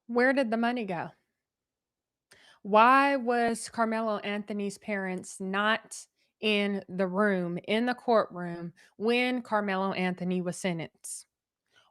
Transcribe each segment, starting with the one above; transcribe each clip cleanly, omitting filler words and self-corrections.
Where did the money go? Why was Carmelo Anthony's parents not in the room, in the courtroom, when Carmelo Anthony was sentenced?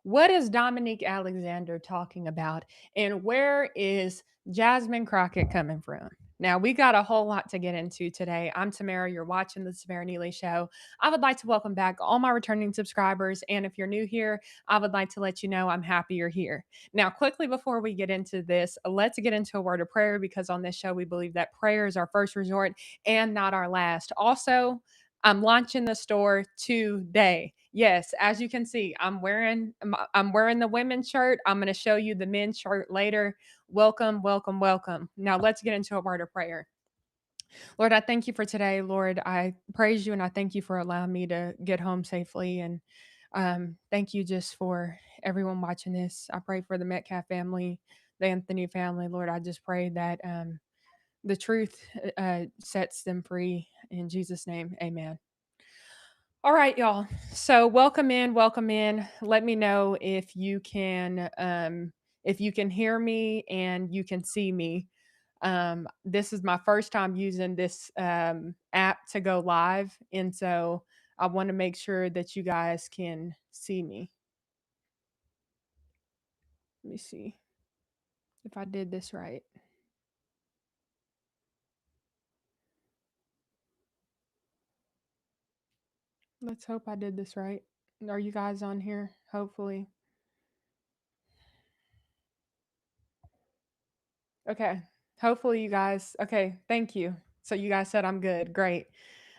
What is Dominique Alexander talking about? And where is Jasmine Crockett coming from? Now, we got a whole lot to get into today. I'm Tamara. You're watching the Tamara Neely Show. I would like to welcome back all my returning subscribers. And if you're new here, I would like to let you know I'm happy you're here. Now, quickly before we get into this, let's get into a word of prayer because on this show, we believe that prayer is our first resort and not our last. Also, I'm launching the store today. Yes, as you can see, I'm wearing the women's shirt. I'm going to show you the men's shirt later. Welcome, welcome, welcome. Now let's get into a word of prayer. Lord, I thank you for today. Lord, I praise you and I thank you for allowing me to get home safely. And thank you just for everyone watching this. I pray for the Metcalf family, the Anthony family. Lord, I just pray that the truth sets them free. In Jesus' name, amen. All right, y'all. So welcome in, welcome in. Let me know if you can hear me and you can see me. This is my first time using this app to go live, and so I want to make sure that you guys can see me. Let me see if I did this right. Let's hope I did this right. Are you guys on here? Hopefully. Okay. Hopefully you guys okay, thank you. So you guys said I'm good. Great.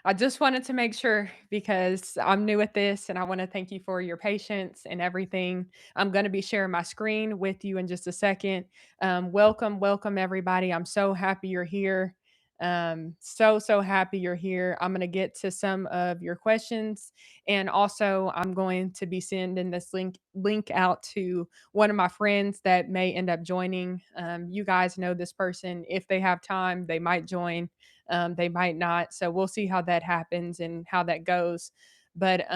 I just wanted to make sure because I'm new at this and I want to thank you for your patience and everything. I'm going to be sharing my screen with you in just a second. Welcome, welcome everybody. I'm so happy you're here. So happy you're here. I'm going to get to some of your questions and also I'm going to be sending this link out to one of my friends that may end up joining. You guys know this person. If they have time, they might join. They might not. So we'll see how that happens and how that goes. But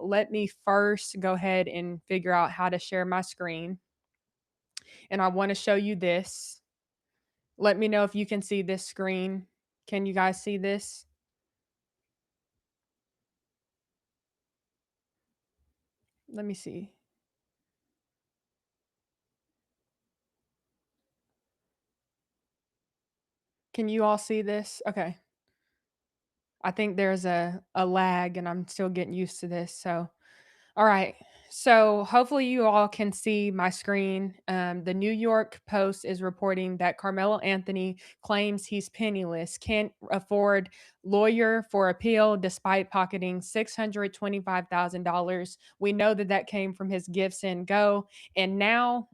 let me first go ahead and figure out how to share my screen. And I want to show you this. Let me know if you can see this screen. Can you guys see this? Let me see. Can you all see this? Okay. I think there's a lag and I'm still getting used to this. So all right. So hopefully you all can see my screen. The New York Post is reporting that Carmelo Anthony claims he's penniless, can't afford lawyer for appeal despite pocketing $625,000. We know that that came from his gifts and go. And now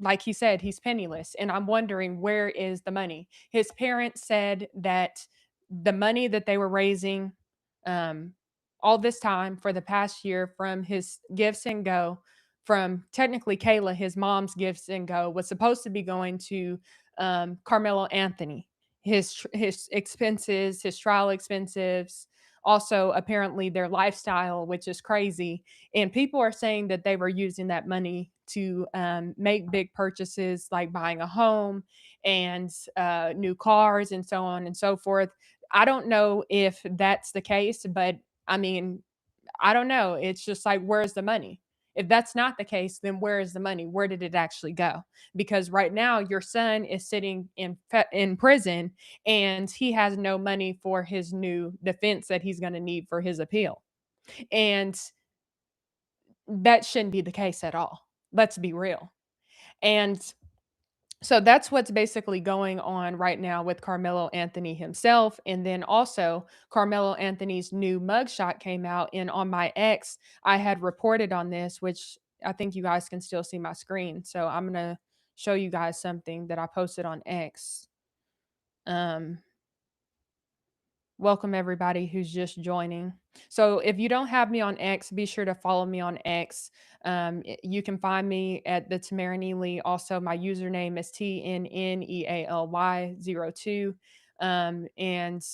like he said, he's penniless. And I'm wondering where is the money? His parents said that the money that they were raising um, all this time for the past year from his gifts and go, from technically Kayla, his mom's gifts and go, was supposed to be going to Carmelo Anthony, his expenses, his trial expenses, also apparently their lifestyle, which is crazy. And people are saying that they were using that money to make big purchases like buying a home and new cars and so on and so forth. I don't know if that's the case, but I mean, I don't know. It's just like, where's the money? If that's not the case, then where is the money? Where did it actually go? Because right now, your son is sitting in prison, and he has no money for his new defense that he's going to need for his appeal. And that shouldn't be the case at all. Let's be real. And so that's what's basically going on right now with Carmelo Anthony himself. And then also, Carmelo Anthony's new mugshot came out. And on my ex, I had reported on this, which I think you guys can still see my screen. So I'm going to show you guys something that I posted on X. Um, Welcome everybody who's just joining. So if you don't have me on X, be sure to follow me on X. You can find me at the Tamara Neely. Also, my username is TNNEALY02. And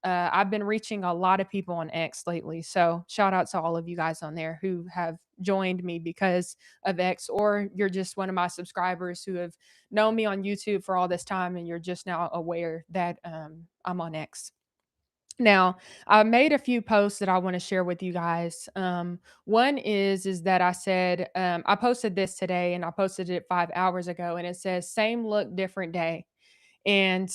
I've been reaching a lot of people on X lately. So shout out to all of you guys on there who have joined me because of X, or you're just one of my subscribers who have known me on YouTube for all this time and you're just now aware that I'm on X. Now, I made a few posts that I want to share with you guys. One is that I said I posted this today, and I posted it 5 hours ago, and it says "same look, different day." And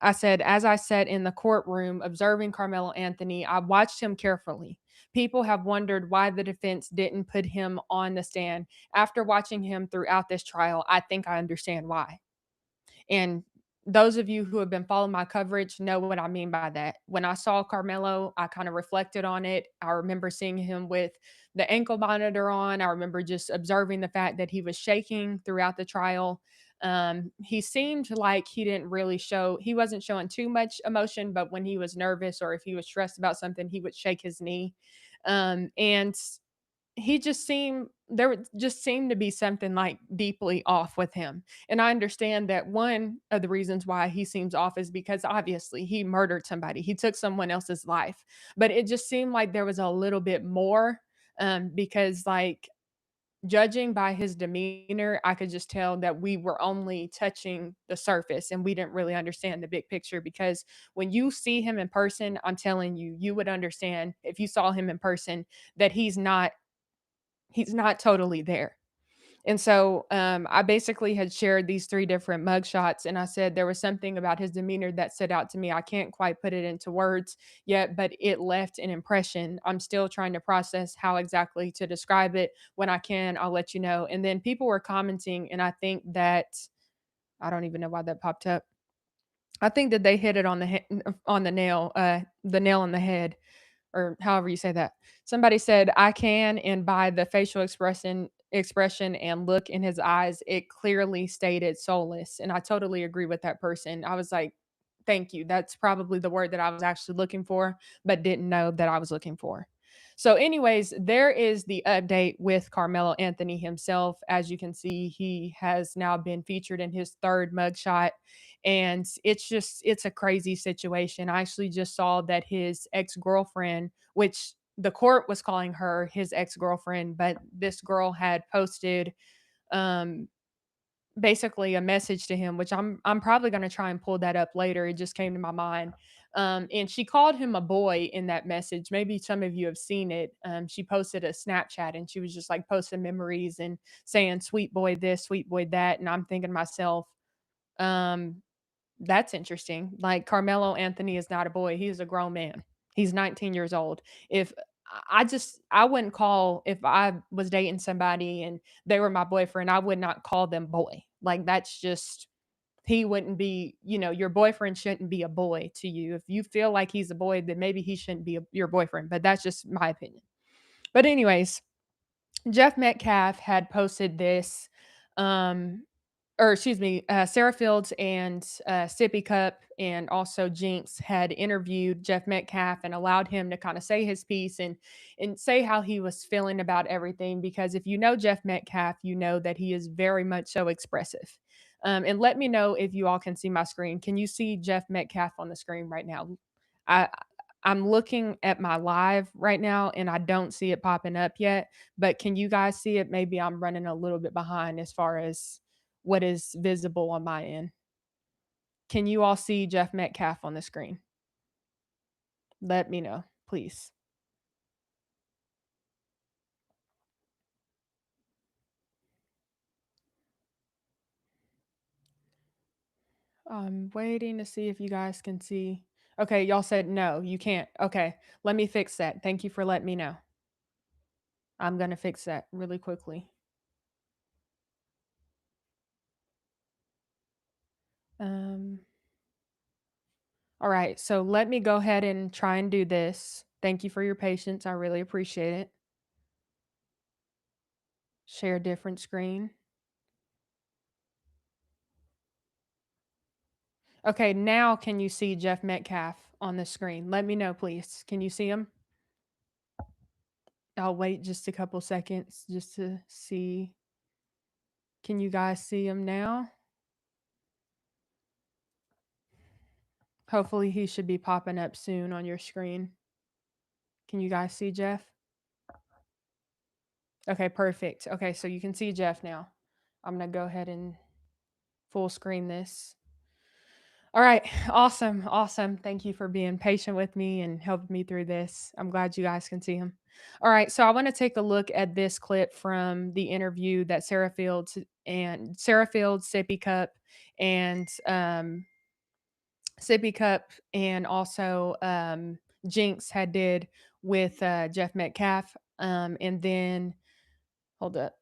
I said, as I sat in the courtroom observing Carmelo Anthony, I watched him carefully. People have wondered why the defense didn't put him on the stand. After watching him throughout this trial, I think I understand why. And those of you who have been following my coverage know what I mean by that. When I saw Carmelo, I kind of reflected on it. I remember seeing him with the ankle monitor on. I remember just observing the fact that he was shaking throughout the trial. He seemed like he didn't really show, he wasn't showing too much emotion, but when he was nervous or if he was stressed about something, he would shake his knee. And he just seemed there would just seemed to be something like deeply off with him. And I understand that one of the reasons why he seems off is because obviously he murdered somebody. He took someone else's life. But it just seemed like there was a little bit more because like judging by his demeanor, I could just tell that we were only touching the surface and we didn't really understand the big picture because when you see him in person, I'm telling you, you would understand if you saw him in person that he's not totally there. And so I basically had shared these three different mugshots, and I said there was something about his demeanor that stood out to me. I can't quite put it into words yet, but it left an impression. I'm still trying to process how exactly to describe it. When I can, I'll let you know. And then people were commenting, and I think that I don't even know why that popped up. I think that they hit it on on the nail on the head or however you say that. Somebody said, "I can," and by the facial expression and look in his eyes, it clearly stated soulless. And I totally agree with that person. I was like, thank you. That's probably the word that I was actually looking for, but didn't know that I was looking for. So, anyways, there is the update with Carmelo Anthony himself. As you can see, he has now been featured in his third mugshot. And it's a crazy situation. I actually just saw that his ex-girlfriend, which the court was calling her his ex-girlfriend, but this girl had posted um basically a message to him, which I'm probably going to try and pull that up later. It just came to my mind. And she called him a boy in that message. Maybe some of you have seen it. She posted a Snapchat and she was just like posting memories and saying sweet boy this, sweet boy that. And I'm thinking to myself, um, that's interesting. Like Carmelo Anthony is not a boy. He's a grown man. He's 19 years old. If I wouldn't call if I was dating somebody and they were my boyfriend, I would not call them boy. Like that's just he wouldn't be, your boyfriend shouldn't be a boy to you. If you feel like he's a boy, then maybe he shouldn't be your boyfriend. But that's just my opinion. But anyways, Jeff Metcalf had posted this um or excuse me, Sarah Fields and Sippy Cup and also Jinx had interviewed Jeff Metcalf and allowed him to kind of say his piece and say how he was feeling about everything. Because if you know Jeff Metcalf, you know that he is very much so expressive. And let me know if you all can see my screen. Can you see Jeff Metcalf on the screen right now? I I'm looking at my live right now and I don't see it popping up yet, but can you guys see it? Maybe I'm running a little bit behind as far as what is visible on my end. Can you all see Jeff Metcalf on the screen? Let me know, please. I'm waiting to see if you guys can see. Okay, y'all said no, you can't. Okay, let me fix that. Thank you for letting me know. I'm going to fix that really quickly. Um, all right, so let me go ahead and try and do this. Thank you for your patience. I really appreciate it. Share different screen. Okay, now can you see Jeff Metcalf on the screen? Let me know, please. Can you see him? I'll wait just a couple seconds just to see. Can you guys see him now? Hopefully, he should be popping up soon on your screen. Can you guys see Jeff? Okay, perfect. Okay, so you can see Jeff now. I'm going to go ahead and full screen this. All right, awesome, awesome. Thank you for being patient with me and helping me through this. I'm glad you guys can see him. All right, so I want to take a look at this clip from the interview that Sarah Fields, and Sippy Cup, and also Jinx had did with Jeff Metcalf, and then hold up.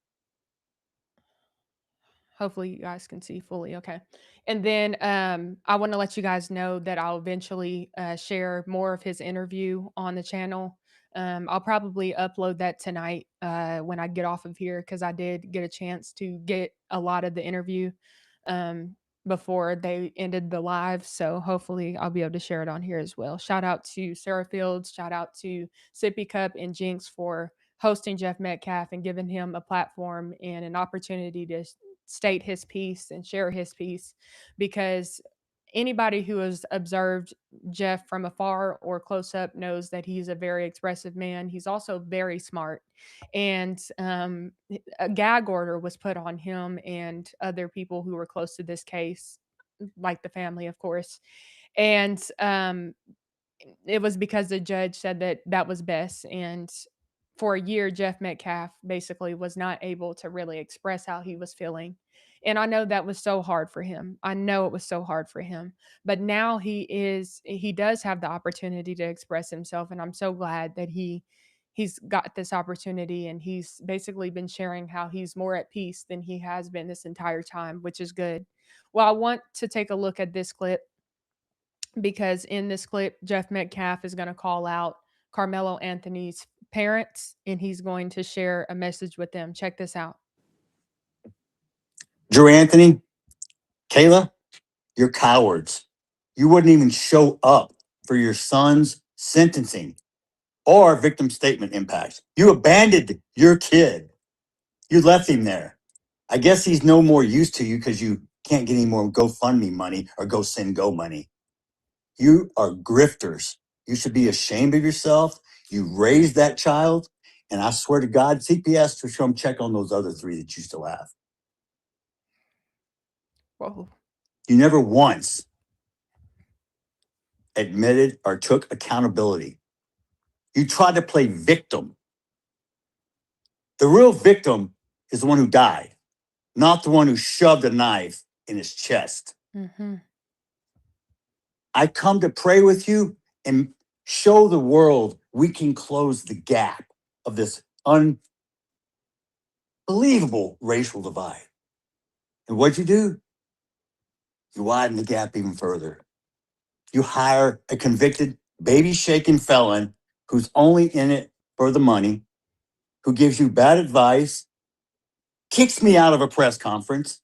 Hopefully you guys can see fully. Okay. And then I want to let you guys know that I'll eventually share more of his interview on the channel. I'll probably upload that tonight when I get off of here, because I did get a chance to get a lot of the interview um, before they ended the live. So hopefully I'll be able to share it on here as well. Shout out to Sarah Fields. Shout out to Sippy Cup and Jinx for hosting Jeff Metcalf and giving him a platform and an opportunity to state his piece and share his piece, because anybody who has observed Jeff from afar or close up knows that he's a very expressive man. He's also very smart. And a gag order was put on him and other people who were close to this case, like the family, of course. And it was because the judge said that that was best. And for a year, Jeff Metcalf basically was not able to really express how he was feeling. And I know that was so hard for him. I know it was so hard for him. But now he does have the opportunity to express himself. And I'm so glad that he's got this opportunity, and he's basically been sharing how he's more at peace than he has been this entire time, which is good. Well, I want to take a look at this clip, because in this clip, Jeff Metcalf is going to call out Carmelo Anthony's parents, and he's going to share a message with them. Check this out. Drew Anthony, Kayla, you're cowards. You wouldn't even show up for your son's sentencing or victim statement impact. You abandoned your kid. You left him there. I guess he's no more use to you because you can't get any more GoFundMe money or Go money. You are grifters. You should be ashamed of yourself. You raised that child. And I swear to God, CPS to come check on those other three that you still have. Whoa. You never once admitted or took accountability. You tried to play victim. The real victim is the one who died, not the one who shoved a knife in his chest. Mm-hmm. I come to pray with you and show the world we can close the gap of this unbelievable racial divide. And what'd you do? You widen the gap even further. You hire a convicted, baby shaking felon who's only in it for the money, who gives you bad advice, kicks me out of a press conference.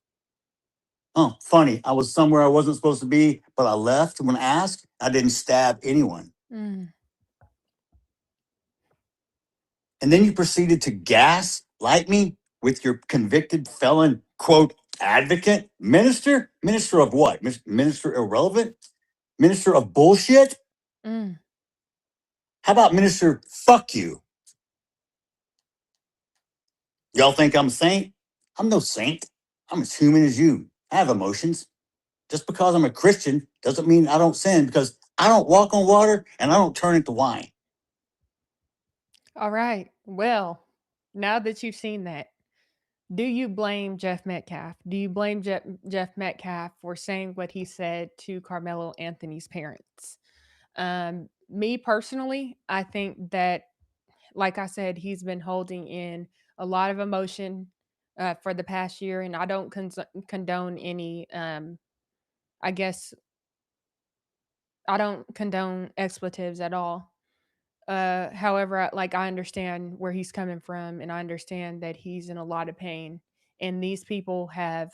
Oh, funny. I was somewhere I wasn't supposed to be, but I left when asked. I didn't stab anyone. Mm. And then you proceeded to gaslight me with your convicted felon, quote, advocate, minister? Minister of what? Minister irrelevant? Minister of bullshit? Mm. How about minister fuck you? Y'all think I'm a saint? I'm no saint. I'm as human as you. I have emotions. Just because I'm a Christian doesn't mean I don't sin, because I don't walk on water and I don't turn into wine. All right. Well, now that you've seen that, do you blame Jeff Metcalf? Do you blame Jeff Metcalf for saying what he said to Carmelo Anthony's parents? Me personally, I think that, like I said, he's been holding in a lot of emotion for the past year, and I don't condone any. I guess I don't condone expletives at all. However, I understand where he's coming from, and I understand that he's in a lot of pain, and these people have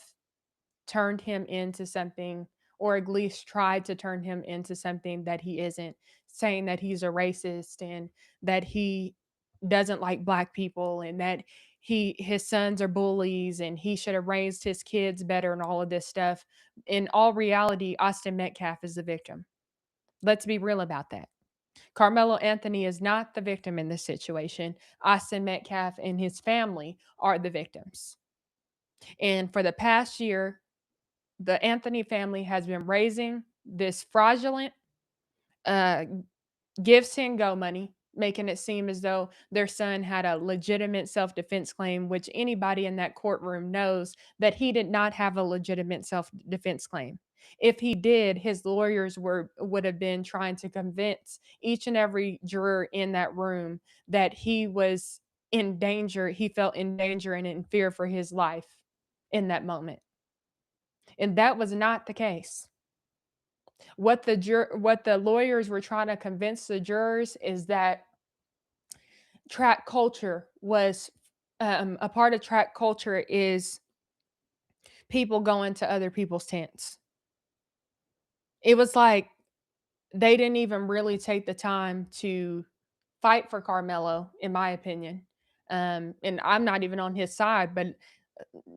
turned him into something, or at least tried to turn him into something that he isn't, saying that he's a racist and that he doesn't like black people, and that his sons are bullies and he should have raised his kids better, and all of this stuff. In all reality, Austin Metcalf is the victim. Let's be real about that. Carmelo Anthony is not the victim in this situation. Austin Metcalf and his family are the victims. And for the past year, the Anthony family has been raising this fraudulent uh, give, send, go money, making it seem as though their son had a legitimate self defense claim, which anybody in that courtroom knows that he did not have a legitimate self defense claim. If he did, his lawyers would have been trying to convince each and every juror in that room that he was in danger. He felt in danger and in fear for his life in that moment. And that was not the case. What the lawyers were trying to convince the jurors is that track culture was a part of track culture is people going to other people's tents. It was like they didn't even really take the time to fight for Carmelo, in my opinion. And I'm not even on his side, but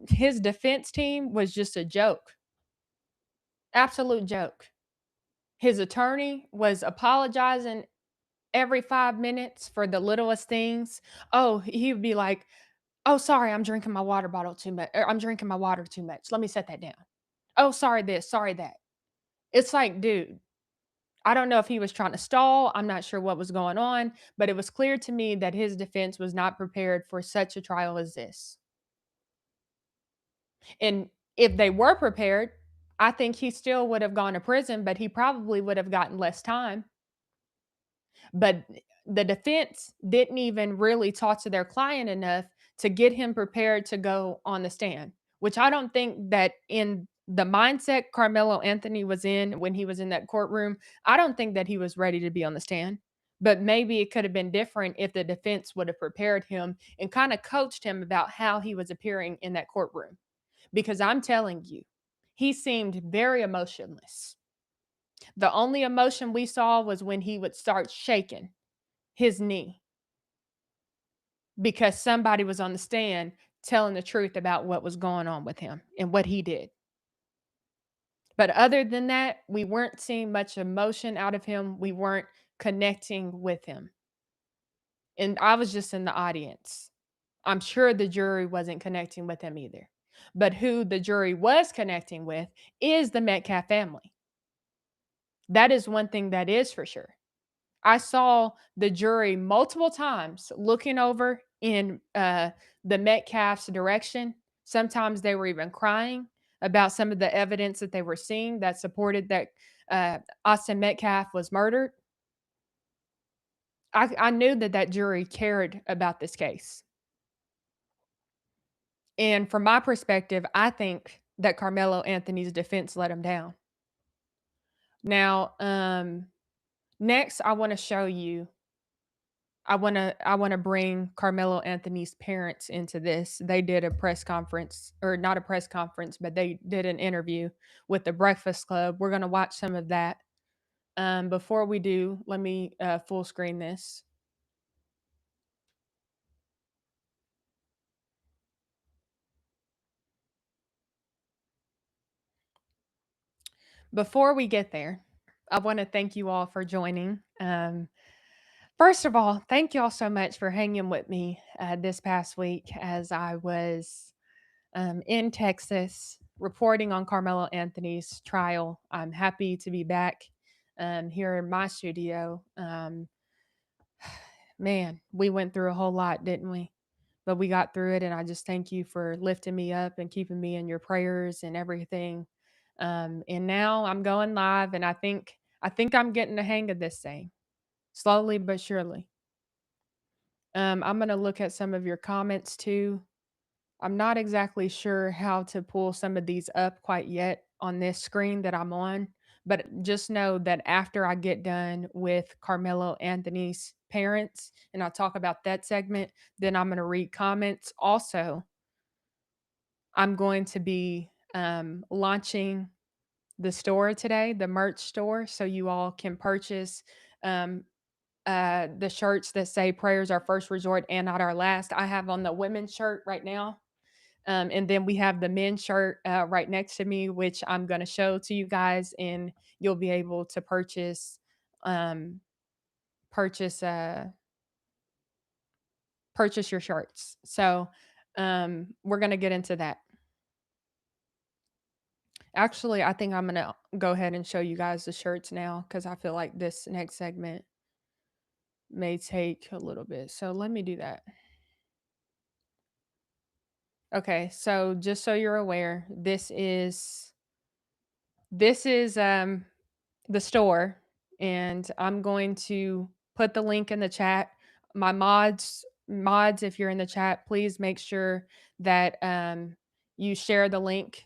his defense team was just a joke, absolute joke. His attorney was apologizing every 5 minutes for the littlest things. Oh, he would be like, "Oh, sorry, I'm drinking my water bottle too much. I'm drinking my water too much. Let me set that down. Oh, sorry this, sorry that." It's like, dude, I don't know if he was trying to stall. I'm not sure what was going on, but it was clear to me that his defense was not prepared for such a trial as this. And if they were prepared, I think he still would have gone to prison, but he probably would have gotten less time. But the defense didn't even really talk to their client enough to get him prepared to go on the stand, which I don't think that in the mindset Carmelo Anthony was in when he was in that courtroom, I don't think that he was ready to be on the stand. But maybe it could have been different if the defense would have prepared him and kind of coached him about how he was appearing in that courtroom. Because I'm telling you, he seemed very emotionless. The only emotion we saw was when he would start shaking his knee because somebody was on the stand telling the truth about what was going on with him and what he did. But other than that, we weren't seeing much emotion out of him. We weren't connecting with him. And I was just in the audience. I'm sure the jury wasn't connecting with him either. But who the jury was connecting with is the Metcalf family. That is one thing that is for sure. I saw the jury multiple times looking over in the Metcalf's direction. Sometimes they were even crying about some of the evidence that they were seeing that supported that Austin Metcalf was murdered. I knew that that jury cared about this case. And from my perspective, I think that Carmelo Anthony's defense let him down. Now, next, I want to show you I wanna bring Carmelo Anthony's parents into this. They did a press conference, or not a press conference, but they did an interview with the Breakfast Club. We're gonna watch some of that. Before we do, let me full screen this. Before we get there, I want to thank you all for joining. First of all, thank you all so much for hanging with me this past week as I was in Texas reporting on Carmelo Anthony's trial. I'm happy to be back here in my studio. Man, we went through a whole lot, didn't we? But we got through it, and I just thank you for lifting me up and keeping me in your prayers and everything. And now I'm going live, and I think I'm getting the hang of this thing, slowly but surely. I'm gonna look at some of your comments too. I'm not exactly sure how to pull some of these up quite yet on this screen that I'm on, but just know that after I get done with Carmelo Anthony's parents and I talk about that segment, then I'm going to read comments. Also, I'm going to be launching the store today, the merch store, so you all can purchase um, the shirts that say prayers our first resort and not our last. I have on the women's shirt right now, and then we have the men's shirt right next to me, which I'm going to show to you guys, and you'll be able to purchase. um, purchase purchase your shirts. So we're gonna get into that. Actually, I think I'm gonna go ahead and show you guys the shirts now because I feel like this next segment may take a little bit. So let me do that. Okay, so just so you're aware, this is the store, and I'm going to put the link in the chat. My mods, if you're in the chat, please make sure that you share the link.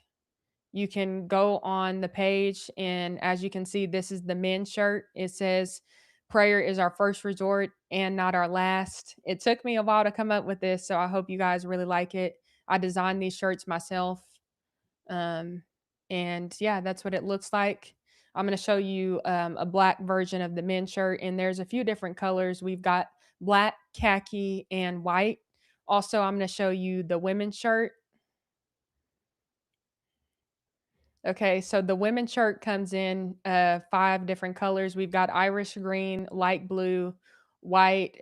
You can go on the page, and as you can see, this is the men's shirt. It says, "Prayer is our first resort and not our last." It took me a while to come up with this, so I hope you guys really like it. I designed these shirts myself. Um, and yeah, that's what it looks like. I'm going to show you a black version of the men's shirt, and there's a few different colors. We've got black, khaki, and white. Also, I'm going to show you the women's shirt. Okay, so the women's shirt comes in 5 different colors. We've got Irish green, light blue, white.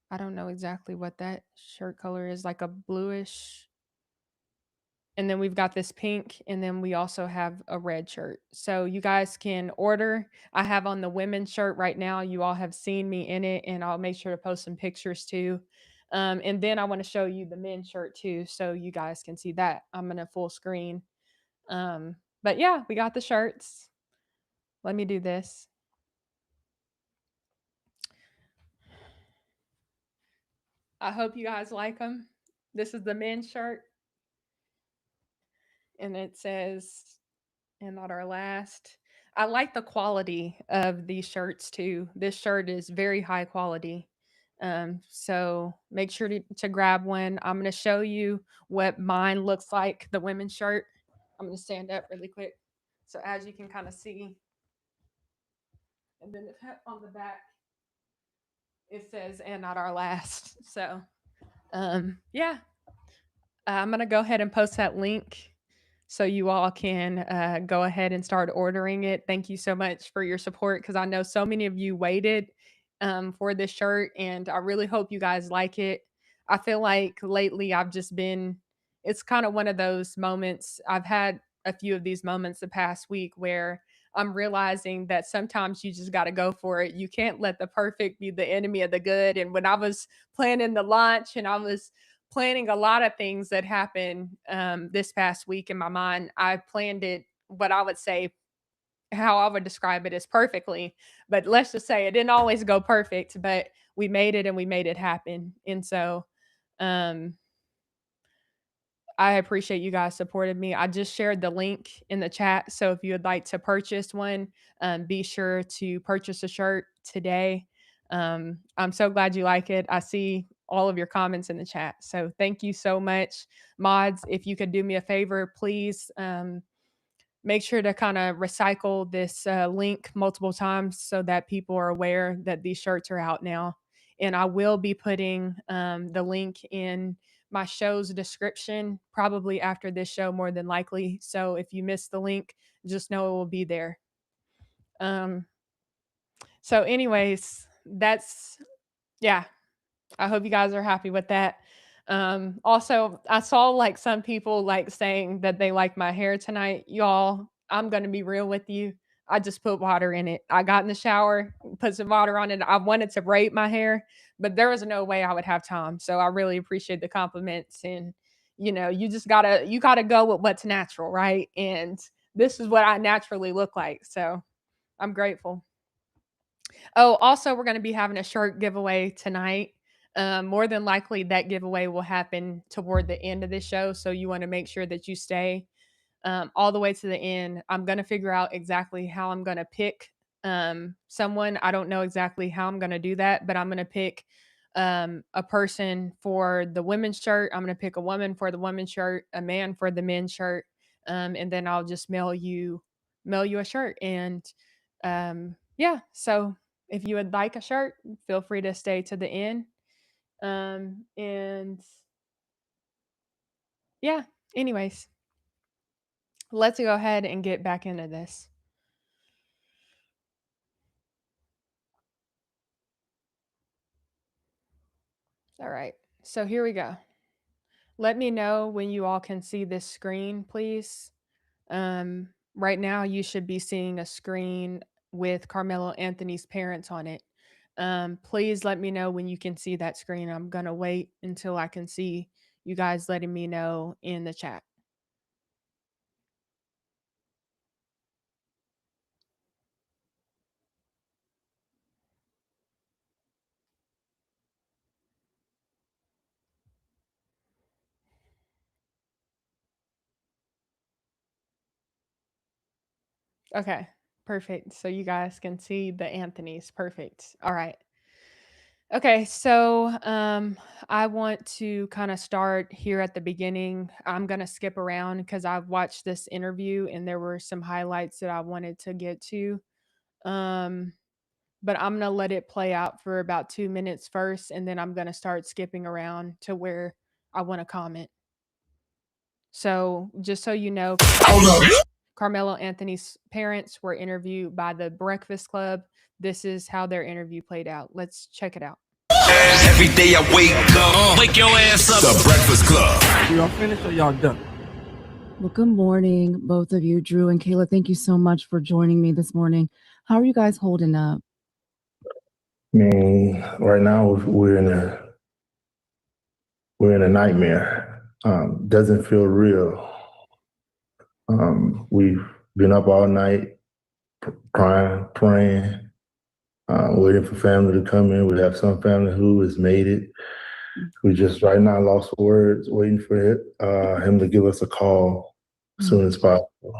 I don't know exactly what that shirt color is, like a bluish. And then we've got this pink, and then we also have a red shirt. So you guys can order. I have on the women's shirt right now. You all have seen me in it, and I'll make sure to post some pictures too. And then I want to show you the men's shirt too, so you guys can see that. I'm gonna full screen. But yeah, we got the shirts. Let me do this. I hope you guys like them. This is the men's shirt, and it says, "And not our last." I like the quality of these shirts too. This shirt is very high quality. So make sure to grab one. I'm going to show you what mine looks like, the women's shirt. I'm going to stand up really quick. So as you can kind of see, and then on the back, it says, "And not our last." So yeah, I'm going to go ahead and post that link so you all can go ahead and start ordering it. Thank you so much for your support because I know so many of you waited for this shirt, and I really hope you guys like it. I feel like lately I've just been, it's kind of one of those moments. I've had a few of these moments the past week where I'm realizing that sometimes you just got to go for it. You can't let the perfect be the enemy of the good. And when I was planning the launch and I was planning a lot of things that happened this past week in my mind, I planned it what I would say, how I would describe it as perfectly. But let's just say it didn't always go perfect, but we made it and we made it happen. And so um, I appreciate you guys supported me. I just shared the link in the chat. So if you would like to purchase one, be sure to purchase a shirt today. I'm so glad you like it. I see all of your comments in the chat. So thank you so much. Mods, if you could do me a favor, please make sure to kind of recycle this link multiple times so that people are aware that these shirts are out now. And I will be putting the link in my show's description probably after this show, more than likely. So if you missed the link, just know it will be there. Um, so, anyways, that's, yeah, I hope you guys are happy with that. Also, I saw like some people like saying that they like my hair tonight. Y'all, I'm gonna be real with you. I just put water in it. I got in the shower, put some water on it. I wanted to braid my hair, but there was no way I would have time. So I really appreciate the compliments. And you just gotta go with what's natural, right? And this is what I naturally look like. So I'm grateful. Oh, also, we're going to be having a shirt giveaway tonight. More than likely, that giveaway will happen toward the end of the show. So you want to make sure that you stay all the way to the end. I'm going to figure out exactly how I'm going to pick someone. I don't know exactly how I'm going to do that, but I'm going to pick a person for the women's shirt. I'm going to pick a woman for the women's shirt, a man for the men's shirt, and then I'll just mail you a shirt. And yeah, so if you would like a shirt, feel free to stay to the end. And yeah, anyways, let's go ahead and get back into this. All right. So here we go. Let me know when you all can see this screen, please. Right now, you should be seeing a screen with Carmelo Anthony's parents on it. Please let me know when you can see that screen. I'm going to wait until I can see you guys letting me know in the chat. Okay, perfect. So you guys can see the Anthony's. Perfect. All right. Okay, so I want to kind of start here at the beginning. I'm going to skip around because I've watched this interview and there were some highlights that I wanted to get to. Um, but I'm going to let it play out for about 2 minutes first, and then I'm going to start skipping around to where I want to comment. So, just so you know, Carmelo Anthony's parents were interviewed by the Breakfast Club. This is how their interview played out. Let's check it out. Every day I wake up, wake your ass up. The Breakfast Club. Y'all finished or y'all done? Well, good morning, both of you, Drew and Kayla. Thank you so much for joining me this morning. How are you guys holding up? I mean, right now we're in a nightmare. Doesn't feel real. We've been up all night crying, praying, waiting for family to come in. We have some family who has made it. We just right now lost for words, waiting for him to give us a call as soon as possible.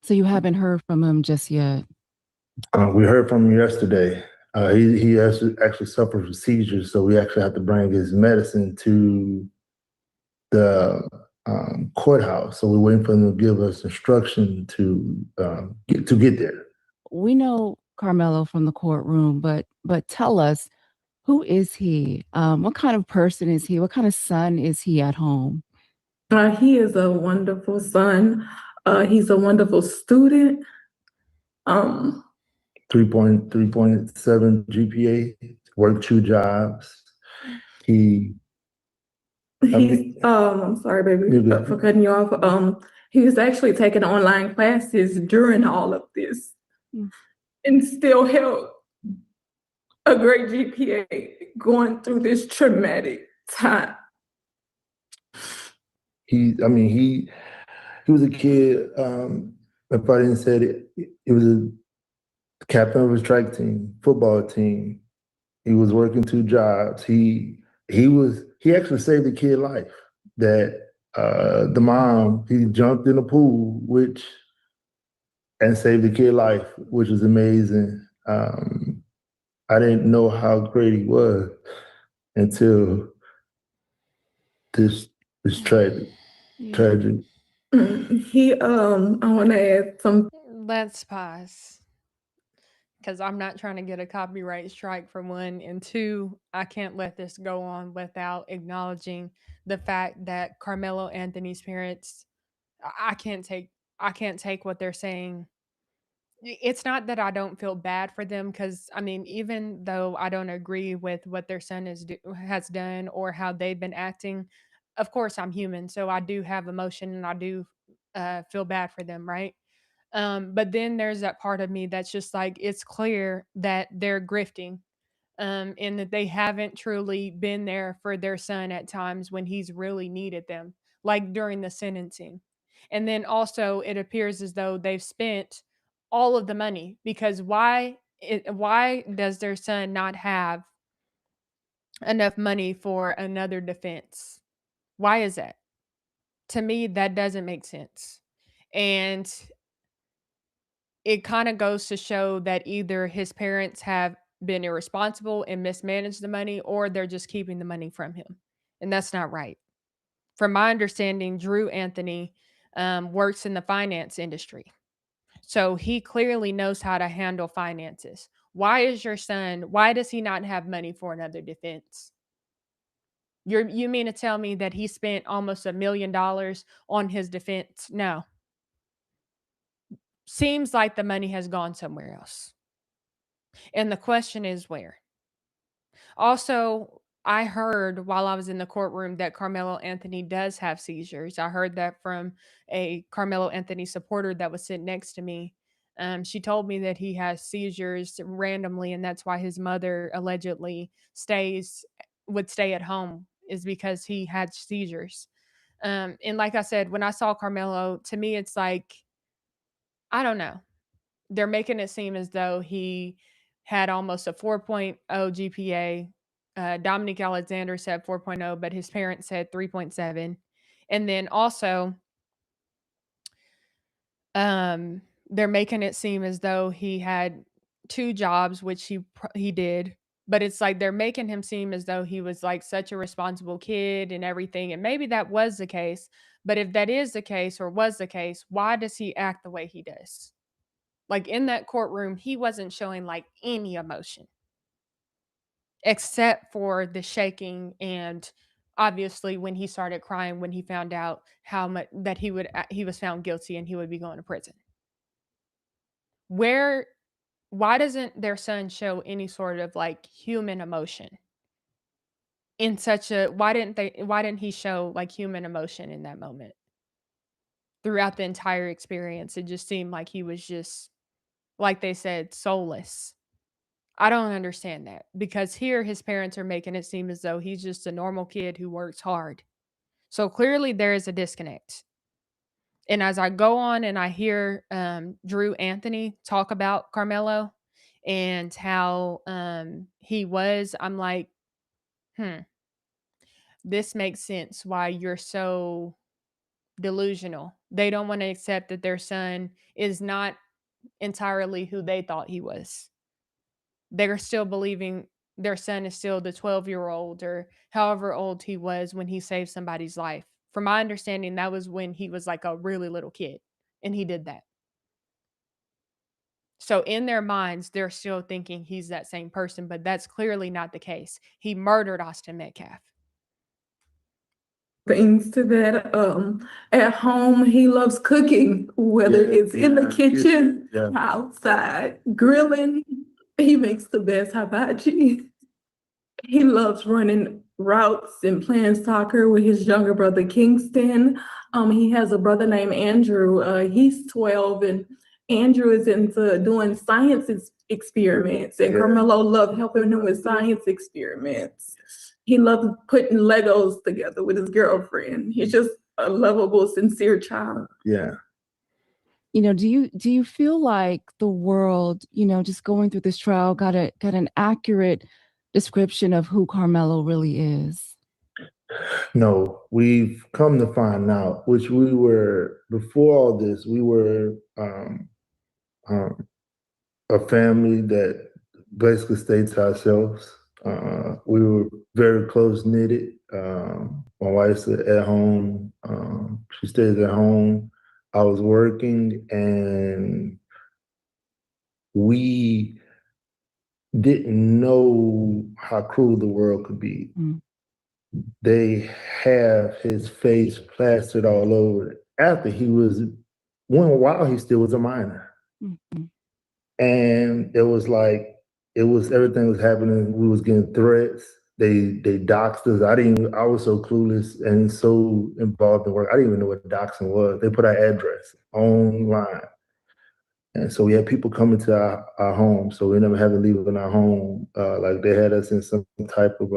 So you haven't heard from him just yet? We heard from him yesterday. He actually suffered from seizures, so we actually have to bring his medicine to the courthouse. So we're waiting for him to give us instruction to get there. We know Carmelo from the courtroom, but tell us, who is he? What kind of person is he? What kind of son is he at home? He is a wonderful son. He's a wonderful student. 3.7 GPA, worked 2 jobs. I'm sorry, baby, for cutting you off. He was actually taking online classes during all of this and still held a great GPA going through this traumatic time. He was a kid. If I didn't say it, he was a captain of his track team, football team. He was working 2 jobs. He actually saved the kid life. That the mom, he jumped in the pool, and saved the kid life, which was amazing. I didn't know how great he was until this tragic. I want to add some. Let's pause because I'm not trying to get a copyright strike for one, and two, I can't let this go on without acknowledging the fact that Carmelo Anthony's parents. I can't take. I can't take what they're saying. It's not that I don't feel bad for them, because I mean, even though I don't agree with what their son has done or how they've been acting, of course I'm human, so I do have emotion and I do feel bad for them, right? But then there's that part of me that's just like, it's clear that they're grifting, and that they haven't truly been there for their son at times when he's really needed them, like during the sentencing. And then also, it appears as though they've spent all of the money, because why does their son not have enough money for another defense? Why is that? To me, that doesn't make sense. And it kind of goes to show that either his parents have been irresponsible and mismanaged the money, or they're just keeping the money from him. And that's not right. From my understanding, Drew Anthony works in the finance industry. So he clearly knows how to handle finances. Why does he not have money for another defense? You mean to tell me that he spent almost $1 million on his defense? No. Seems like the money has gone somewhere else. And the question is where? Also, I heard while I was in the courtroom that Carmelo Anthony does have seizures. I heard that from a Carmelo Anthony supporter that was sitting next to me. She told me that he has seizures randomly, and that's why his mother allegedly would stay at home, is because he had seizures. And like I said, when I saw Carmelo, to me, it's like, I don't know. They're making it seem as though he had almost a 4.0 GPA. Dominique Alexander said 4.0, but his parents said 3.7. And then also, they're making it seem as though he had 2 jobs, which he did, but it's like they're making him seem as though he was, like, such a responsible kid and everything, and maybe that was the case, but if that is the case or was the case, why does he act the way he does? Like, in that courtroom, he wasn't showing, like, any emotion except for the shaking and obviously when he started crying when he found out how much that he was found guilty and he would be going to prison. Where Why doesn't their son show any sort of, like, human emotion in such a why didn't he show, like, human emotion in that moment? Throughout the entire experience, it just seemed like he was just, like they said, soulless. I don't understand that because here his parents are making it seem as though he's just a normal kid who works hard. So clearly there is a disconnect. And as I go on and I hear Drew Anthony talk about Carmelo and how he was, I'm like, hmm, this makes sense why you're so delusional. They don't want to accept that their son is not entirely who they thought he was. They're still believing their son is still the 12-year-old or however old he was when he saved somebody's life. From my understanding, that was when he was like a really little kid and he did that. So in their minds, they're still thinking he's that same person, but that's clearly not the case. He murdered Austin Metcalf. Things to that. At home, he loves cooking, whether it's in the kitchen, outside, grilling. He makes the best hibachi. He loves running routes and playing soccer with his younger brother Kingston. He has a brother named Andrew. He's 12, and Andrew is into doing science experiments, and Carmelo loves helping him with science experiments. He loves putting Legos together with his girlfriend. He's just a lovable, sincere child. Yeah. You know, do you feel like the world, you know, just going through this trial got an accurate description of who Carmelo really is? No, we've come to find out, which we were before all this, we were a family that basically stayed to ourselves. We were very close knitted. My wife's at home. She stays at home. I was working, and we didn't know how cruel the world could be. Mm. They have his face plastered all over it. After he was, while he still was a minor. Mm-hmm. And it was like, everything was happening. We was getting threats. They doxed us. I was so clueless and so involved in work. I didn't even know what doxing was. They put our address online. And so we had people coming to our home. So we never had to leave in our home. Like they had us in some type of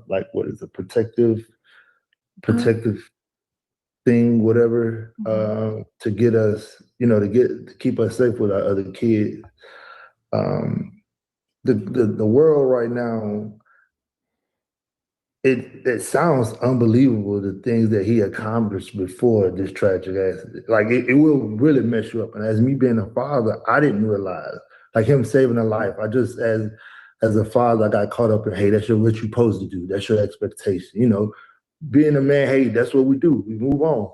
like, what is it, protective thing, whatever, to get us, you know, to keep us safe with our other kids. The world right now, it sounds unbelievable, the things that he accomplished before this tragic accident. Like it will really mess you up. And as me being a father, I didn't realize, like him saving a life. I just, as a father, I got caught up in, hey, that's what you're supposed to do. That's your expectation. You know, being a man, hey, that's what we do. We move on.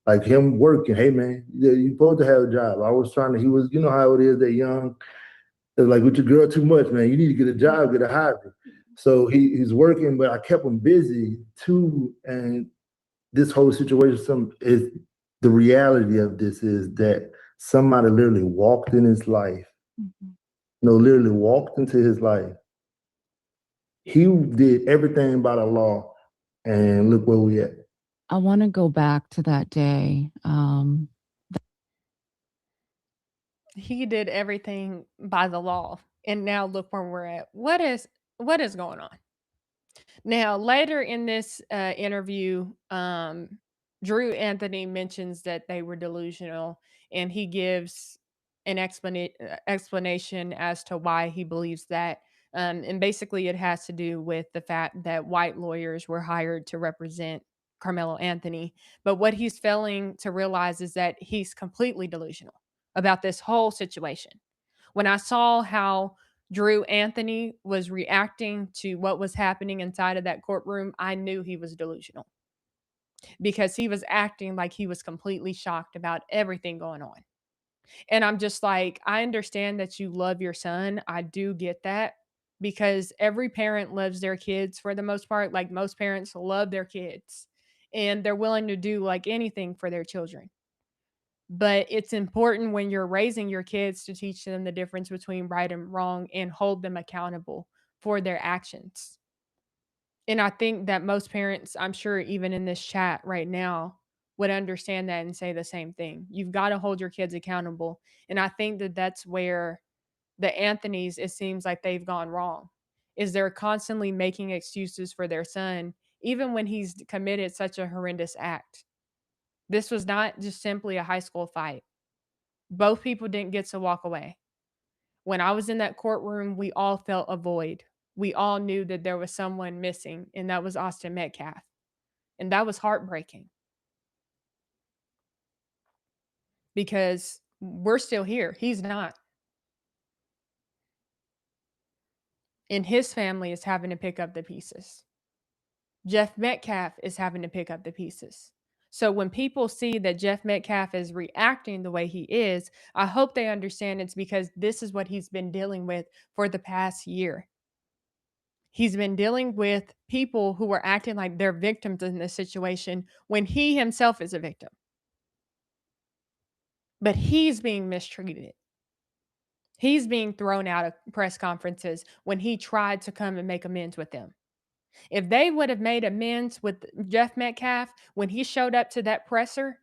Like him working, hey man, you're supposed to have a job. I was trying to, he was, you know how it is that young. It was like, with your girl too much, man. You need to get a job, get a hobby. So he's working, but I kept him busy too. And this whole situation, is the reality of this is that somebody literally walked in his life. Mm-hmm. No, literally walked into his life He did everything by the law, and look where we at. I want to go back to that day. He did everything by the law, and now look where we're at. What is going on? Now, later in this interview, Drew Anthony mentions that they were delusional, and he gives an explanation as to why he believes that. And basically, it has to do with the fact that white lawyers were hired to represent Carmelo Anthony. But what he's failing to realize is that he's completely delusional about this whole situation. When I saw how Drew Anthony was reacting to what was happening inside of that courtroom, I knew he was delusional because he was acting like he was completely shocked about everything going on. And I'm just like, I understand that you love your son. I do get that because every parent loves their kids for the most part. Like most parents love their kids and they're willing to do like anything for their children. But it's important when you're raising your kids to teach them the difference between right and wrong and hold them accountable for their actions. And I think that most parents, I'm sure even in this chat right now, would understand that and say the same thing. You've got to hold your kids accountable. And I think that that's where the Anthonys, it seems like they've gone wrong, is they're constantly making excuses for their son, even when he's committed such a horrendous act. This was not just simply a high school fight. Both people didn't get to walk away. When I was in that courtroom, we all felt a void. We all knew that there was someone missing, and that was Austin Metcalf. And that was heartbreaking because we're still here. He's not. And his family is having to pick up the pieces. Jeff Metcalf is having to pick up the pieces. So when people see that Jeff Metcalf is reacting the way he is, I hope they understand it's because this is what he's been dealing with for the past year. He's been dealing with people who are acting like they're victims in this situation when he himself is a victim. But he's being mistreated. He's being thrown out of press conferences when he tried to come and make amends with them. If they would have made amends with Jeff Metcalf when he showed up to that presser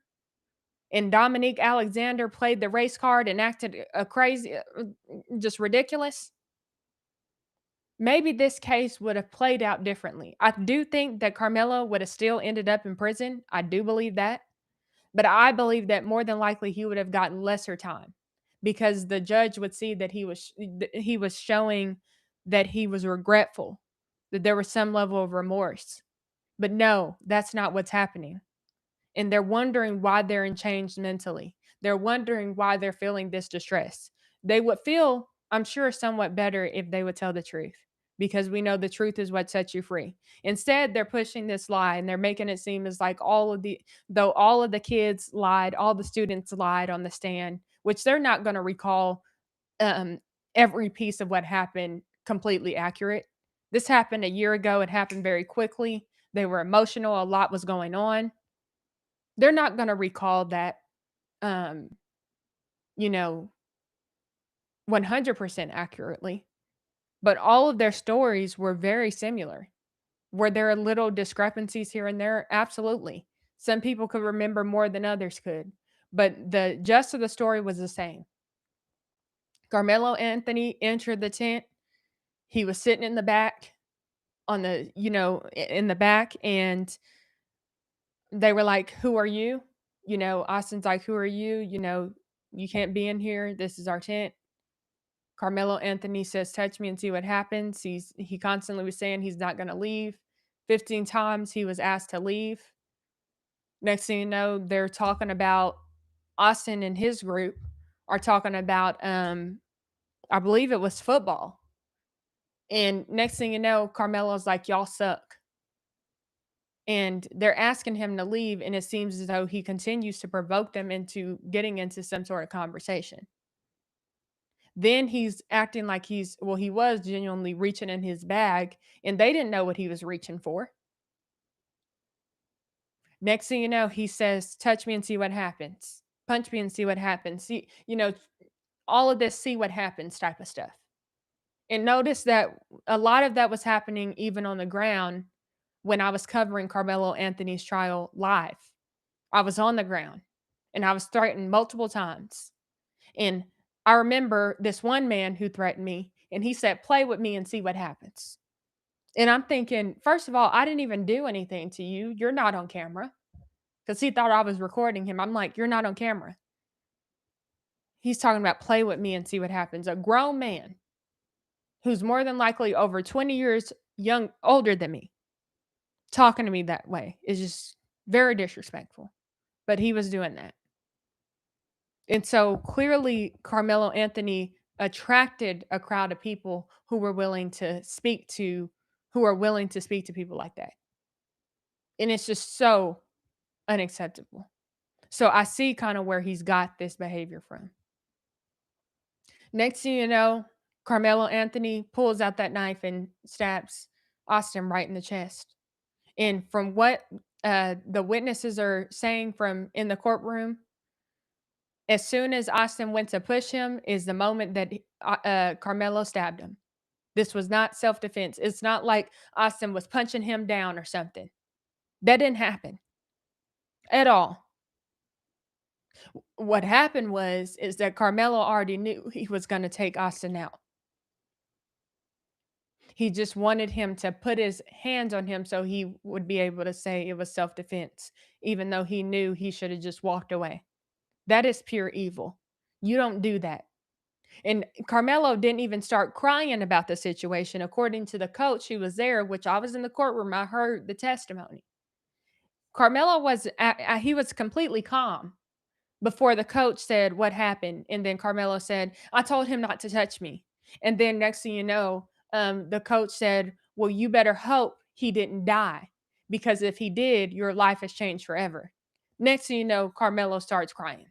and Dominique Alexander played the race card and acted a crazy, just ridiculous, maybe this case would have played out differently. I do think that Karmelo would have still ended up in prison. I do believe that. But I believe that more than likely he would have gotten lesser time because the judge would see that he was showing that he was regretful, that there was some level of remorse. But no, that's not what's happening. And they're wondering why they're changed mentally. They're wondering why they're feeling this distress. They would feel, I'm sure, somewhat better if they would tell the truth because we know the truth is what sets you free. Instead, they're pushing this lie and they're making it seem as like though all of the kids lied, all the students lied on the stand, which they're not going to recall um, every piece of what happened completely accurate. This happened a year ago. It happened very quickly. They were emotional. A lot was going on. They're not going to recall that, um, you know, 100% accurately. But all of their stories were very similar. Were there little discrepancies here and there? Absolutely. Some people could remember more than others could, but the gist of the story was the same. Carmelo Anthony entered the tent. He was sitting in the back in the back, and they were like, "Who are you?" Austin's like, "Who are you? You can't be in here. This is our tent." Carmelo Anthony says, "Touch me and see what happens." He constantly was saying he's not going to leave. 15 times he was asked to leave. Next thing you know, they're talking about Austin and his group are talking about I believe it was football. And next thing you know, Carmelo's like, "Y'all suck." And they're asking him to leave, and it seems as though he continues to provoke them into getting into some sort of conversation. Then he's acting like he was genuinely reaching in his bag, and they didn't know what he was reaching for. Next thing you know, he says, "Touch me and see what happens. Punch me and see what happens." See, all of this see what happens type of stuff. And notice that a lot of that was happening even on the ground when I was covering Carmelo Anthony's trial live. I was on the ground and I was threatened multiple times. And I remember this one man who threatened me, and he said, "Play with me and see what happens." And I'm thinking, first of all, I didn't even do anything to you. You're not on camera. Because he thought I was recording him. I'm like, "You're not on camera." He's talking about play with me and see what happens. A grown man who's more than likely over 20 years older than me, talking to me that way is just very disrespectful. But he was doing that. And so clearly Carmelo Anthony attracted a crowd of people who are willing to speak to people like that. And it's just so unacceptable. So I see kind of where he's got this behavior from. Next thing you know, Carmelo Anthony pulls out that knife and stabs Austin right in the chest. And from what the witnesses are saying from in the courtroom, as soon as Austin went to push him is the moment that Carmelo stabbed him. This was not self-defense. It's not like Austin was punching him down or something. That didn't happen at all. What happened is that Carmelo already knew he was going to take Austin out. He just wanted him to put his hands on him so he would be able to say it was self-defense, even though he knew he should have just walked away. That is pure evil. You don't do that. And Carmelo didn't even start crying about the situation. According to the coach who was there, which I was in the courtroom, I heard the testimony. Carmelo was he was completely calm before the coach said what happened. And then Carmelo said, "I told him not to touch me." And then next thing you know, the coach said, "Well, you better hope he didn't die, because if he did, your life has changed forever." Next thing you know, Carmelo starts crying.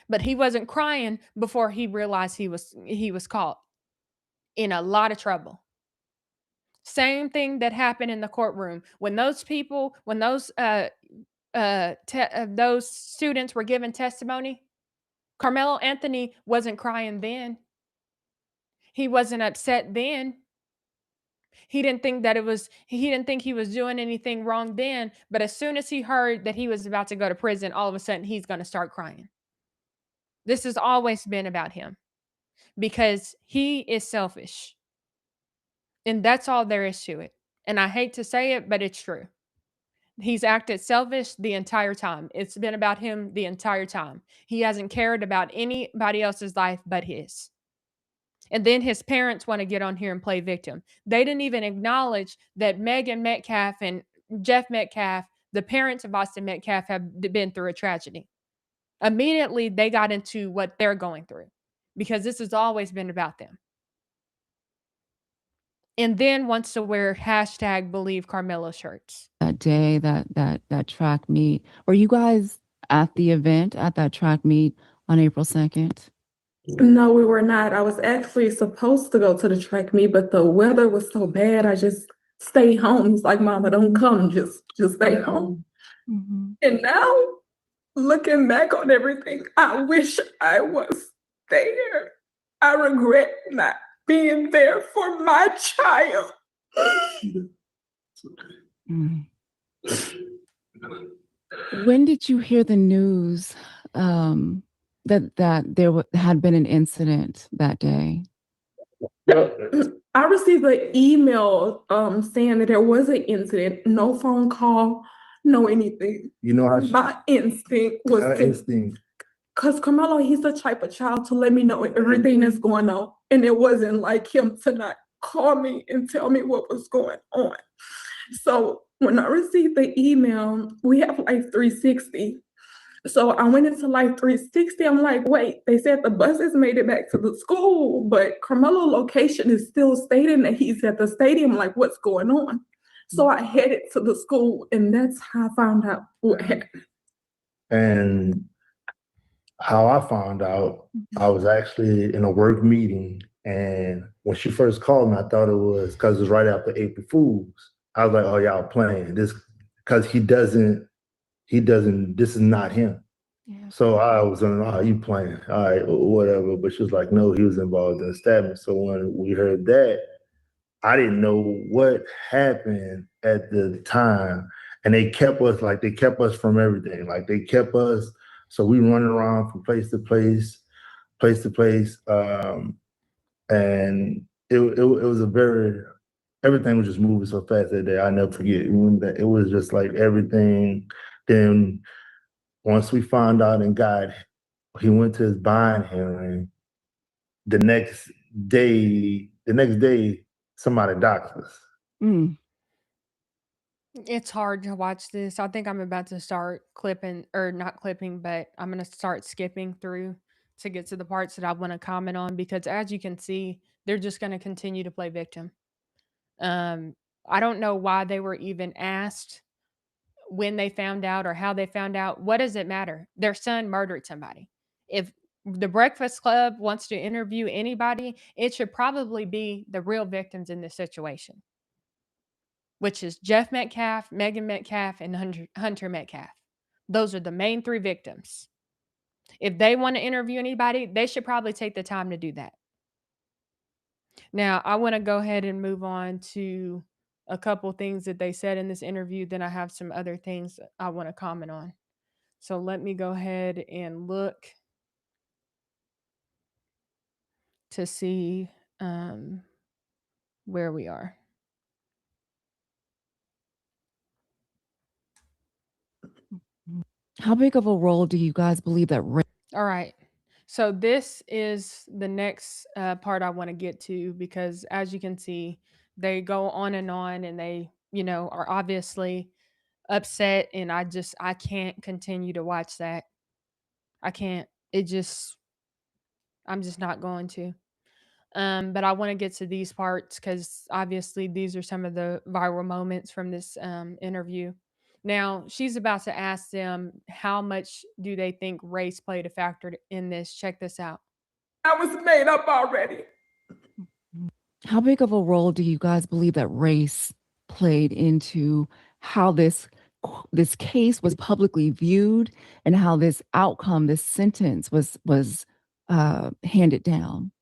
But he wasn't crying before he realized he was caught in a lot of trouble. Same thing that happened in the courtroom when those students were given testimony. Carmelo Anthony wasn't crying then. He wasn't upset then. He didn't think he was doing anything wrong then, but as soon as he heard that he was about to go to prison, all of a sudden he's going to start crying. This has always been about him because he is selfish. And that's all there is to it. And I hate to say it, but it's true. He's acted selfish the entire time. It's been about him the entire time. He hasn't cared about anybody else's life but his. And then his parents want to get on here and play victim. They didn't even acknowledge that Megan Metcalf and Jeff Metcalf, the parents of Austin Metcalf, have been through a tragedy. Immediately, they got into what they're going through because this has always been about them. And then wants to wear #Believe Carmelo shirts. That day, that track meet, were you guys at the event at that track meet on April 2nd? No, we were not. I was actually supposed to go to the track meet, but the weather was so bad. I just stayed home. It's like, "Mama, don't come. Just stay home." Mm-hmm. And now, looking back on everything, I wish I was there. I regret not being there for my child. Mm. When did you hear the news that there had been an incident that day? I received an email saying that there was an incident. No phone call, no anything. You know how my instinct was because Karmelo, he's the type of child to let me know everything that's going on. And it wasn't like him to not call me and tell me what was going on. So when I received the email, we have Life 360. So I went into Life 360. I'm like, wait, they said the buses made it back to the school, but Karmelo location is still stating that he's at the stadium. Like, what's going on? So I headed to the school, and that's how I found out what happened. And how I found out, I was actually in a work meeting, and when she first called me, I thought it was because it was right after April Fools. I was like, "Oh, y'all playing this?" Because he doesn't. This is not him. Yeah. So I was on, oh, you playing, all right, whatever. But she was like, no, he was involved in the stabbing. So when we heard that, I didn't know what happened at the time. And they kept us from everything. Like they kept us, so we running around from place to place, place to place. And it was everything was just moving so fast that day. I never forget. It was just like everything. Then once we found out and he went to his bond hearing, the next day, somebody doxed us. Mm. It's hard to watch this. I think I'm about to start clipping, or not clipping, but I'm going to start skipping through to get to the parts that I want to comment on, because as you can see, they're just going to continue to play victim. I don't know why they were even asked when they found out or how they found out. What does it matter? Their son murdered somebody. If the Breakfast Club wants to interview anybody, it should probably be the real victims in this situation, which is Jeff Metcalf, Megan Metcalf, and Hunter Metcalf. Those are the main three victims. If they want to interview anybody, they should probably take the time to do that. Now, I want to go ahead and move on to a couple things that they said in this interview. Then I have some other things I want to comment on. So let me go ahead and look to see where we are. How big of a role do you guys believe that All right. So this is the next part I want to get to, because as you can see, they go on and they, are obviously upset, and I can't continue to watch that. I can't. I'm just not going to. But I want to get to these parts because obviously these are some of the viral moments from this interview. Now, she's about to ask them how much do they think race played a factor in this. Check this out. I was made up already. How big of a role do you guys believe that race played into how this case was publicly viewed and how this outcome, this sentence was handed down?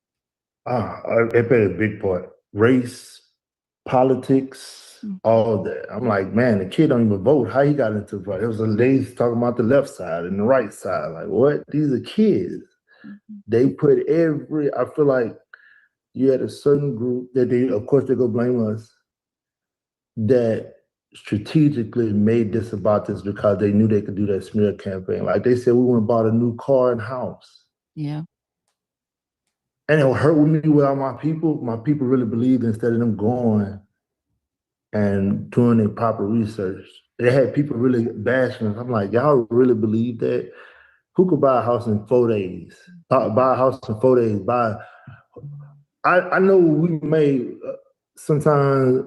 It played a big part. Race, politics, all that. I'm like, man, the kid don't even vote. How he got into the fight? It was a ladies talking about the left side and the right side. Like, what? These are kids. They put I feel like you had a certain group that of course, they go blame us, that strategically made this about this because they knew they could do that smear campaign. Like they said, we went and bought a new car and house. Yeah. And it hurt with me without my people. My people really believed instead of them going and doing their proper research. They had people really bashing us. I'm like, y'all really believe that? Who could buy a house in 4 days? Buy a house in 4 days. I know we may sometimes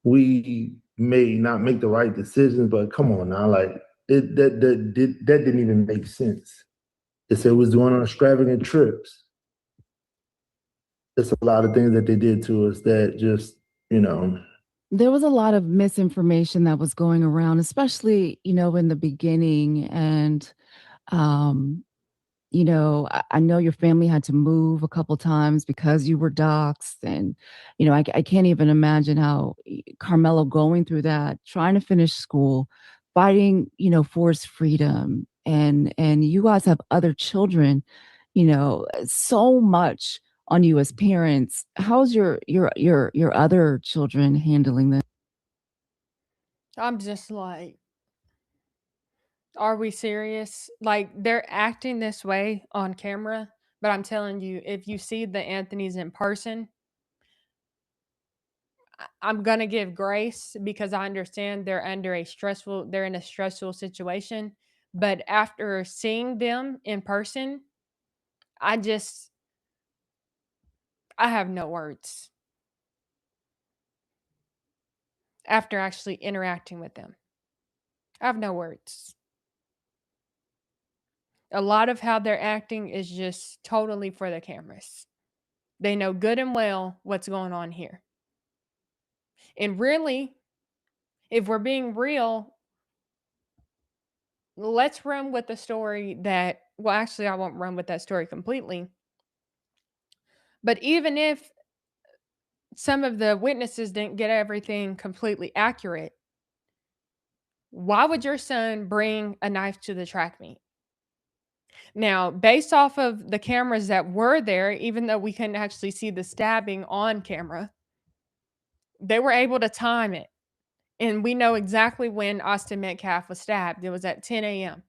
we may not make the right decisions, but come on now, like that didn't even make sense. They said it was doing on extravagant trips. There's a lot of things that they did to us that just, There was a lot of misinformation that was going around, especially, in the beginning. And, I know your family had to move a couple times because you were doxxed. And, I can't even imagine how Karmelo going through that, trying to finish school, fighting, for his freedom. And you guys have other children, so much on you as parents. How's your other children handling this? I'm just like, are we serious? Like, they're acting this way on camera, but I'm telling you, if you see the Anthonys in person, I'm gonna give grace because I understand they're in a stressful situation. But after seeing them in person, I have no words after actually interacting with them. I have no words. A lot of how they're acting is just totally for the cameras. They know good and well what's going on here. And really, if we're being real, let's run with the story that, well, actually, I won't run with that story completely. But even if some of the witnesses didn't get everything completely accurate, why would your son bring a knife to the track meet? Now, based off of the cameras that were there, even though we couldn't actually see the stabbing on camera, they were able to time it. And we know exactly when Austin Metcalf was stabbed. It was at 10 a.m.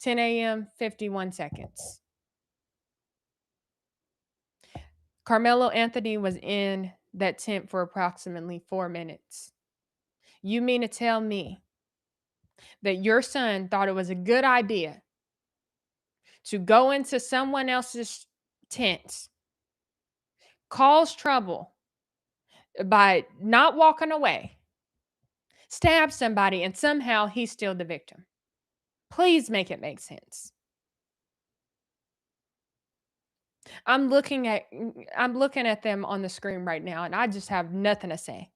10 a.m., 51 seconds. Karmelo Anthony was in that tent for approximately 4 minutes. You mean to tell me that your son thought it was a good idea to go into someone else's tent, cause trouble by not walking away, stab somebody, and somehow he's still the victim? Please make it make sense. I'm looking at them on the screen right now, and I just have nothing to say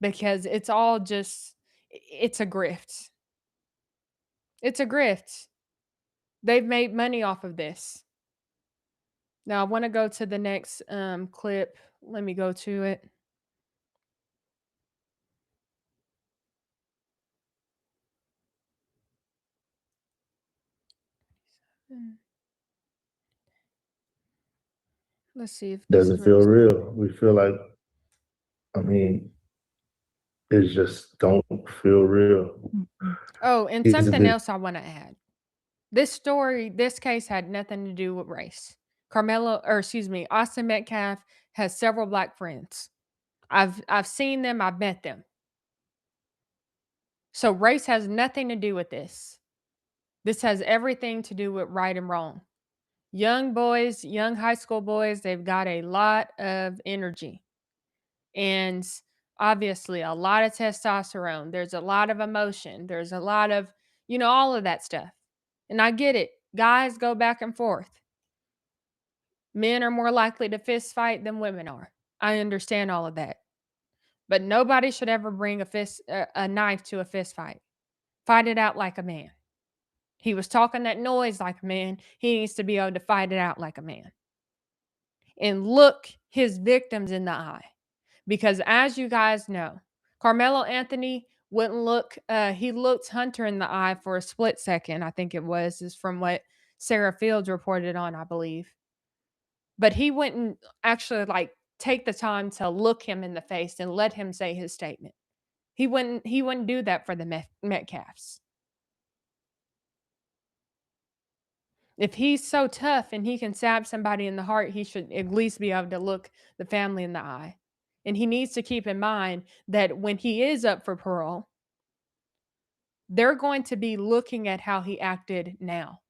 because it's all just, it's a grift. It's a grift. They've made money off of this. Now I want to go to the next clip. Let me go to it. Let's see if this Doesn't is feel Rose. real. We feel like, I mean, it just don't feel real. Oh, and He's a something bit else I want to add. This case had nothing to do with race. Austin Metcalf has several black friends. I've seen them, I've met them. So race has nothing to do with this. This has everything to do with right and wrong. Young boys, young high school boys, they've got a lot of energy. And obviously a lot of testosterone. There's a lot of emotion. There's a lot of, all of that stuff. And I get it. Guys go back and forth. Men are more likely to fist fight than women are. I understand all of that. But nobody should ever bring a knife to a fist fight. Fight it out like a man. He was talking that noise like a man. He needs to be able to fight it out like a man. And look his victims in the eye. Because as you guys know, Karmelo Anthony wouldn't look, he looked Hunter in the eye for a split second, I think it was, is from what Sarah Fields reported on, I believe. But he wouldn't actually take the time to look him in the face and let him say his statement. He wouldn't do that for the Metcalfs. If he's so tough and he can stab somebody in the heart, he should at least be able to look the family in the eye. And he needs to keep in mind that when he is up for parole, they're going to be looking at how he acted now.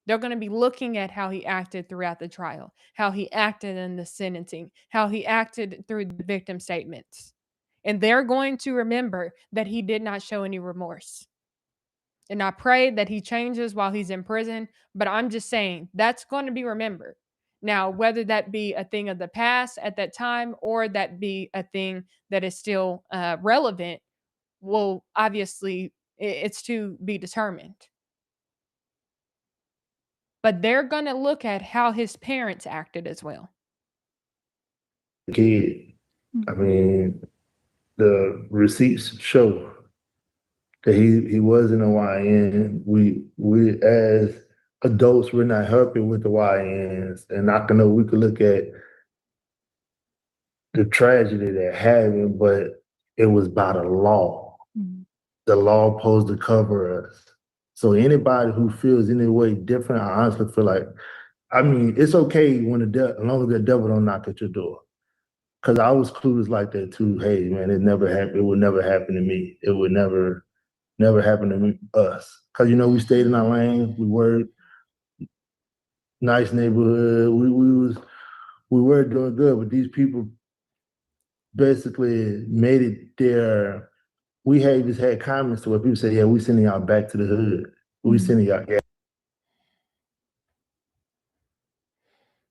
They're going to be looking at how he acted throughout the trial, how he acted in the sentencing, how he acted through the victim statements. And they're going to remember that he did not show any remorse. And I pray that he changes while he's in prison. But I'm just saying that's going to be remembered. Now, whether that be a thing of the past at that time or that be a thing that is still relevant, well, obviously, it's to be determined. But they're going to look at how his parents acted as well. kid. I mean, the receipts show that he wasn't a YN. We as adults, we're not helping with the YNs, and I know we could look at the tragedy that happened, but it was by the law. Mm-hmm. The law supposed to cover us. So anybody who feels any way different, I honestly feel like, I mean, it's okay when as long as the devil don't knock at your door. Because I was clueless like that too. Hey, man, it never happened. It would never happen to me. It would never happen to us. Because, we stayed in our lane. We worked. Nice neighborhood. We were doing good, but these people basically made it their. We just had comments to where people said, "Yeah, we sending y'all back to the hood. We sending y'all." Yeah.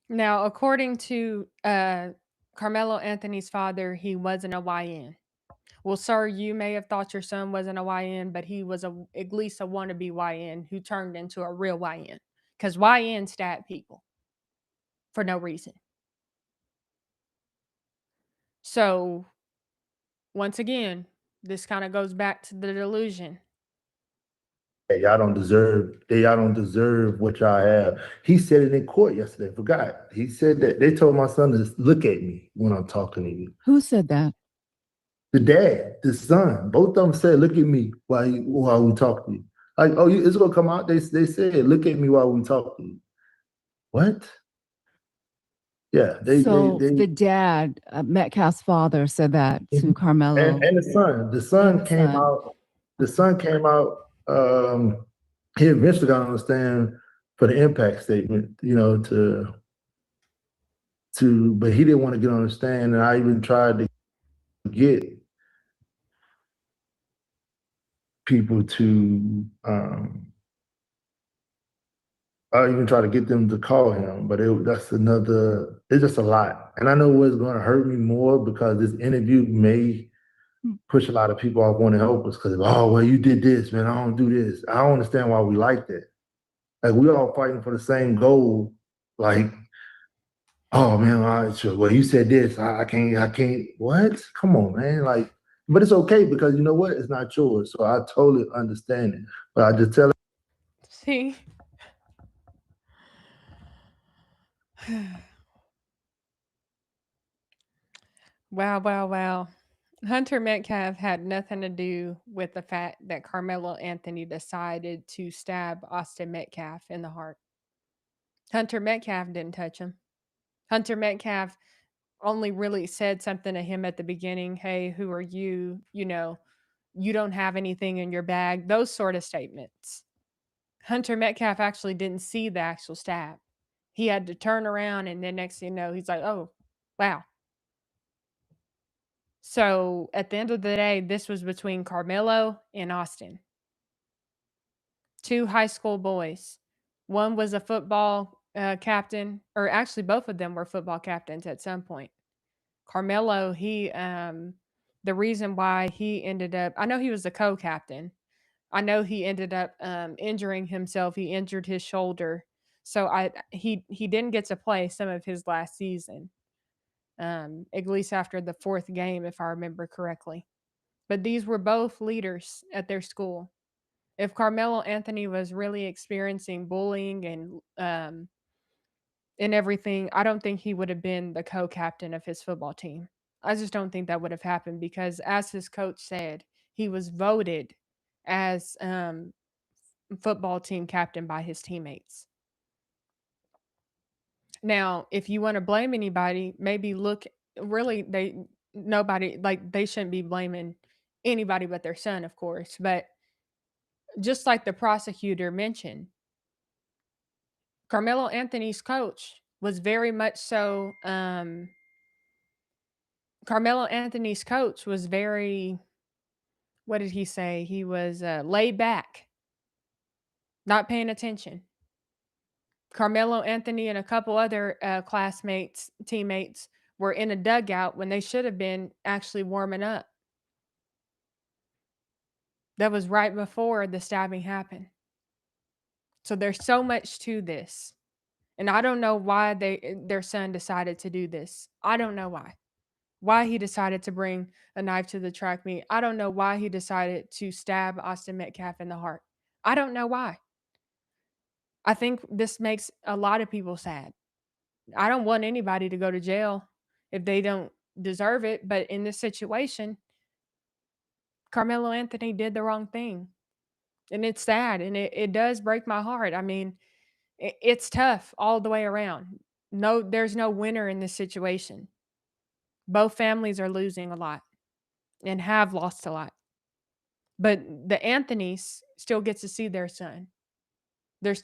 Now, according to Karmelo Anthony's father, he wasn't a YN. Well, sir, you may have thought your son wasn't a YN, but he was at least a wannabe YN who turned into a real YN. Because YN stab people for no reason. So, once again, this kind of goes back to the delusion. Hey, y'all don't deserve what y'all have. He said it in court yesterday. Forgot. He said that they told my son to look at me when I'm talking to you. Who said that? The dad, the son, both of them said, "Look at me while we talk to you." Like, oh, it's gonna come out. They said, "Look at me while we talk to you." What? Yeah, So the dad, Metcalf's father, said that to Karmelo and the son. The son and the came son. out. The son came out. He eventually got to understand for the impact statement, but he didn't want to get on the stand, and I even tried to get people to I even try to get them to call him, but it's just a lot. And I know what's going to hurt me more because this interview may push a lot of people off wanting to help us because, oh, well, you did this, man. I don't do this. I don't understand why we like that. Like, we all fighting for the same goal. Like, oh, man, all right, sure. Well, you said this. I can't. What? Come on, man. Like, but it's okay because you know what? It's not yours. So I totally understand it. But I just tell See? Wow, wow, wow. Hunter Metcalf had nothing to do with the fact that Carmelo Anthony decided to stab Austin Metcalf in the heart. Hunter Metcalf didn't touch him. Hunter Metcalf only really said something to him at the beginning. Hey, who are you? You don't have anything in your bag. Those sort of statements. Hunter Metcalf actually didn't see the actual stab. He had to turn around, and then next thing you know, he's like, oh, wow. So at the end of the day, this was between Carmelo and Austin. Two high school boys. One was a football captain, or actually both of them were football captains at some point. Carmelo, the reason why he ended up, I know he was the co-captain. I know he ended up injuring himself. He injured his shoulder, so he didn't get to play some of his last season. At least after the fourth game, if I remember correctly. But these were both leaders at their school. If Carmelo Anthony was really experiencing bullying and everything, I don't think he would have been the co-captain of his football team. I just don't think that would have happened because, as his coach said, he was voted as football team captain by his teammates. Now, if you want to blame anybody, maybe look really they shouldn't be blaming anybody but their son, of course. But just like the prosecutor mentioned, Carmelo Anthony's coach was very much so Carmelo Anthony's coach was very, what did he say? He was laid back, not paying attention. Carmelo Anthony and a couple other teammates were in a dugout when they should have been actually warming up. That was right before the stabbing happened. So there's so much to this. And I don't know why their son decided to do this. I don't know why. Why he decided to bring a knife to the track meet. I don't know why he decided to stab Austin Metcalf in the heart. I don't know why. I think this makes a lot of people sad. I don't want anybody to go to jail if they don't deserve it. But in this situation, Carmelo Anthony did the wrong thing. And it's sad. And it does break my heart. I mean, it's tough all the way around. No, there's no winner in this situation. Both families are losing a lot and have lost a lot. But the Anthonys still get to see their son. Their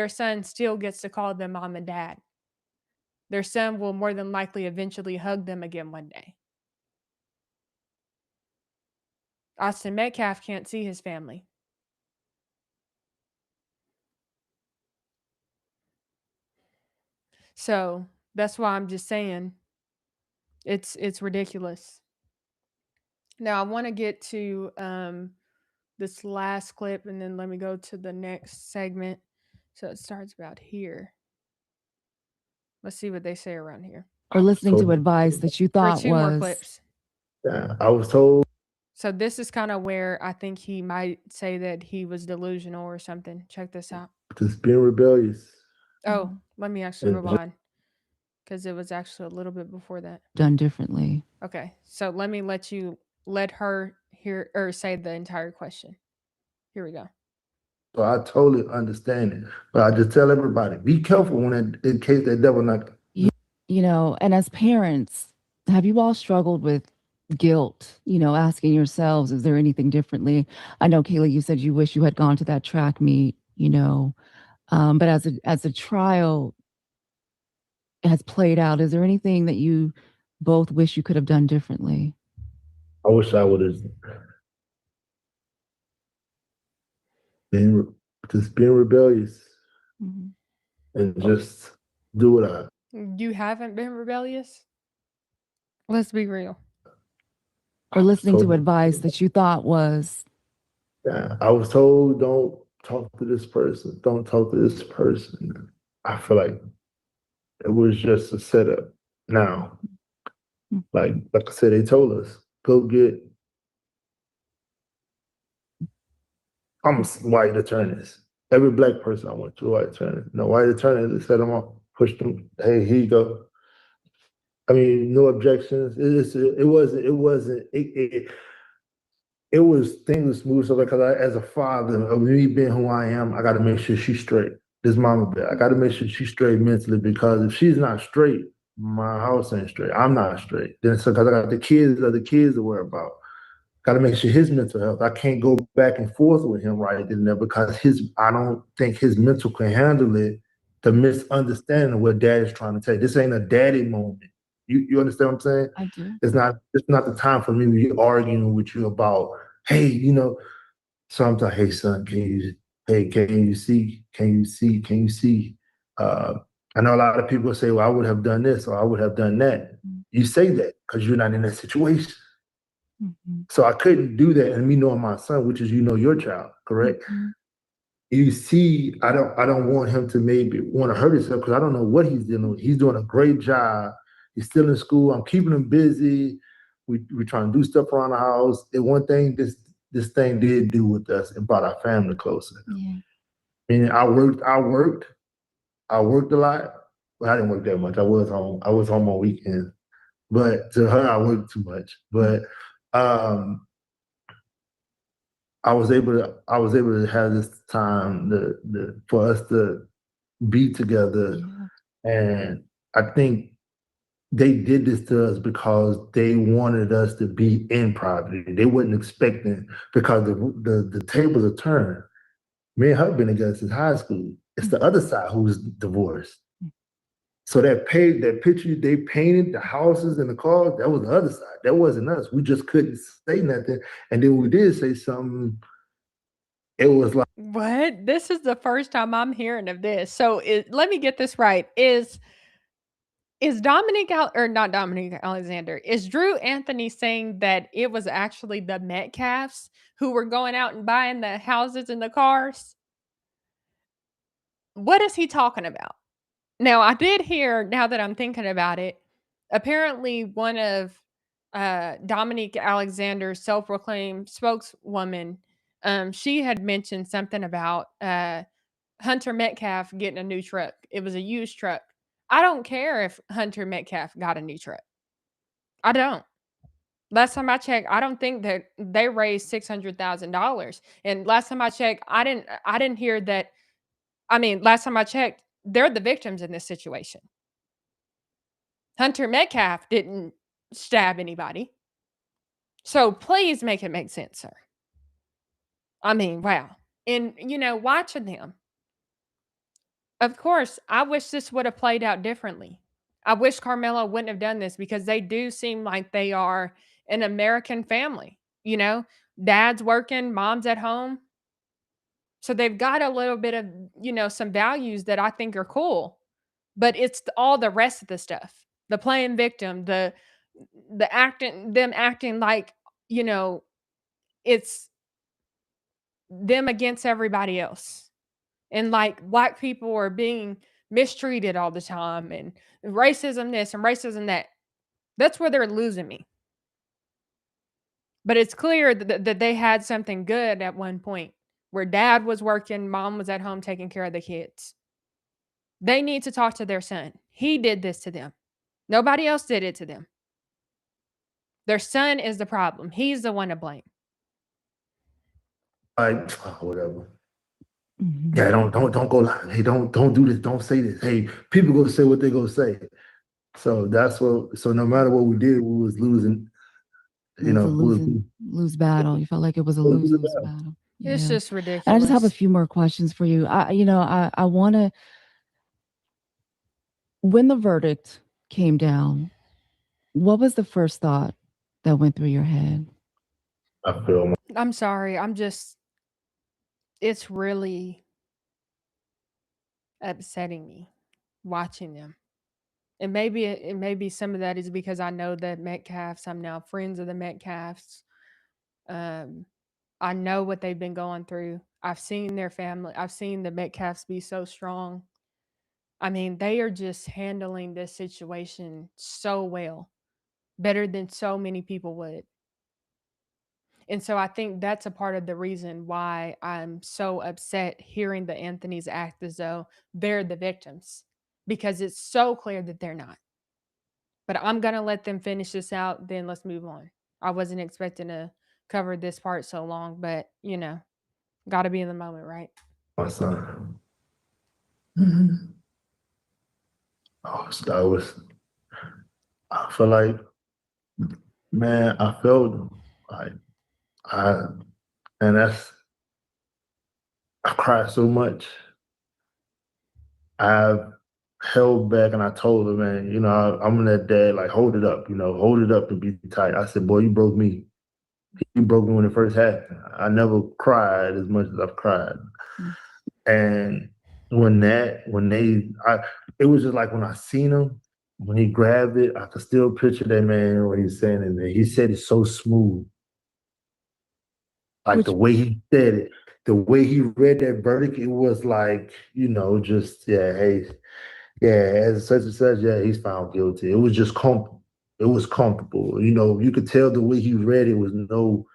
son still gets to call them mom and dad. Their son will more than likely eventually hug them again one day. Austin Metcalf can't see his family. So that's why I'm just saying it's ridiculous. Now I want to get to this last clip, and then let me go to the next segment. So it starts about here. Let's see what they say around here. Or listening to So, advice that you Or thought 2 more was clips. yeah, I was told. So this is kind of where I think he might say that he was delusional or something. Check this out. Just being rebellious. Oh, let me actually And move on because it was actually a little bit before that. done differently. Okay, so let me let her hear or say the entire question. Here we go. so I totally understand it. But I just tell everybody, be careful in case that devil not. You know, and as parents, have you all struggled with guilt, asking yourselves, is there anything differently? I know, Kayla, you said you wish you had gone to that track meet, but as a trial has played out, is there anything that you both wish you could have done differently? I wish I would have been just being rebellious Mhm. and just do what I. You haven't been rebellious? Let's be real. Or listening to told- advice that you thought was, Yeah, I was told don't talk to this person, don't talk to this person. I feel like it was just a setup. Now, like I said, they told us go get white attorneys. Every black person I went to, white attorney. No white attorney, they set them up, pushed them. Hey, here you go. I mean, no objections. It was things was smooth. So because as a father of me being who I am, I got to make sure she's straight. This mama bear, I got to make sure she's straight mentally because if she's not straight, my house ain't straight. I'm not straight. Then so because I got the kids to worry about. Got to make sure his mental health. I can't go back and forth with him right then there because I don't think his mental can handle it. The misunderstanding of what dad is trying to say. This ain't a daddy moment. You understand what I'm saying? I do. It's not the time for me to be arguing with you about, hey, so I'm like, hey son, can you see? Can you see? Can you see? I know a lot of people say, well, I would have done this or I would have done that. Mhm. You say that because you're not in that situation. Mhm. So I couldn't do that. And me knowing my son, which is your child, correct? Mhm. You see, I don't want him to maybe want to hurt himself because I don't know what he's dealing with. He's doing a great job. He's still in school. I'm keeping him busy. We're trying to do stuff around the house. And one thing this thing did do with us, it brought our family closer. Yeah. Meaning I worked a lot. Well, I didn't work that much. I was home. On weekends. But to her, I worked too much. But I was able to have this time for us to be together. Yeah. And I think they did this to us because they wanted us to be in poverty. They wasn't expecting because the tables are turned. Me and her been together since high school. It's the other side who's divorced. So that picture they painted, the houses and the cars, that was the other side. That wasn't us. We just couldn't say nothing. And then when we did say something, it was like, What? This is the first time I'm hearing of this. So let me get this right. Is Dominique or not Dominique Alexander? Is Drew Anthony saying that it was actually the Metcalfs who were going out and buying the houses and the cars? What is he talking about? Now, I did hear, now that I'm thinking about it, apparently one of Dominique Alexander's self-proclaimed spokeswoman, she had mentioned something about Hunter Metcalf getting a new truck. It was a used truck. I don't care if Hunter Metcalf got a new truck. I don't. Last time I checked, I don't think that they raised $600,000. And last time I checked, I didn't hear that. I mean, last time I checked, they're the victims in this situation. Hunter Metcalf didn't stab anybody. So please make it make sense, sir. I mean, wow. And watching them, of course, I wish this would have played out differently. I wish Karmelo wouldn't have done this because they do seem like they are an American family. Dad's working, mom's at home. So they've got a little bit of, some values that I think are cool. But it's all the rest of the stuff. The playing victim, the acting like you know, it's them against everybody else. And like black people are being mistreated all the time and racism this and racism that. That's where they're losing me. But it's clear that they had something good at one point where dad was working, mom was at home taking care of the kids. They need to talk to their son. He did this to them. Nobody else did it to them. Their son is the problem. He's the one to blame. Like, whatever. Mhm. Yeah, don't go lie. Hey, don't do this. Don't say this. Hey, people gonna say what they gonna say. So that's what. So no matter what we did, we was losing. It was a lose battle. You felt like it was a lose battle. It's Yeah. just And I just have a ridiculous. few more questions for you. I want to. When the verdict came down, what was the first thought that went through your head? I feel I'm sorry. It's really upsetting me watching them. And maybe it may be some of that is because I know the Metcalfs. I'm now friends of the Metcalfs. I know what they've been going through. I've seen their family. I've seen the Metcalfs be so strong. I mean, they are just handling this situation so well, better than so many people would. And so I think that's a part of the reason why I'm so upset hearing the Anthonys act as though they're the victims, because it's so clear that they're not. But I'm going to let them finish this out, then let's move on. I wasn't expecting to cover this part so long, but got to be in the moment, right? my son. Mhm. I feel like, man, I felt like I, and I cried so much. I've held back and I told her, man, I'm that dad, like, hold it up, hold it up to be tight. I said, boy, you broke me. You broke me when it first happened. I never cried as much as I've cried. Mm. And it was just like when I seen him, when he grabbed it, I could still picture that man, what he's saying in there. He said it so smooth. Like the way he said it, the way he read that verdict, it was like, just, yeah, hey, yeah, as such and such, yeah, he's found guilty. It was just comfortable. It was comfortable. You could tell the way he read it was no,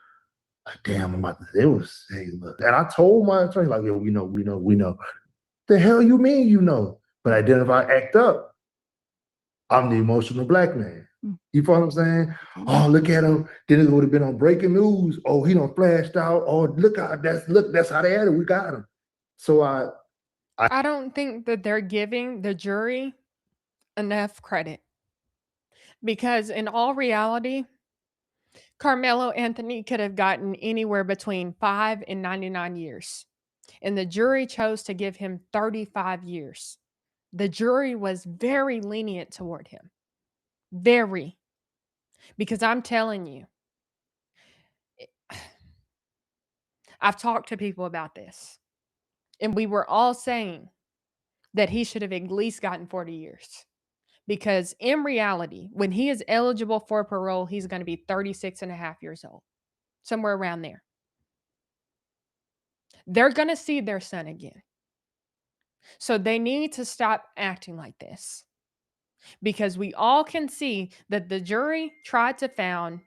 like, damn, I'm about to, it was, hey, look. And I told my attorney, like, yeah, we know. The hell you mean you know? But then if I act up, I'm the emotional black man. You follow what I'm saying? Oh, look at him. Then it would have been on breaking news. Oh, he done flashed out. Oh, look that's how they had it. We got him. So I don't think that they're giving the jury enough credit, because in all reality, Carmelo Anthony could have gotten anywhere between 5 and 99 years, and the jury chose to give him 35 years. The jury was very lenient toward him. Very. Because I'm telling you, I've talked to people about this, and we were all saying that he should have at least gotten 40 years. Because in reality, when he is eligible for parole, he's going to be 36 and a half years old, somewhere around there. They're going to see their son again. So they need to stop acting like this, because we all can see that the jury tried to find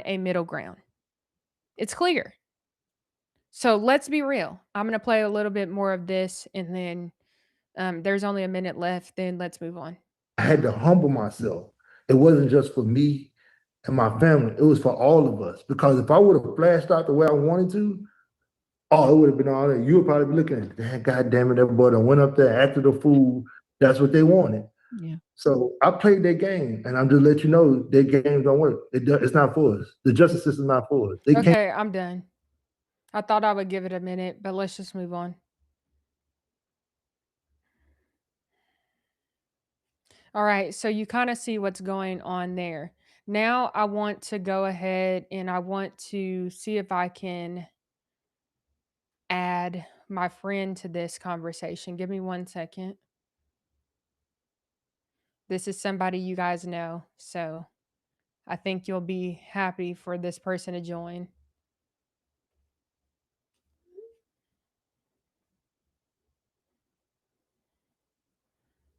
a middle ground. It's clear. So let's be real. I'm going to play a little bit more of this, and then there's only a minute left. Then let's move on. I had to humble myself. It wasn't just for me and my family. It was for all of us. Because if I would have flashed out the way I wanted to, oh, it would have been all that. You would probably be looking at that. God damn it, everybody done went up there, acted a fool. That's what they wanted. Yeah. So I played their game, and I'm just let you know their game don't work. It's not for us. The justice system is not for us. Okay, I'm done. I thought I would give it a minute, but let's just move on. All right, so you kind of see what's going on there. Now I want to go ahead and I want to see if I can add my friend to this conversation. Give me 1 second. This is somebody you guys know. So I think you'll be happy for this person to join.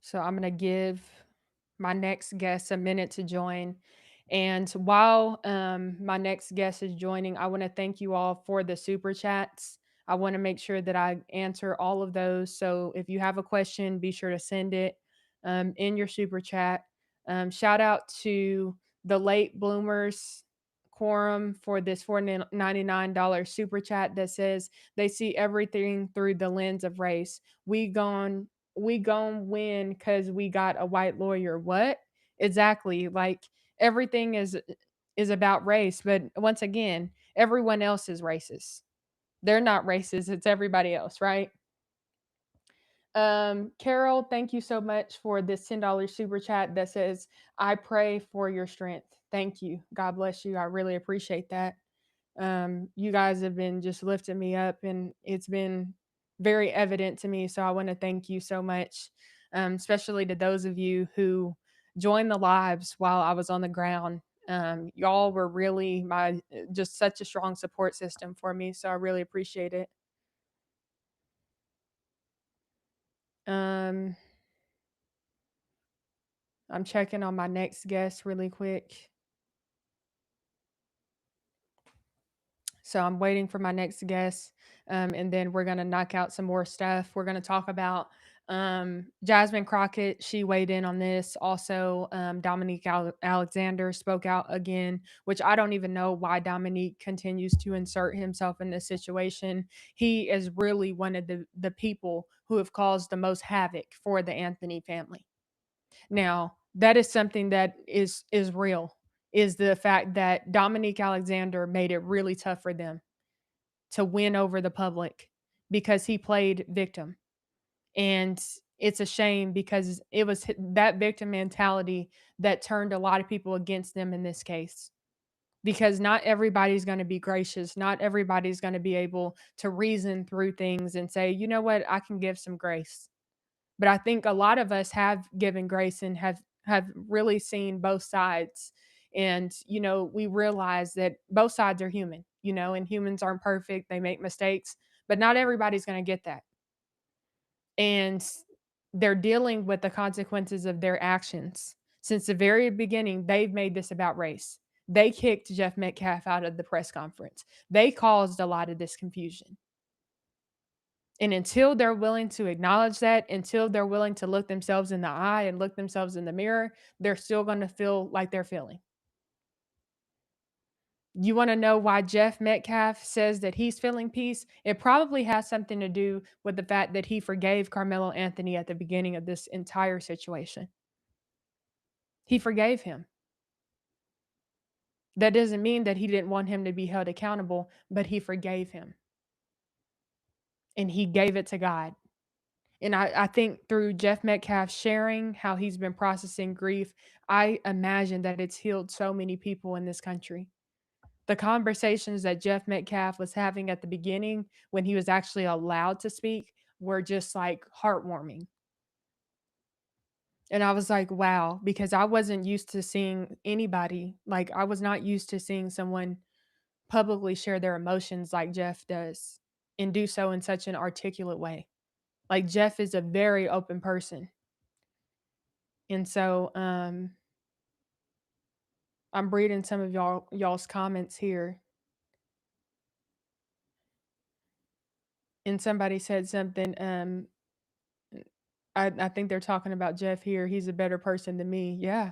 So I'm going to give my next guest a minute to join. And while my next guest is joining, I want to thank you all for the super chats. I want to make sure that I answer all of those. So if you have a question, be sure to send it in your super chat. Shout out to the late bloomers quorum for this $4.99 super chat that says they see everything through the lens of race. We gon' win because we got a white lawyer. What? Exactly. Like everything is about race, but once again, everyone else is racist. They're not racist, it's everybody else, right? Carol, thank you so much for this $10 super chat that says, I pray for your strength. Thank you. God bless you. I really appreciate that. You guys have been just lifting me up, and it's been very evident to me. So I want to thank you so much, especially to those of you who joined the lives while I was on the ground. Y'all were really my just such a strong support system for me. So I really appreciate it. I'm checking on my next guest really quick. So I'm waiting for my next guest, and then we're going to knock out some more stuff. We're going to talk about Jasmine Crockett. She weighed in on this. Also, Dominique Alexander spoke out again, which I don't even know why Dominique continues to insert himself in this situation. He is really one of the people who have caused the most havoc for the Anthony family. Now, that is something that is real, is the fact that Dominique Alexander made it really tough for them to win over the public because he played victim. And it's a shame because it was that victim mentality that turned a lot of people against them in this case. Because not everybody's going to be gracious. Not everybody's going to be able to reason through things and say, you know what, I can give some grace. But I think a lot of us have given grace and have really seen both sides. And we realize that both sides are human, and humans aren't perfect. They make mistakes, but not everybody's going to get that. And they're dealing with the consequences of their actions. Since the very beginning, they've made this about race. They kicked Jeff Metcalf out of the press conference. They caused a lot of this confusion. And until they're willing to acknowledge that, until they're willing to look themselves in the eye and look themselves in the mirror, they're still going to feel like they're feeling. You want to know why Jeff Metcalf says that he's feeling peace? It probably has something to do with the fact that he forgave Carmelo Anthony at the beginning of this entire situation. He forgave him. That doesn't mean that he didn't want him to be held accountable, but he forgave him. And he gave it to God. And I think through Jeff Metcalf sharing how he's been processing grief, I imagine that it's healed so many people in this country. The conversations that Jeff Metcalf was having at the beginning when he was actually allowed to speak were just like heartwarming. And I was like, wow, because I wasn't used to seeing anybody, like I was not used to seeing someone publicly share their emotions like Jeff does and do so in such an articulate way. Like Jeff is a very open person. And so I'm reading some of y'all's comments here. And somebody said something, I think they're talking about Jeff here. He's a better person than me. Yeah.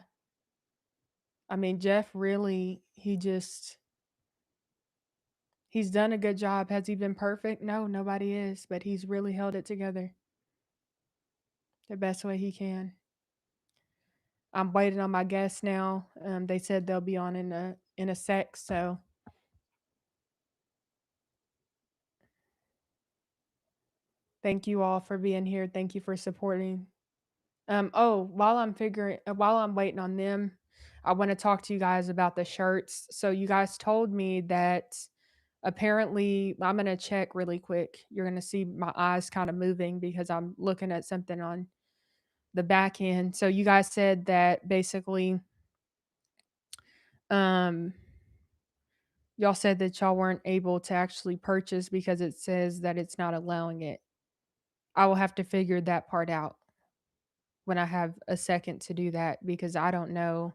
I mean, Jeff really, he's done a good job. Has he been perfect? No, nobody is, but he's really held it together the best way he can. I'm waiting on my guests now. They said they'll be on in a sec, so thank you all for being here. Thank you for supporting. While I'm waiting on them, I want to talk to you guys about the shirts. So you guys told me that apparently I'm going to check really quick. You're going to see my eyes kind of moving because I'm looking at something on the back end. So you guys said that basically y'all said that y'all weren't able to actually purchase because it says that it's not allowing it. I will have to figure that part out when I have a second to do that because I don't know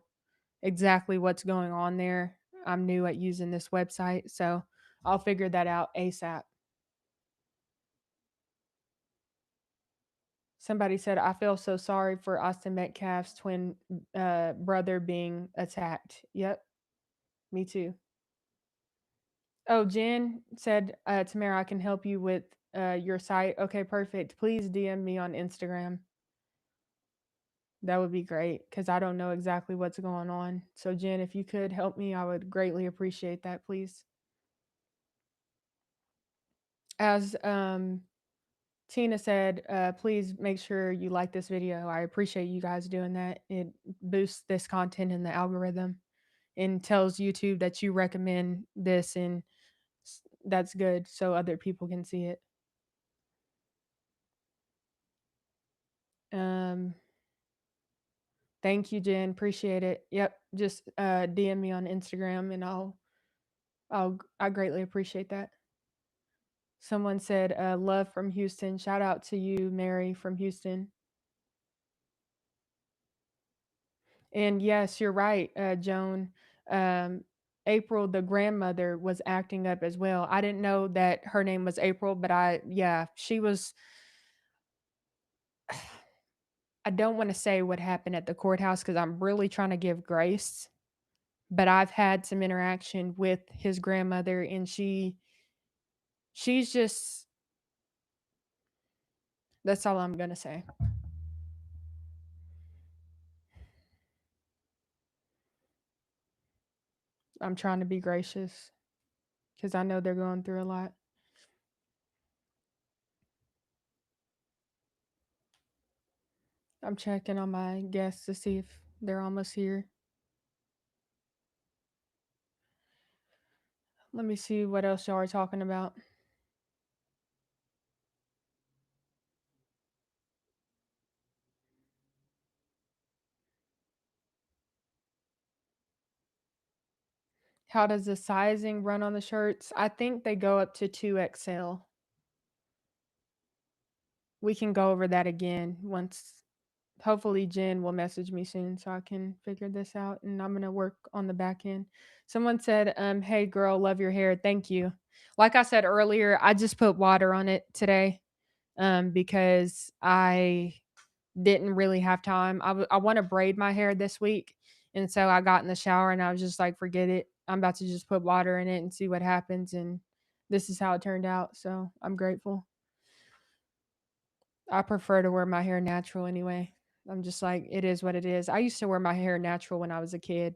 exactly what's going on there. I'm new at using this website, so I'll figure that out ASAP. Somebody said, I feel so sorry for Austin Metcalf's twin brother being attacked. Yep, me too. Oh, Jen said, Tamara, I can help you with your site. Okay, perfect. Please DM me on Instagram. That would be great because I don't know exactly what's going on. So, Jen, if you could help me, I would greatly appreciate that, please. As Tina said, please make sure you like this video. I appreciate you guys doing that. It boosts this content in the algorithm and tells YouTube that you recommend this, and that's good so other people can see it. Thank you, Jen. Appreciate it. Yep, just DM me on Instagram, and I greatly appreciate that. Someone said, love from Houston. Shout out to you, Mary from Houston. And yes, you're right, Joan. April, the grandmother, was acting up as well. I didn't know that her name was April, but she was. I don't want to say what happened at the courthouse because I'm really trying to give grace. But I've had some interaction with his grandmother, and she's just. That's all I'm gonna say. I'm trying to be gracious because I know they're going through a lot. I'm checking on my guests to see if they're almost here. Let me see what else y'all are talking about. How does the sizing run on the shirts? I think they go up to 2XL. We can go over that again once. Hopefully Jen will message me soon so I can figure this out, and I'm going to work on the back end. Someone said, hey girl, love your hair. Thank you. Like I said earlier, I just put water on it today because I didn't really have time. I want to braid my hair this week. And so I got in the shower and I was just like, forget it. I'm about to just put water in it and see what happens. And this is how it turned out. So I'm grateful. I prefer to wear my hair natural anyway. I'm just like, it is what it is. I used to wear my hair natural when I was a kid,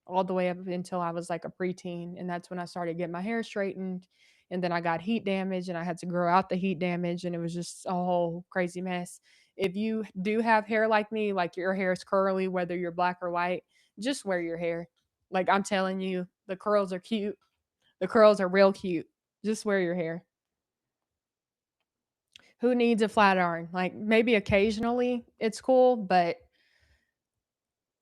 all the way up until I was like a preteen. And that's when I started getting my hair straightened. And then I got heat damage and I had to grow out the heat damage. And it was just a whole crazy mess. If you do have hair like me, like your hair is curly, whether you're black or white, just wear your hair. Like I'm telling you, the curls are cute. The curls are real cute. Just wear your hair. Who needs a flat iron? Like maybe occasionally it's cool, but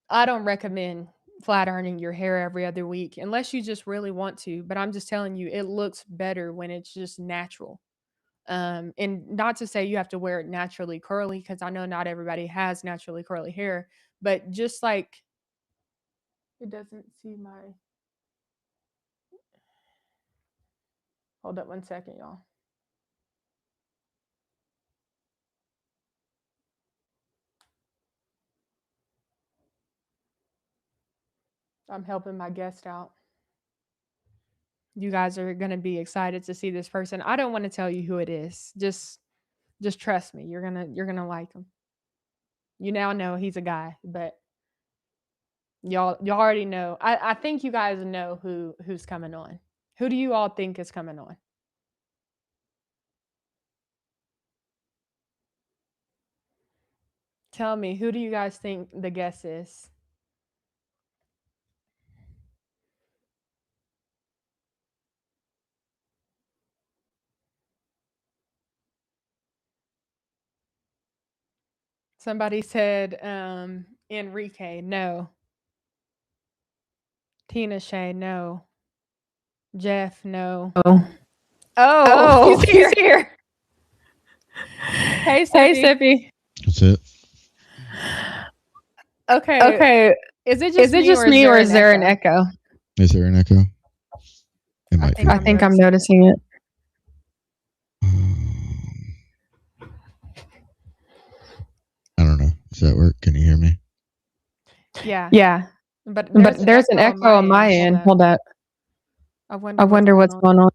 I don't recommend flat ironing your hair every other week unless you just really want to. But I'm just telling you, it looks better when it's just natural. And not to say you have to wear it naturally curly, because I know not everybody has naturally curly hair, but just like it doesn't see my. Hold up 1 second, y'all. I'm helping my guest out. You guys are going to be excited to see this person. I don't want to tell you who it is. Just trust me. You're going to like him. You now know he's a guy, but y'all already know. I think you guys know who's coming on. Who do you all think is coming on? Tell me, who do you guys think the guest is? Somebody said Enrique, no. Tina Shay, no. Jeff, no. Oh, he's He's here. here. Hey, Sippy. That's it. Okay. Is it just me or is there an echo? Is there an echo? It might be. I think I'm noticing it. I don't know. Does that work? Can you hear me? Yeah. But there's an echo on my end. Hold up. I wonder what's going on.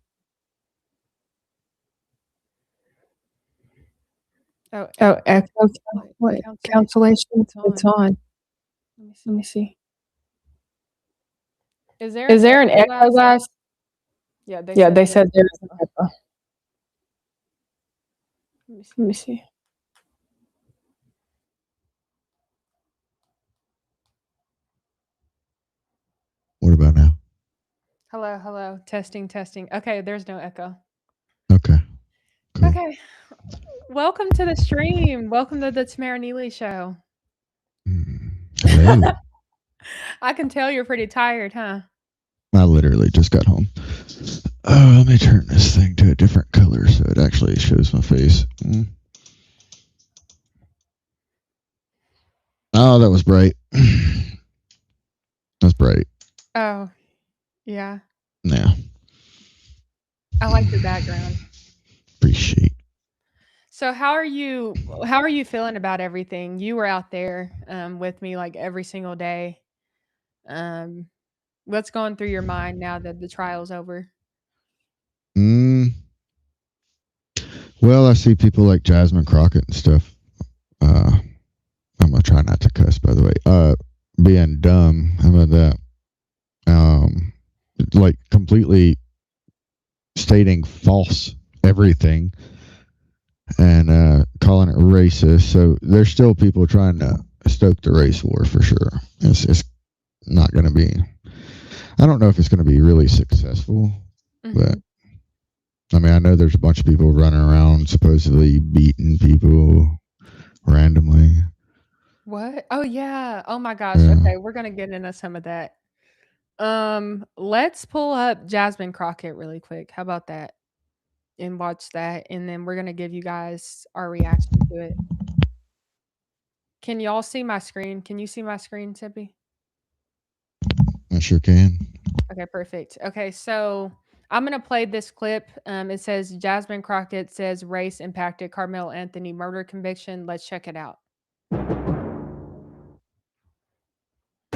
Oh, echo. What? Cancellation? It's on. Let me see. Is there an echo, guys? Yeah, they said there's an echo. Let me see. What about now? Hello. Testing. Okay, there's no echo. Okay. Cool. Okay. Welcome to the stream. Welcome to the Tamara Neely Show. Hello. I can tell you're pretty tired, huh? I literally just got home. Oh, let me turn this thing to a different color so it actually shows my face. Oh, that was bright. That's bright. Oh, yeah. Yeah. I like the background. Appreciate. So how are you feeling about everything? You were out there with me like every single day. What's going through your mind now that the trial's over? Well, I see people like Jasmine, Crockett and stuff. I'm gonna try not to cuss, by the way. Being dumb. How about that? Like completely stating false everything and calling it racist. So there's still people trying to stoke the race war for sure. It's not going to be. I don't know if it's going to be really successful, but I mean, I know there's a bunch of people running around supposedly beating people randomly. What? Oh yeah. Oh my gosh. Yeah. Okay, we're gonna get into some of that. Let's pull up Jasmine Crockett really quick. How about that? And watch that, and then we're gonna give you guys our reaction to it. Can y'all see my screen? Can you see my screen, Tippy? I sure can. Okay, perfect. Okay, so I'm gonna play this clip. It says Jasmine Crockett says race impacted Karmelo Anthony murder conviction. Let's check it out.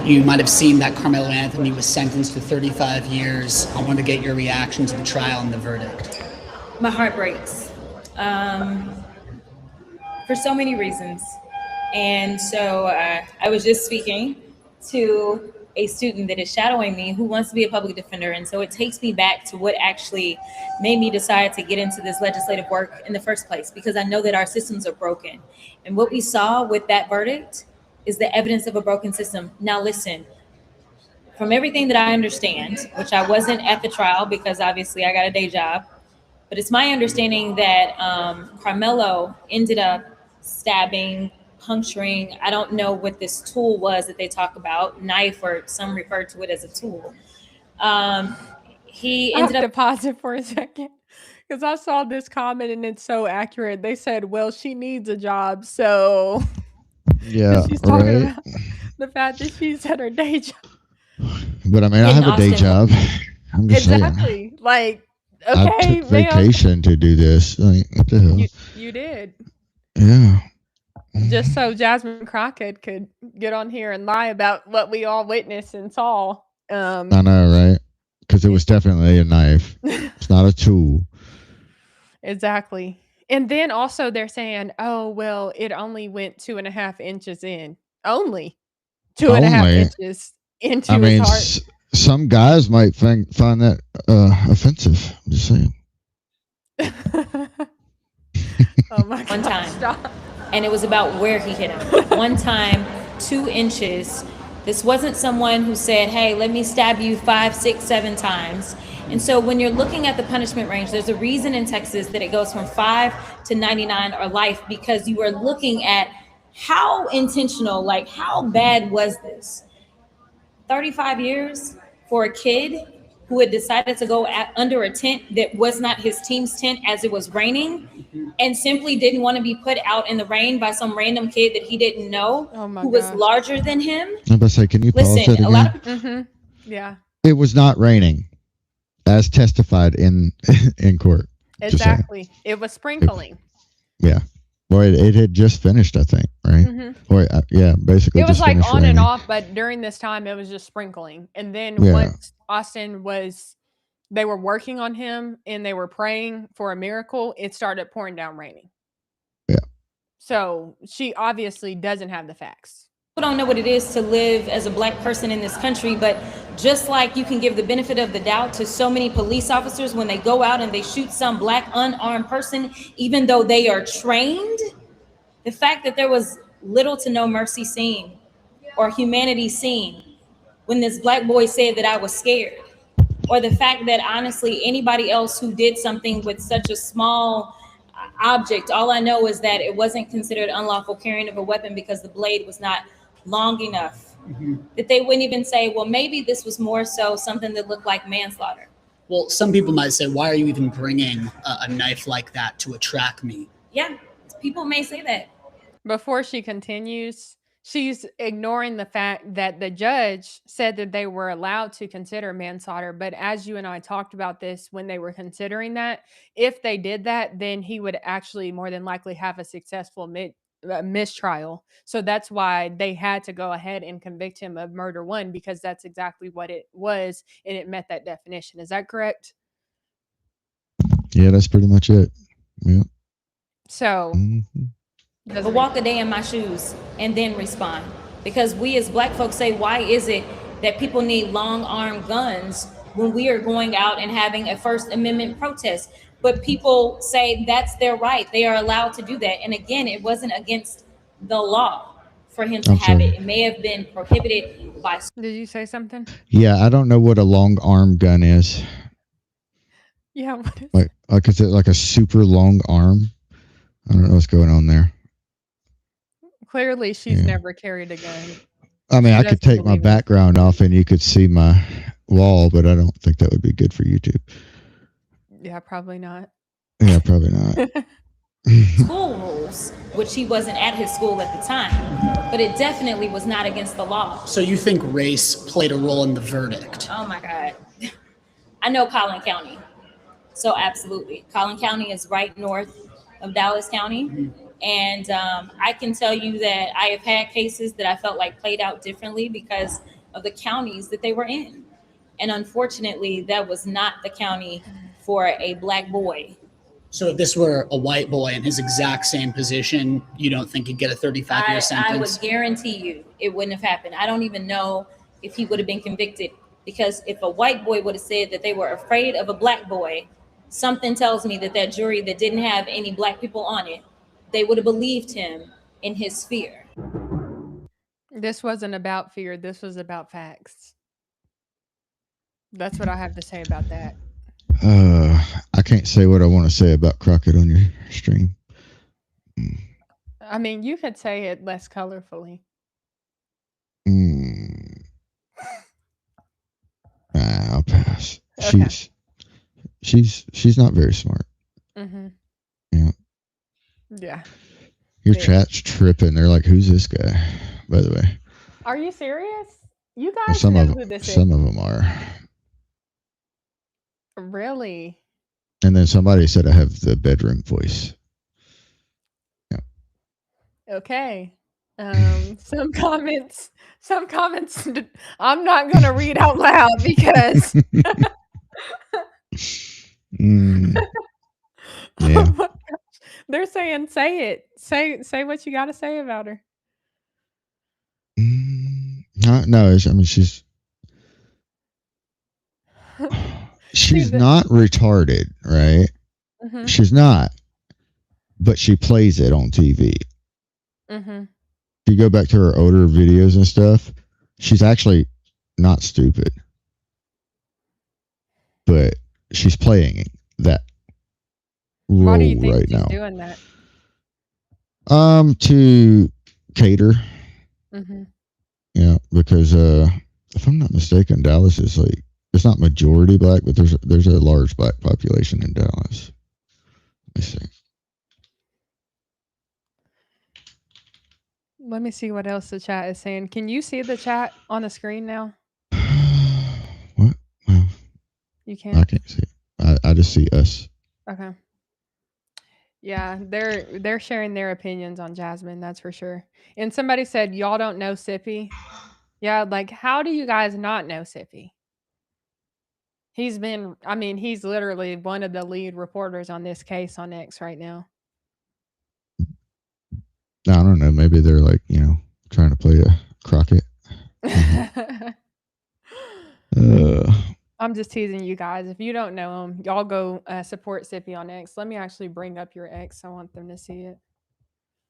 You might have seen that Karmelo Anthony was sentenced to 35 years. I want to get your reaction to the trial and the verdict. My heart breaks for so many reasons. And so I was just speaking to a student that is shadowing me who wants to be a public defender. And so it takes me back to what actually made me decide to get into this legislative work in the first place, because I know that our systems are broken. And what we saw with that verdict is the evidence of a broken system. Now listen, from everything that I understand, which I wasn't at the trial because obviously I got a day job, but it's my understanding that Karmelo ended up stabbing, puncturing, I don't know what this tool was that they talk about, knife, or some refer to it as a tool. He ended up— pause it for a second, because I saw this comment and it's so accurate. They said, well, she needs a job, so yeah, she's talking about the fact that she's at her day job. But I mean, I have a day job. I'm just saying. Like, okay, I took vacation to do this. Like, what the hell? You did. Yeah. Just so Jasmine Crockett could get on here and lie about what we all witnessed and saw. I know, right? Because it was definitely a knife. It's not a tool. Exactly. And then also they're saying, oh, well, it only went 2.5 inches in. Only 2.5 inches into his heart. Some guys might find that offensive. I'm just saying. Oh my God. One time. Stop. And it was about where he hit him. One time, 2 inches. This wasn't someone who said, hey, let me stab you 5, 6, 7 times. And so when you're looking at the punishment range, there's a reason in Texas that it goes from 5 to 99 or life, because you are looking at how intentional, like how bad was this? 35 years for a kid who had decided to go under a tent that was not his team's tent as it was raining, and simply didn't want to be put out in the rain by some random kid that he didn't know, Oh my who was gosh. larger than him. I'm about to say, can you pause Listen, that a lot again? of people, Yeah, It was not raining, as testified in court. Just saying. exactly. It was sprinkling. Yeah. Well, it had just finished, I think, right? Or, yeah, basically It was just like finished on and raining. off, but during this time it was just sprinkling. And then Yeah. once they were working on him and they were praying for a miracle, it started pouring down raining. Yeah. So she obviously doesn't have the facts. don't know what it is to live as a black person in this country, but just like you can give the benefit of the doubt to so many police officers when they go out and they shoot some black unarmed person, even though they are trained, the fact that there was little to no mercy seen or humanity seen when this black boy said that I was scared, or the fact that honestly anybody else who did something with such a small object, all I know is that it wasn't considered unlawful carrying of a weapon because the blade was not long enough, that they wouldn't even say, well, maybe this was more so something that looked like manslaughter. Well, some people might say, why are you even bringing a knife like that to a track meet? Yeah, people may say that. Before she continues, she's ignoring the fact that the judge said that they were allowed to consider manslaughter. But as you and I talked about this when they were considering that, if they did that, then he would actually more than likely have a successful mistrial. So that's why they had to go ahead and convict him of murder one, because that's exactly what it was. And it met that definition. Is that correct? Yeah, that's pretty much it. Yeah. So But walk a day in my shoes and then respond. Because we as black folks say, why is it that people need long arm guns when we are going out and having a First Amendment protest? But people say that's their right. They are allowed to do that. And again, it wasn't against the law for him to have it. It may have been prohibited by. Did you say something? Yeah, I don't know what a long arm gun is. Yeah. What is like is it like a super long arm? I don't know what's going on there. Clearly, she's never carried a gun. I mean, I could take my background off and you could see my wall, but I don't think that would be good for YouTube. Yeah, probably not. Yeah, probably not. School rules, which he wasn't at his school at the time, but it definitely was not against the law. So you think race played a role in the verdict? Oh my God. I know Collin County. So absolutely. Collin County is right north of Dallas County. And I can tell you that I have had cases that I felt like played out differently because of the counties that they were in. And unfortunately, that was not the county for a black boy. So if this were a white boy in his exact same position, you don't think he'd get a 35-year sentence? I would guarantee you it wouldn't have happened. I don't even know if he would have been convicted, because if a white boy would have said that they were afraid of a black boy, something tells me that that jury that didn't have any black people on it, they would have believed him in his fear. This wasn't about fear. This was about facts. That's what I have to say about that. I can't say what I want to say about Crockett on your stream. I mean, you could say it less colorfully. I'll pass. Okay. She's not very smart. Mm-hmm. Yeah. Yeah. Your chat's tripping. They're like, "Who's this guy?" By the way. Are you serious? You guys Some know of who this is. Some of them are. Really? And then somebody said I have the bedroom voice. Yeah. Okay. Some comments. I'm not going to read out loud because. Yeah. Oh my gosh. They're saying, say it. Say what you got to say about her. No, I mean, she's not retarded, right? Mm-hmm. She's not, but she plays it on TV. Mm-hmm. If you go back to her older videos and stuff, she's actually not stupid, but she's playing that role Why do you think right she's now. doing that? To cater. Mm-hmm. Yeah, because if I'm not mistaken, Dallas is like, it's not majority black, but there's a large black population in Dallas. Let me see. Let me see what else the chat is saying. Can you see the chat on the screen now? What? Well, You I can. can't see. I just see us. Okay. Yeah, they're sharing their opinions on Jasmine, that's for sure. And somebody said, y'all don't know Sippy. Yeah, like, how do you guys not know Sippy? He's literally one of the lead reporters on this case on X right now. I don't know. Maybe they're like, trying to play a Crockett. I'm just teasing you guys. If you don't know him, y'all go support Sippy on X. Let me actually bring up your X. I want them to see it.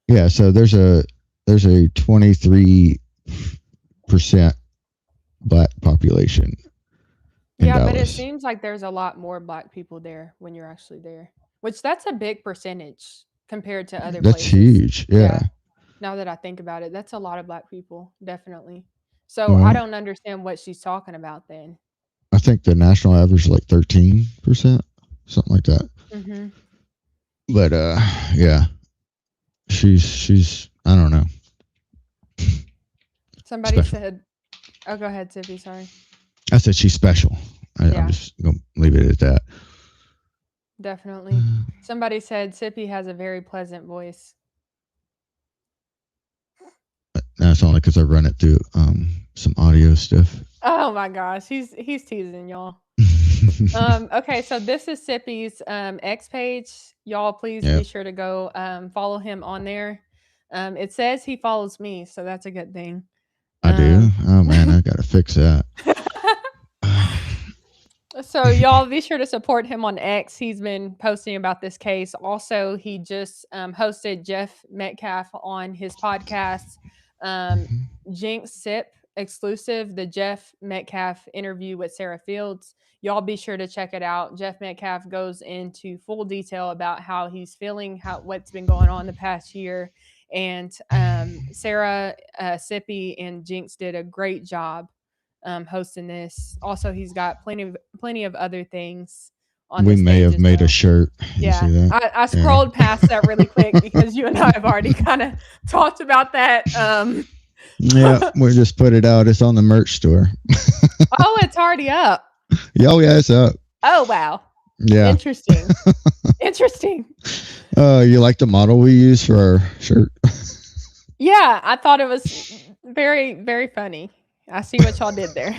Yeah, so there's a 23% black population. Yeah, Dallas. but it seems like there's a lot more black people there when you're actually there, which that's a big percentage compared to other That's places. huge. Yeah. Now that I think about it, that's a lot of black people, definitely. So I don't understand what she's talking about then. I think the national average is like 13%, something like that. Mm-hmm. But yeah, she's I don't know. Somebody special. said, "Oh, go ahead, Sippy. Sorry." I said she's special. I'm just gonna leave it at that. Definitely. Somebody said Sippy has a very pleasant voice. That's only because I run it through some audio stuff. Oh my gosh, he's teasing y'all. Okay, so this is Sippy's X page. Y'all, please be sure to go follow him on there. It says he follows me, so that's a good thing. I do. Oh man, I gotta fix that. So y'all be sure to support him on X. He's been posting about this case. Also, he just hosted Jeff Metcalf on his podcast, Jinx Sip exclusive, the Jeff Metcalf interview with Sarah Fields. Y'all be sure to check it out. Jeff Metcalf goes into full detail about how he's feeling, what's been going on the past year. And Sarah, Sippy, and Jinx did a great job hosting this. Also, he's got plenty of other things on we this may page have as made well. a shirt. You see that? I scrolled past that really quick because you and I have already kind of talked about that. Yeah, we just put it out. It's on the merch store. Oh, it's already up. Yeah, it's up. Oh, wow. Yeah. Interesting. Interesting. You like the model we use for our shirt? Yeah, I thought it was very, very funny. I see what y'all did there.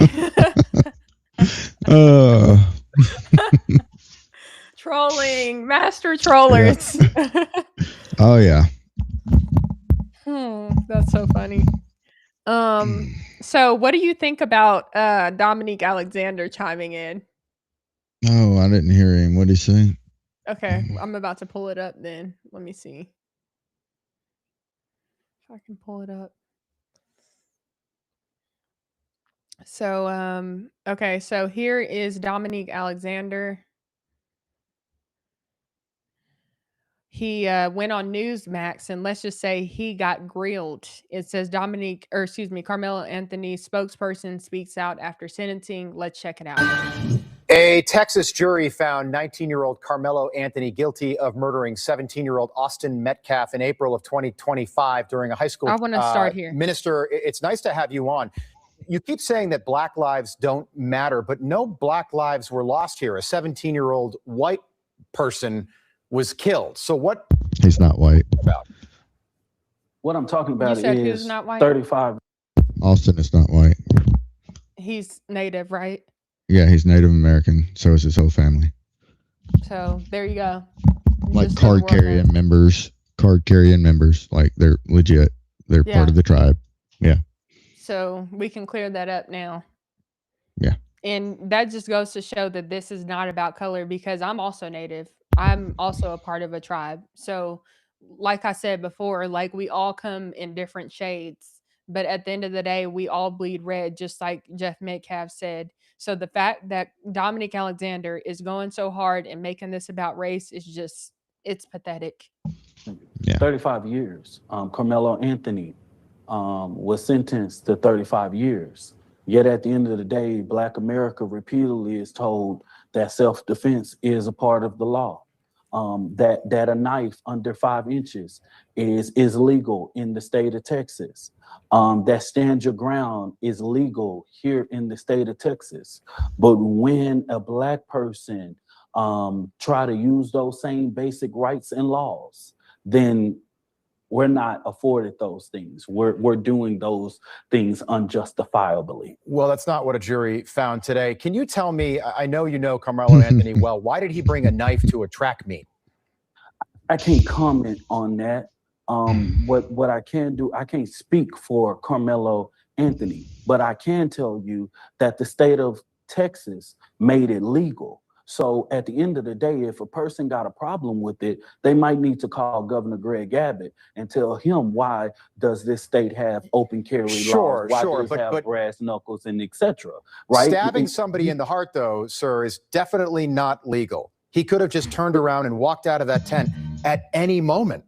Trolling, master trollers. Yeah. Oh yeah. That's so funny. So what do you think about Dominque Alexander chiming in? Oh, I didn't hear him. What did he say? Okay, I'm about to pull it up then. Let me see if I can pull it up. So, okay, so here is Dominque Alexander. He went on Newsmax, and let's just say he got grilled. It says Carmelo Anthony spokesperson speaks out after sentencing. Let's check it out. A Texas jury found 19-year-old Karmelo Anthony guilty of murdering 17-year-old Austin Metcalf in April of 2025 during a high school. I want to start here. Minister, it's nice to have you on. You keep saying that black lives don't matter, but no black lives were lost here. A 17-year-old white person was killed. So what? He's not white. What I'm talking about is not white? 35. Austin is not white. He's Native, right? Yeah, he's Native American. So is his whole family. So there you go. Like card carrying members. Like they're legit. They're part of the tribe. Yeah. So we can clear that up now. Yeah. And that just goes to show that this is not about color, because I'm also Native. I'm also a part of a tribe. So like I said before, like we all come in different shades, but at the end of the day, we all bleed red, just like Jeff Metcalf said. So the fact that Dominque Alexander is going so hard and making this about race is just, it's pathetic. Yeah. 35 years. Carmelo Anthony, was sentenced to 35 years. Yet at the end of the day, Black America repeatedly is told that self-defense is a part of the law. That a knife under 5 inches is legal in the state of Texas. That stand your ground is legal here in the state of Texas. But when a Black person try to use those same basic rights and laws, then we're not afforded those things. We're doing those things unjustifiably. Well, that's not what a jury found today. Can you tell me, I know you know Karmelo Anthony well, why did he bring a knife to a track meet? I can't comment on that. What I can do, I can't speak for Karmelo Anthony, but I can tell you that the state of Texas made it legal. So at the end of the day, if a person got a problem with it, they might need to call Governor Greg Abbott and tell him, why does this state have open carry laws? Why does it have brass knuckles and etc. Right? Stabbing somebody in the heart, though, sir, is definitely not legal. He could have just turned around and walked out of that tent at any moment.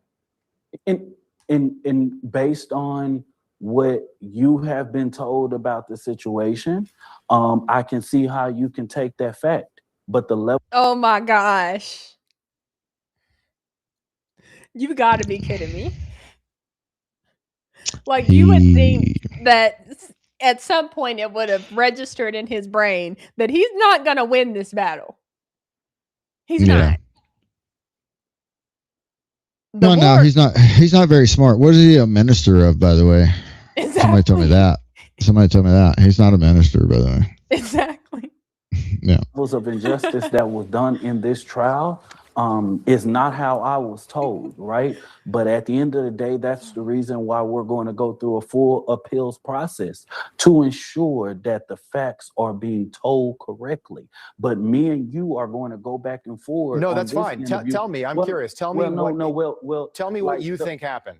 And based on what you have been told about the situation, I can see how you can take that fact. But the level. Oh my gosh. You got to be kidding me. Like, you would think that at some point it would have registered in his brain that he's not going to win this battle. He's not. No, he's not. He's not very smart. What is he a minister of, by the way? Exactly. Somebody told me that. He's not a minister, by the way. Exactly. Yeah. Levels of injustice that was done in this trial is not how I was told, right? But at the end of the day, that's the reason why we're going to go through a full appeals process to ensure that the facts are being told correctly. But me and you are going to go back and forth. No, that's fine. Tell me. I'm curious. Tell me. Tell me what you think happened.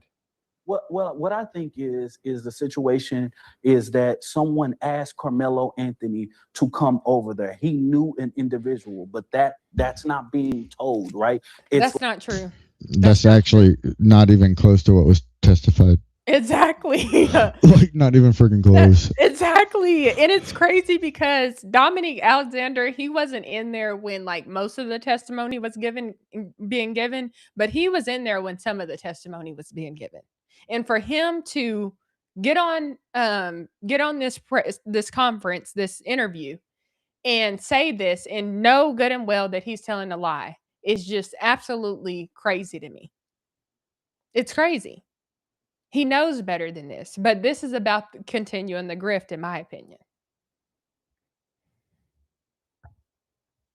What I think is the situation is that someone asked Karmelo Anthony to come over there. He knew an individual, but that's not being told, right? That's not true. That's actually not even close to what was testified. Exactly. Like, not even freaking close. Exactly. And it's crazy because Dominique Alexander, he wasn't in there when like most of the testimony was being given, but he was in there when some of the testimony was being given. And for him to get on this conference, this interview, and say this and know good and well that he's telling a lie is just absolutely crazy to me. It's crazy. He knows better than this, but this is about continuing the grift, in my opinion.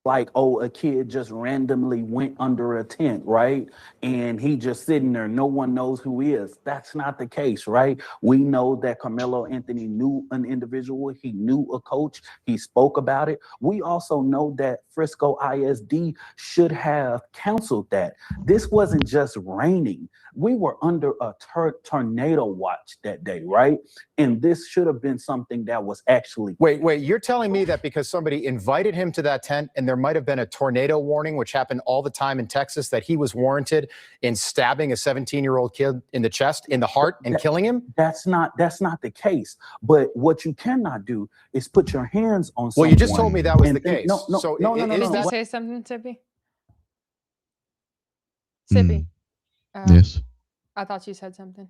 Like, oh, a kid just randomly went under a tent, right? And he just sitting there. No one knows who he is. That's not the case, right? We know that Karmelo Anthony knew an individual. He knew a coach. He spoke about it. We also know that Frisco ISD should have counseled that. This wasn't just raining. We were under a tornado watch that day, right? And this should have been something that was actually. Wait, you're telling me that because somebody invited him to that tent and there might have been a tornado warning, which happened all the time in Texas, that he was warranted in stabbing a 17-year-old kid in the chest, in the heart, and killing him? That's not the case. But what you cannot do is put your hands on someone. Well, you just told me that was the case. No. Did you say something, Sippy? Sippy? Yes. I thought you said something.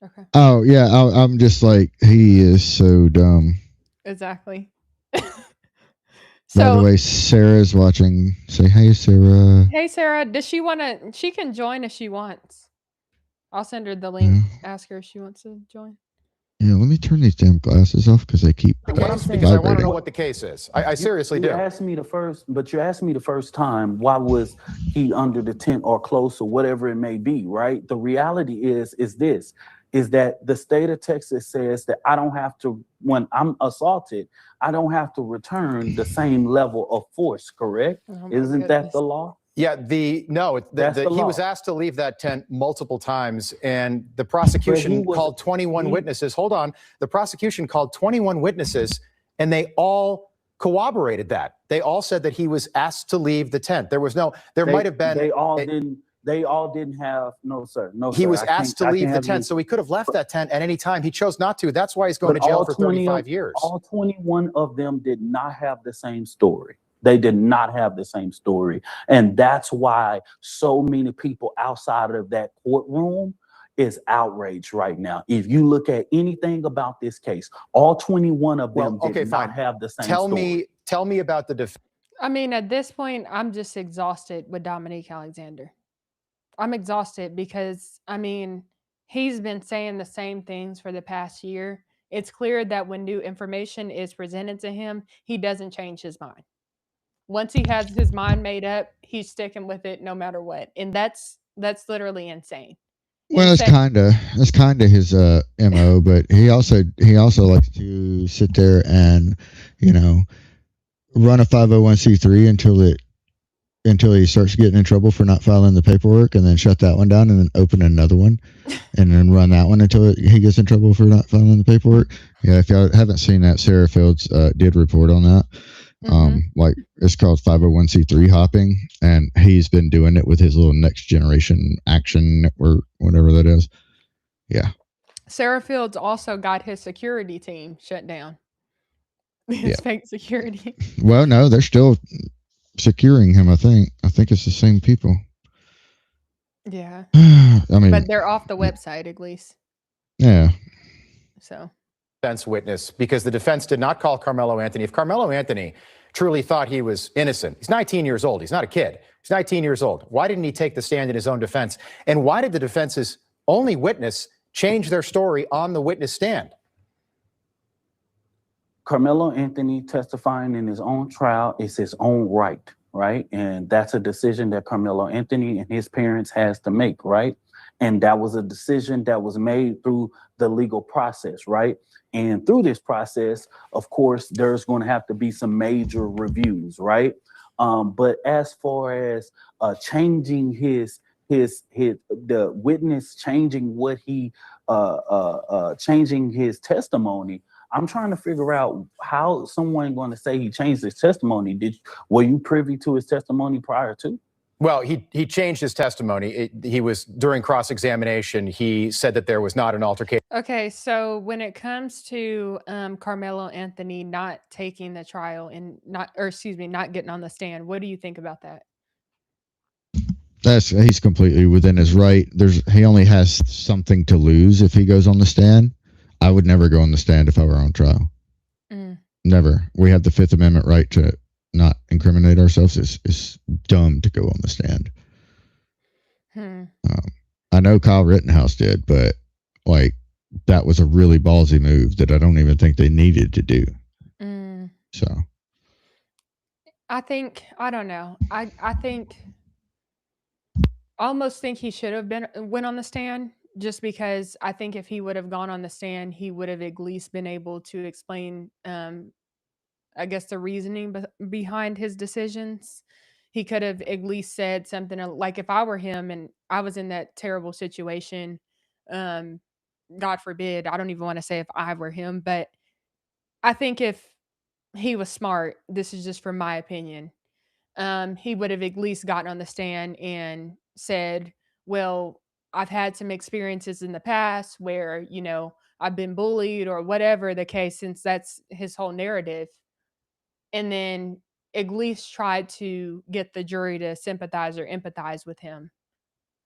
Okay. Oh, yeah. I'm just like, he is so dumb. Exactly. By the way, Sarah's watching. Say hey, Sarah. Hey, Sarah. Does she want to? She can join if she wants. I'll send her the link. Ask her if she wants to join. Yeah, let me turn these damn glasses off because they keep. What I'm saying is, I want to know what the case is. I seriously do. You asked me the first time, why was he under the tent or close or whatever it may be, right? The reality is that the state of Texas says that I don't have to, when I'm assaulted, I don't have to return the same level of force, correct? Isn't that the law? Yeah, he was asked to leave that tent multiple times, and the prosecution called 21 witnesses. Hold on. The prosecution called 21 witnesses, and they all corroborated that. They all said that he was asked to leave the tent. There might have been. They all didn't. They all didn't have, no, sir. No, He sir. was asked to leave the have tent, so he could have left that tent at any time. He chose not to. That's why he's going to jail for 35 years. All 21 of them did not have the same story. They did not have the same story. And that's why so many people outside of that courtroom is outraged right now. If you look at anything about this case, all 21 of them did not have the same story. Tell me about the defense. I mean, at this point, I'm just exhausted with Dominque Alexander. I'm exhausted because, I mean, he's been saying the same things for the past year. It's clear that when new information is presented to him, he doesn't change his mind. Once he has his mind made up, he's sticking with it no matter what. And that's literally insane. Well, it's kind of his MO, but he also likes to sit there and, you know, run a 501c3 until he starts getting in trouble for not filing the paperwork, and then shut that one down, and then open another one, and then run that one until he gets in trouble for not filing the paperwork. Yeah, if y'all haven't seen that, Sarah Fields did report on that. Like, it's called 501c3 hopping, and he's been doing it with his little Next Generation Action Network, whatever that is. Yeah. Sarah Fields also got his security team shut down. His fake security. Well, no, they're still securing him. I think it's the same people. Yeah. I mean, but they're off the website at least. Yeah. So. Defense witness, because the defense did not call Karmelo Anthony. If Karmelo Anthony truly thought he was innocent, he's 19 years old. He's not a kid. He's 19 years old. Why didn't he take the stand in his own defense? And why did the defense's only witness change their story on the witness stand? Karmelo Anthony testifying in his own trial is his own right? And that's a decision that Karmelo Anthony and his parents has to make, right? And that was a decision that was made through the legal process, right? And through this process, of course, there's going to have to be some major reviews, right? But as far as changing the witness changing what he changing his testimony, I'm trying to figure out how someone going to say he changed his testimony. Were you privy to his testimony prior to? Well, he changed his testimony. He was, during cross-examination, he said that there was not an altercation. Okay, so when it comes to Karmelo Anthony not taking the trial and not getting on the stand, what do you think about that? He's completely within his right. He only has something to lose if he goes on the stand. I would never go on the stand if I were on trial. Never. We have the Fifth Amendment right to not incriminate ourselves. It's dumb to go on the stand. I know Kyle Rittenhouse did, but like, that was a really ballsy move that I don't even think they needed to do. So I don't know. I almost think he should have went on the stand, just because I think if he would have gone on the stand, he would have at least been able to explain I guess the reasoning behind his decisions. He could have at least said something like, if I were him and I was in that terrible situation, God forbid, I don't even want to say if I were him, but I think if he was smart, this is just from my opinion, he would have at least gotten on the stand and said, well, I've had some experiences in the past where, you know, I've been bullied or whatever the case, since that's his whole narrative. And then at least try to get the jury to sympathize or empathize with him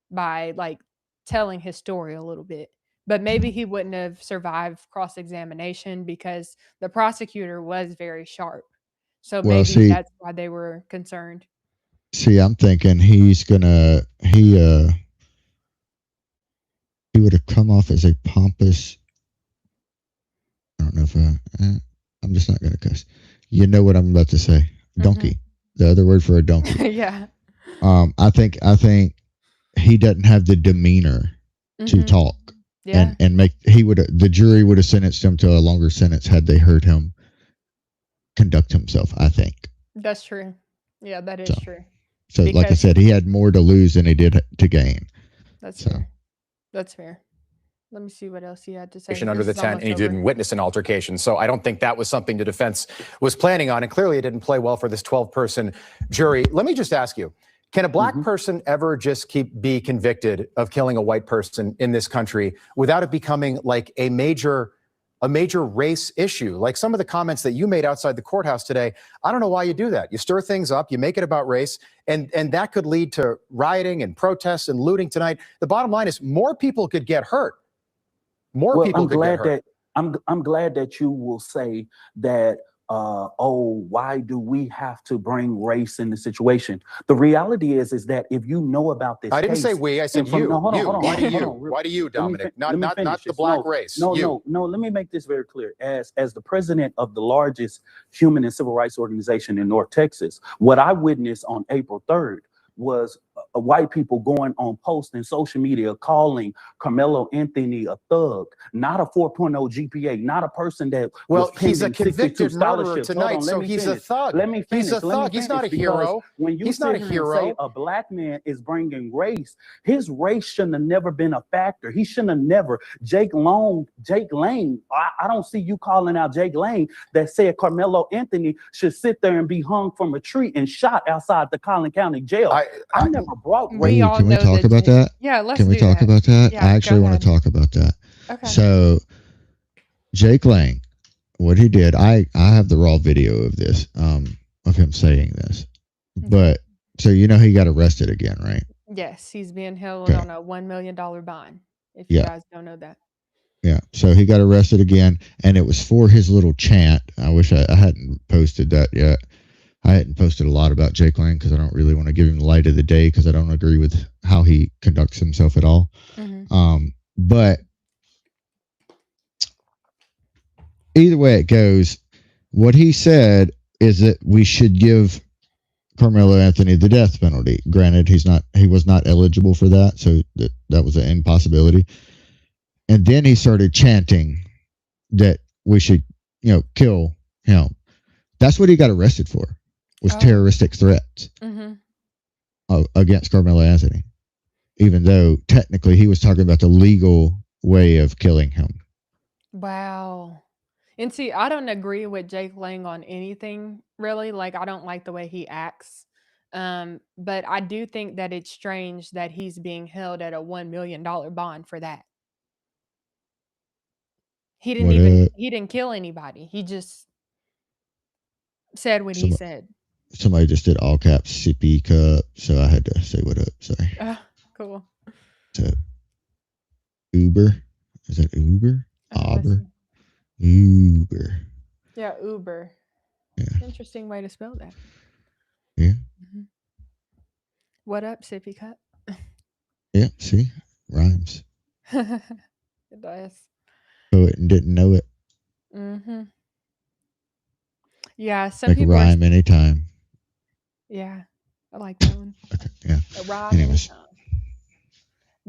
by like telling his story a little bit. But maybe he wouldn't have survived cross-examination because the prosecutor was very sharp. So maybe that's why they were concerned. See, I'm thinking he would have come off as a pompous, I don't know if I'm just not going to cuss. You know what I'm about to say. Donkey. The other word for a donkey. Yeah. I think he doesn't have the demeanor to talk. Yeah. And the jury would have sentenced him to a longer sentence had they heard him conduct himself, I think. That's true. Yeah, that is true. So like I said, he had more to lose than he did to gain. That's fair. That's fair. Let me see what else he had to say. Under the tent, and he didn't witness an altercation. So I don't think that was something the defense was planning on. And clearly it didn't play well for this 12-person jury. Let me just ask you, Can a black person ever just be convicted of killing a white person in this country without it becoming like a major race issue? Like some of the comments that you made outside the courthouse today, I don't know why you do that. You stir things up, you make it about race, and that could lead to rioting and protests and looting tonight. The bottom line is more people could get hurt. More people could get hurt. I'm glad that you will say that. Why do we have to bring race in the situation? The reality is that if you know about this, I didn't say we. I said you. No, hold on. Why do you, Dominic? Not the black race. No. Let me make this very clear. As the president of the largest human and civil rights organization in North Texas, what I witnessed on April 3rd was white people going on posts and social media calling Karmelo Anthony a thug, not a 4.0 GPA, not a person that he's a convicted murderer tonight, so he's a thug. Let me finish. He's a thug. He's not a hero. When you he's not a hero. Say a black man is bringing race, his race shouldn't have never been a factor. He shouldn't have never. Jake Lane. I don't see you calling out Jake Lane that said Karmelo Anthony should sit there and be hung from a tree and shot outside the Collin County Jail. I never brought race. Can we talk about that? Yeah, let's Can we talk about that? Yeah, I actually want to talk about that. Okay. So, Jake Lang, what he did, I have the raw video of this, of him saying this. But, so you know he got arrested again, right? Yes, he's being held on a $1 million bond, if you guys don't know that. Yeah, so he got arrested again, and it was for his little chant. I wish I hadn't posted that yet. I hadn't posted a lot about Jake Lang because I don't really want to give him the light of the day because I don't agree with how he conducts himself at all. But either way it goes, what he said is that we should give Karmelo Anthony the death penalty. Granted, he was not eligible for that, so that was an impossibility. And then he started chanting that we should, kill him. That's what he got arrested for. Was terroristic threats against Karmelo Anthony, even though technically he was talking about the legal way of killing him. Wow. And see, I don't agree with Jake Lang on anything, really. Like, I don't like the way he acts. But I do think that it's strange that he's being held at a $1 million bond for that. He didn't kill anybody. He just said what he said. Somebody just did all caps sippy cup, so I had to say what up. Sorry. Cool. So, Uber. Is that Uber? Uber. Yeah, Uber. Yeah. Interesting way to spell that. Yeah. What up, sippy cup? Yeah, see? Rhymes. It does. Poet and didn't know it. Yeah, some people rhyme anytime. Yeah, I like that one. Okay, yeah. A rhyme anyways. anytime.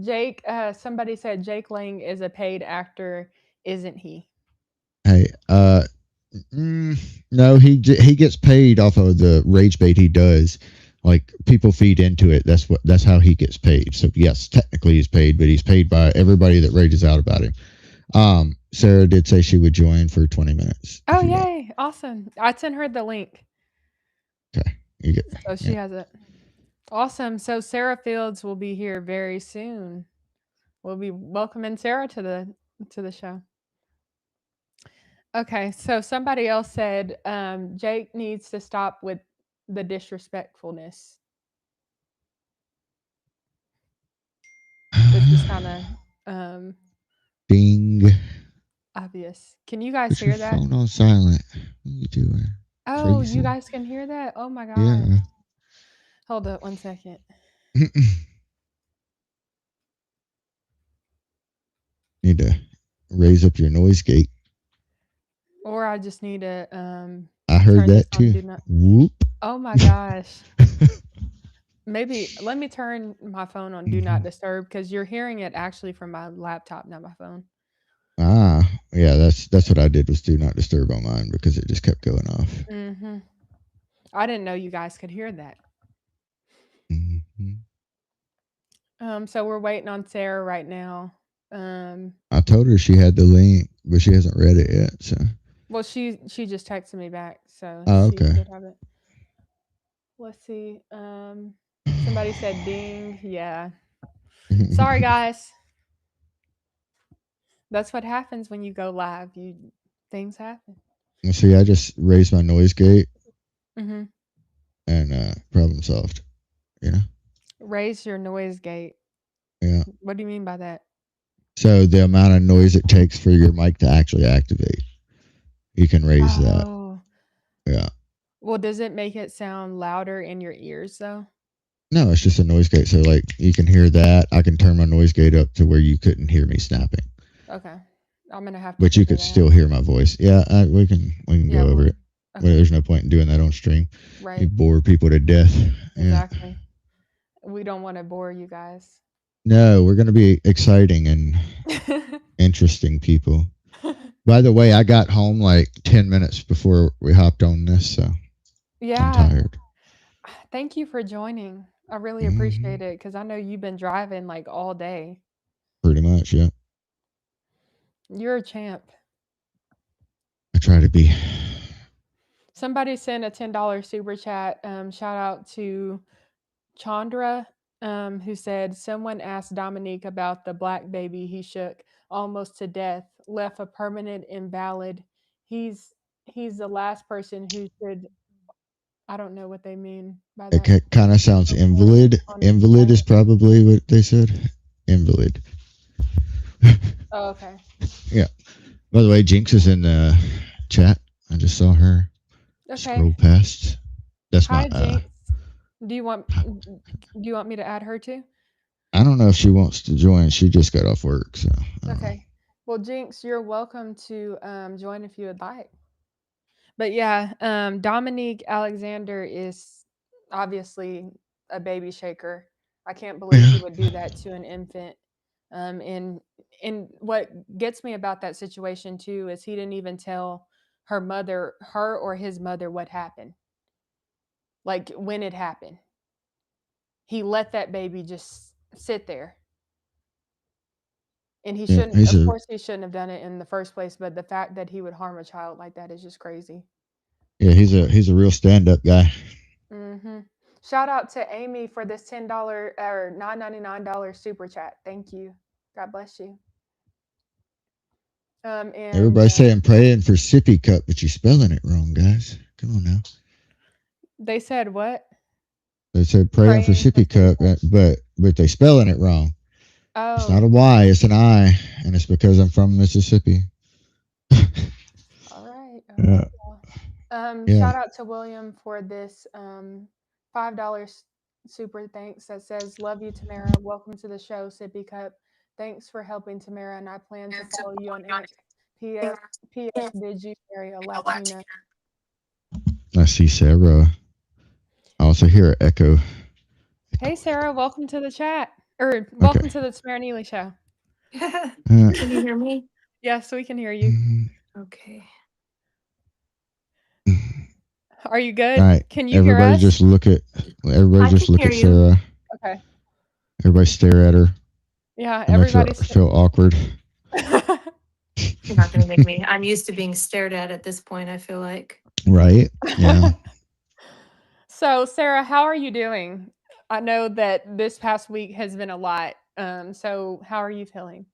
Jake, somebody said Jake Lang is a paid actor, isn't he? Hey, no, he gets paid off of the rage bait he does. Like, people feed into it. That's how he gets paid. So yes, technically he's paid, but he's paid by everybody that rages out about him. Sarah did say she would join for 20 minutes. Oh, yay. Awesome. I sent her the link. Okay. So she has it. Awesome. So Sarah Fields will be here very soon. We'll be welcoming Sarah to the show. Okay. So somebody else said Jake needs to stop with the disrespectfulness. Which is kind of Bing. obvious. Can you guys hear that? Phone on silent. What are you doing? Oh, Crazy. you guys can hear that? Oh my god. Yeah. Hold up 1 second. Need to raise up your noise gate. Or I just need to I heard that too. Whoop. Oh my gosh. Maybe let me turn my phone on do not disturb because you're hearing it actually from my laptop, not my phone. Ah, yeah, that's what I did was do not disturb on mine because it just kept going off. I didn't know you guys could hear that. So we're waiting on Sarah right now. I told her she had the link, but she hasn't read it yet. So. Well, she just texted me back, so oh, she okay. should have it. Let's see. Somebody said ding. Yeah. Sorry, guys. That's what happens when you go live. Things happen. See, I just raised my noise gate Mm-hmm. and problem solved. You know? Raise your noise gate. Yeah. What do you mean by that? So the amount of noise it takes for your mic to actually activate, you can raise that. Oh. Yeah. Well, does it make it sound louder in your ears though? No, it's just a noise gate. So like you can hear that. I can turn my noise gate up to where you couldn't hear me snapping. Okay. I'm gonna have to. But you could still hear my voice. Yeah, we can Yeah, go over it. okay. Well, there's no point in doing that on stream. You Right. bore people to death. Exactly. Yeah. We don't want to bore you guys. No, we're going to be exciting and interesting people. By the way, I got home like 10 minutes before we hopped on this, so Yeah. I'm tired. Thank you for joining. I really appreciate it because I know you've been driving like all day. Pretty much, yeah. You're a champ. I try to be. Somebody sent a $10 super chat. Shout out to Chandra, who said someone asked Dominique about the black baby he shook almost to death, left a permanent invalid. He's the last person who should. I don't know what they mean by that. It kind of sounds invalid. Invalid is probably what they said. Invalid. Oh, okay. Yeah. By the way, Jinx is in the chat. I just saw her. Okay. Scroll past. That's Hi, my. Jinx. Do you want me to add her too? I don't know if she wants to join. She just got off work, so. Okay. Well, Jinx, you're welcome to join if you would like. But yeah, Dominique Alexander is obviously a baby shaker. I can't believe he would do that to an infant. And what gets me about that situation too is he didn't even tell her or his mother what happened. Like when it happened. He let that baby just sit there. And he shouldn't, of course, he shouldn't have done it in the first place. But the fact that he would harm a child like that is just crazy. Yeah, he's a real stand-up guy. Mm-hmm. Shout out to Amy for this $10 or $9.99 super chat. Thank you. God bless you. And everybody's saying praying for sippy cup, but you're spelling it wrong, guys. Come on now. They said what? They said praying for sippy cup, but they spelling it wrong. Oh. It's not a Y, it's an I, and it's because I'm from Mississippi. All right. Yeah. Shout out to William for this $5 super thanks that says, "Love you, Tamara. Welcome to the show, Sippy Cup. Thanks for helping Tamara, and I plan to follow you on X. P.S. Did you marry a Latina?" I see Sarah. I also hear an echo. Hey, Sarah. Welcome to the chat. Or welcome to the Tamara Neely show. Can you hear me? Yes, we can hear you. Okay. Are you good? All right. Can you hear us? Everybody just look at Sarah. Okay. Everybody stare at her. Yeah, everybody feel awkward. You're not going to make me. I'm used to being stared at this point, I feel like. Right. Yeah. So, Sarah, how are you doing? I know that this past week has been a lot. So how are you feeling?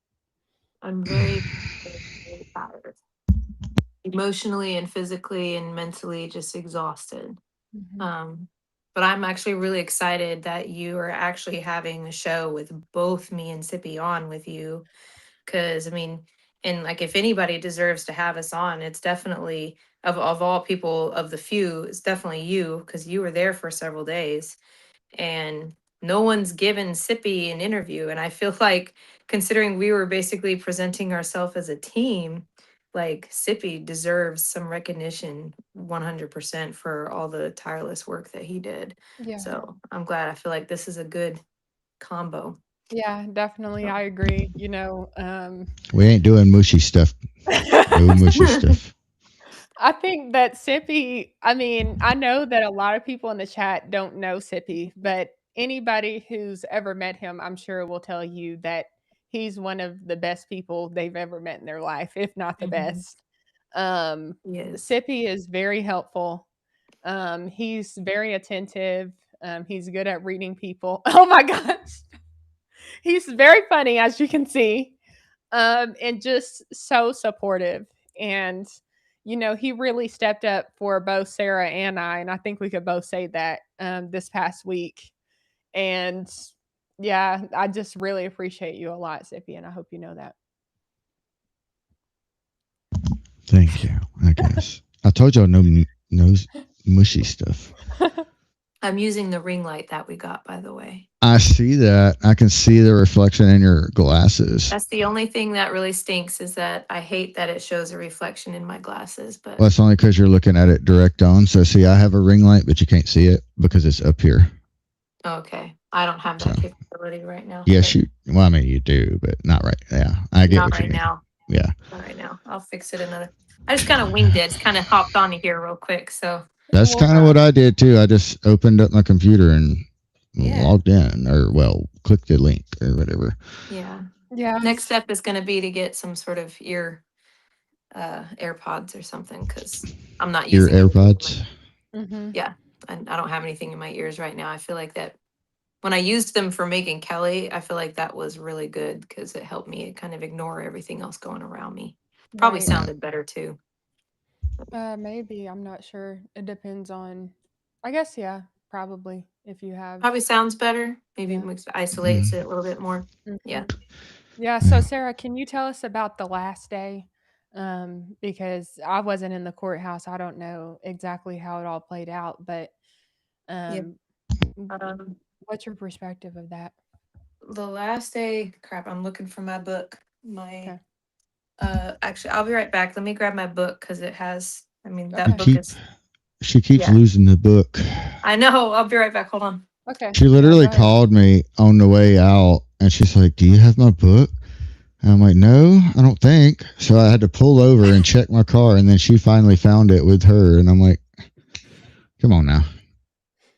I'm very, very tired. Emotionally and physically and mentally just exhausted. But I'm actually really excited that you are actually having a show with both me and Sippy on with you. Because, I mean, and like if anybody deserves to have us on, it's definitely, of all people, of the few, it's definitely you, because you were there for several days. And no one's given Sippy an interview. And I feel like, considering we were basically presenting ourselves as a team, like Sippy deserves some recognition 100% for all the tireless work that he did. Yeah. So I'm glad. I feel like this is a good combo. Yeah, definitely. I agree. We ain't doing mushy stuff. No mushy stuff. I think that Sippy, I mean, I know that a lot of people in the chat don't know Sippy, but anybody who's ever met him, I'm sure will tell you that he's one of the best people they've ever met in their life, if not the best. Yes. Sippy is very helpful. He's very attentive. He's good at reading people. Oh my gosh. He's very funny, as you can see, and just so supportive. And, he really stepped up for both Sarah and I. And I think we could both say that this past week. And yeah, I just really appreciate you a lot, Zippy. And I hope you know that. Thank you. I guess I told y'all no mushy stuff. I'm using the ring light that we got, by the way. I see that. I can see the reflection in your glasses. That's the only thing that really stinks is that I hate that it shows a reflection in my glasses. But Well, it's only because you're looking at it direct on. So see, I have a ring light, but you can't see it because it's up here. okay, I don't have that capability right now. Yes, you. Well, I mean, you do, but not right. Yeah, I get Not what right you mean. now. Yeah. Not right now. I'll fix it another. I just kind of winged it. Just kind of hopped on here real quick. So That's kind of what I did too. I just opened up my computer and logged in, or clicked the link or whatever. yeah. Yeah. Next step is going to be to get some sort of AirPods or something because I'm not Your using AirPods. Yeah, and I don't have anything in my ears right now. I feel like that when I used them for making Kelly, I feel like that was really good because it helped me kind of ignore everything else going around me. Probably Right. sounded better too. Maybe. I'm not sure. It depends on, I guess, yeah, probably if you have. Probably sounds better. Maybe Yeah. isolates it a little bit more. Yeah. Yeah. So, Sarah, can you tell us about the last day? Because I wasn't in the courthouse. I don't know exactly how it all played out, but Yeah. what's your perspective of that? The last day, crap, I'm looking for my book. Actually, I'll be right back. Let me grab my book because it has, that book is. She keeps losing the book. I know. I'll be right back. Hold on. Okay. She literally called me on the way out and she's like, "Do you have my book?" And I'm like, "No, I don't think." So I had to pull over and check my car, and then she finally found it with her, and I'm like, "Come on now."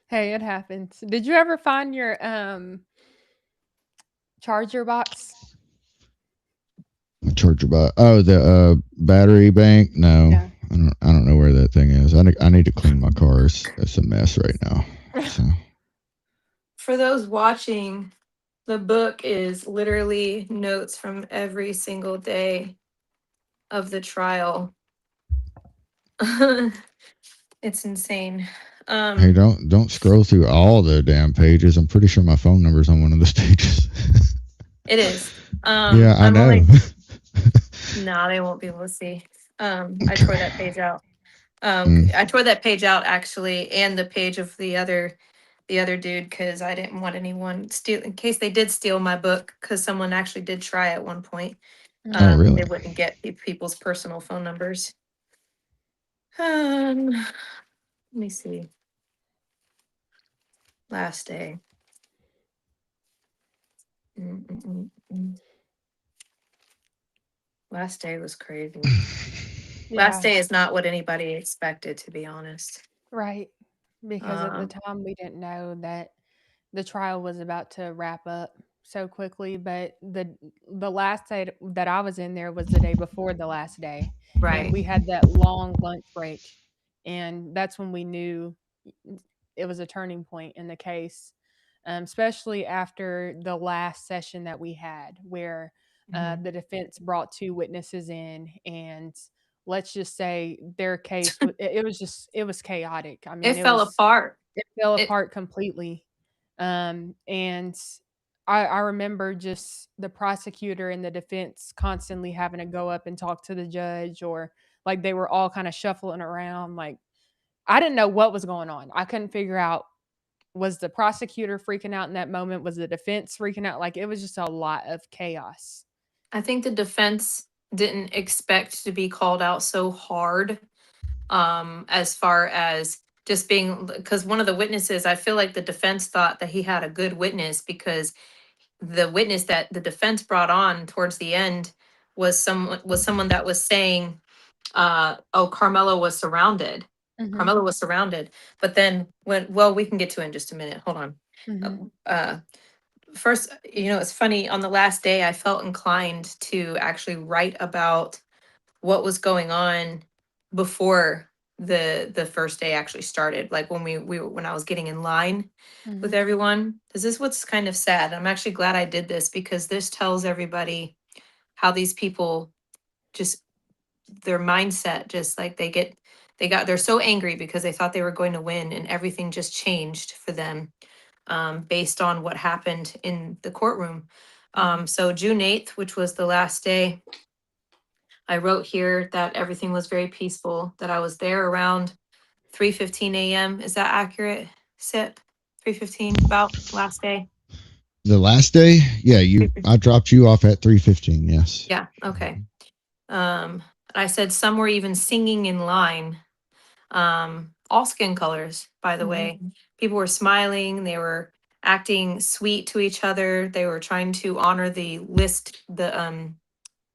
Hey, it happens. Did you ever find your charger box? Charger box. Oh, the battery bank. No, Yeah. I don't know where that thing is. I need to clean my car. It's a mess right now. So. For those watching, the book is literally notes from every single day of the trial. It's insane. Hey, don't scroll through all the damn pages. I'm pretty sure my phone number's on one of those pages. It is. Yeah, I know. No, they won't be able to see. I tore that page out. I tore that page out actually, and the page of the other dude because I didn't want anyone steal in case they did steal my book because someone actually did try at one point. Oh, really? They wouldn't get people's personal phone numbers. Let me see. Last day. Last day was crazy. Last day is not what anybody expected, to be honest. Right. Because at the time we didn't know that the trial was about to wrap up so quickly, but the last day that I was in there was the day before the last day. Right. And we had that long lunch break. And that's when we knew it was a turning point in the case, especially after the last session that we had where the defense brought 2 witnesses in, and let's just say their case it was chaotic. I mean, It fell apart. It fell apart completely. And I remember just the prosecutor and the defense constantly having to go up and talk to the judge, or like they were all kind of shuffling around. Like, I didn't know what was going on. I couldn't figure out, was the prosecutor freaking out in that moment? Was the defense freaking out? Like, it was just a lot of chaos. I think the defense didn't expect to be called out so hard, as far as just being, because one of the witnesses, I feel like the defense thought that he had a good witness because the witness that the defense brought on towards the end was someone that was saying, Carmelo was surrounded. Carmelo was surrounded. But then we can get to it in just a minute. Hold on. First, it's funny, on the last day, I felt inclined to actually write about what was going on before the first day actually started, like when when I was getting in line with Mhm. everyone. This is what's kind of sad. I'm actually glad I did this because this tells everybody how these people just their mindset just like they're so angry because they thought they were going to win and everything just changed for them based on what happened in the courtroom. So June 8th, which was the last day, I wrote here that everything was very peaceful, that I was there around 3:15 a.m. Is that accurate, Sip? 3:15 about last day? The last day, yeah, I dropped you off at 3:15. Yes. Yeah, okay. I said some were even singing in line. All skin colors, by the way. People were smiling, they were acting sweet to each other. They were trying to honor the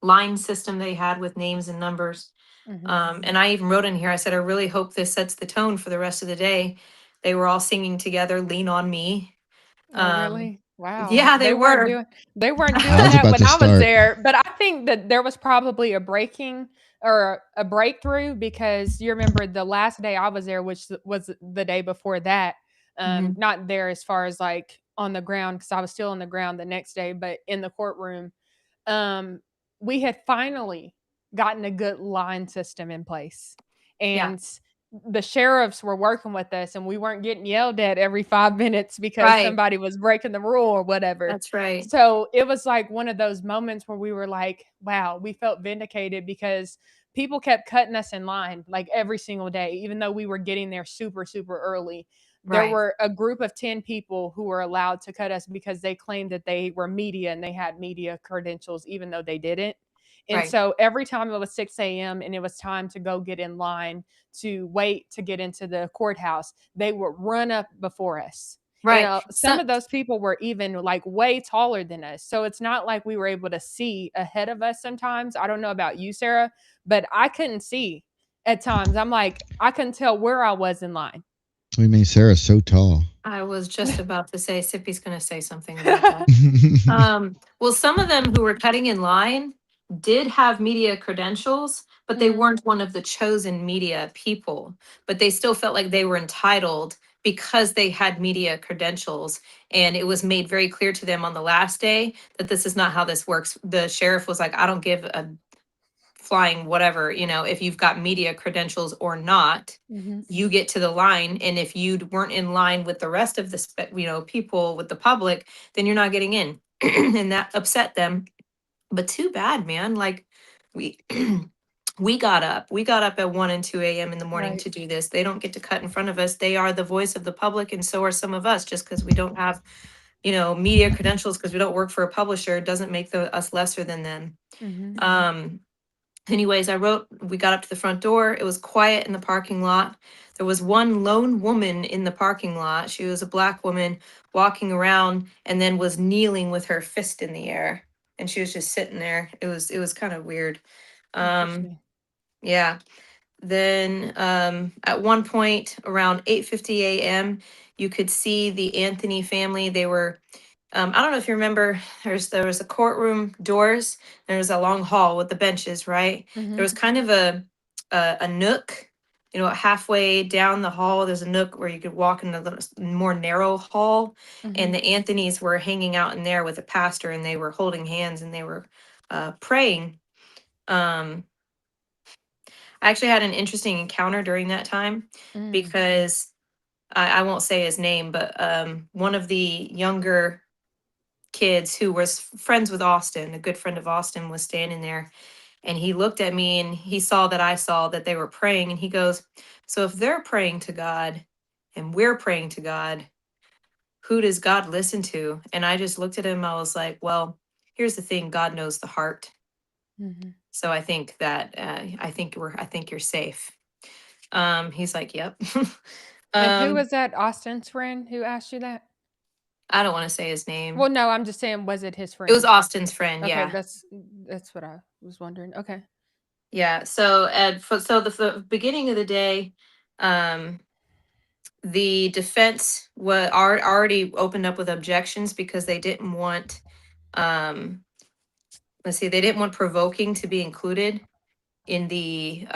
line system they had with names and numbers. And I even wrote in here, I said, I really hope this sets the tone for the rest of the day. They were all singing together, Lean on Me. Oh, really? Wow. Yeah, they were. They weren't I doing was that about when to I was start. there, but I think that there was probably a breaking or a breakthrough because you remember the last day I was there, which was the day before that. Mhm. Not there as far as like on the ground because I was still on the ground the next day, but in the courtroom. Um, we had finally gotten a good line system in place. Yeah, And the sheriffs were working with us and we weren't getting yelled at every 5 minutes because right. somebody was breaking the rule or whatever. That's right. So it was like one of those moments where we were like, wow, we felt vindicated because people kept cutting us in line like every single day, even though we were getting there super, super early. There Right. were a group of 10 people who were allowed to cut us because they claimed that they were media and they had media credentials, even though they didn't. And Right. so every time it was 6 a.m. and it was time to go get in line to wait to get into the courthouse, they would run up before us. And Right. some So of those people were even like way taller than us. So it's not like we were able to see ahead of us sometimes. I don't know about you, Sarah, but I couldn't see at times. I'm like, I couldn't tell where I was in line. We mean Sarah's so tall. I was just about to say, Sippy's going to say something about that. Well, some of them who were cutting in line did have media credentials, but they Mhm. weren't one of the chosen media people. But they still felt like they were entitled because they had media credentials. And it was made very clear to them on the last day that this is not how this works. The sheriff was like, I don't give a flying whatever, if you've got media credentials or not, Mhm. you get to the line. And if you weren't in line with the rest of the, people with the public, then you're not getting in. And that upset them. But too bad, man. Like we, we got up at 1 and 2 a.m. in the morning Right. to do this. They don't get to cut in front of us. They are the voice of the public. And so are some of us. Just because we don't have, media credentials, because we don't work for a publisher, doesn't make us lesser than them. Mhm. Anyways, we got up to the front door. It was quiet in the parking lot. There was one lone woman in the parking lot. She was a Black woman walking around and then was kneeling with her fist in the air. And she was just sitting there. It was kind of weird. Um, Interesting. yeah. Then at one point around 8:50 a.m., you could see the Anthony family. They were I don't know if you remember, there was a courtroom doors. There was a long hall with the benches, right? There Mhm. was kind of a nook, halfway down the hall. There's a nook where you could walk in a little more narrow hall, and Mhm. the Anthonys were hanging out in there with a pastor, and they were holding hands and they were praying. Um, I actually had an interesting encounter during that time Mm. because I won't say his name, but one of the younger kids who was friends with Austin, a good friend of Austin, was standing there, and he looked at me and he saw that I saw that they were praying, and he goes, "So if they're praying to God and we're praying to God, who does God listen to?" And I just looked at him. I was like, "Well, here's the thing. God knows the heart. Mhm. So I think that I think you're safe." He's like, "Yep." And who um, was that Austin's friend who asked you that? I don't want to say his name. Well, no, I'm just saying, was it his It was friend? Austin's friend. Okay, Yeah. that's what I was wondering. Okay. Yeah. So the beginning of the day, um, the defense was already opened up with objections because they didn't want, um, let's see, they didn't want provoking to be included in the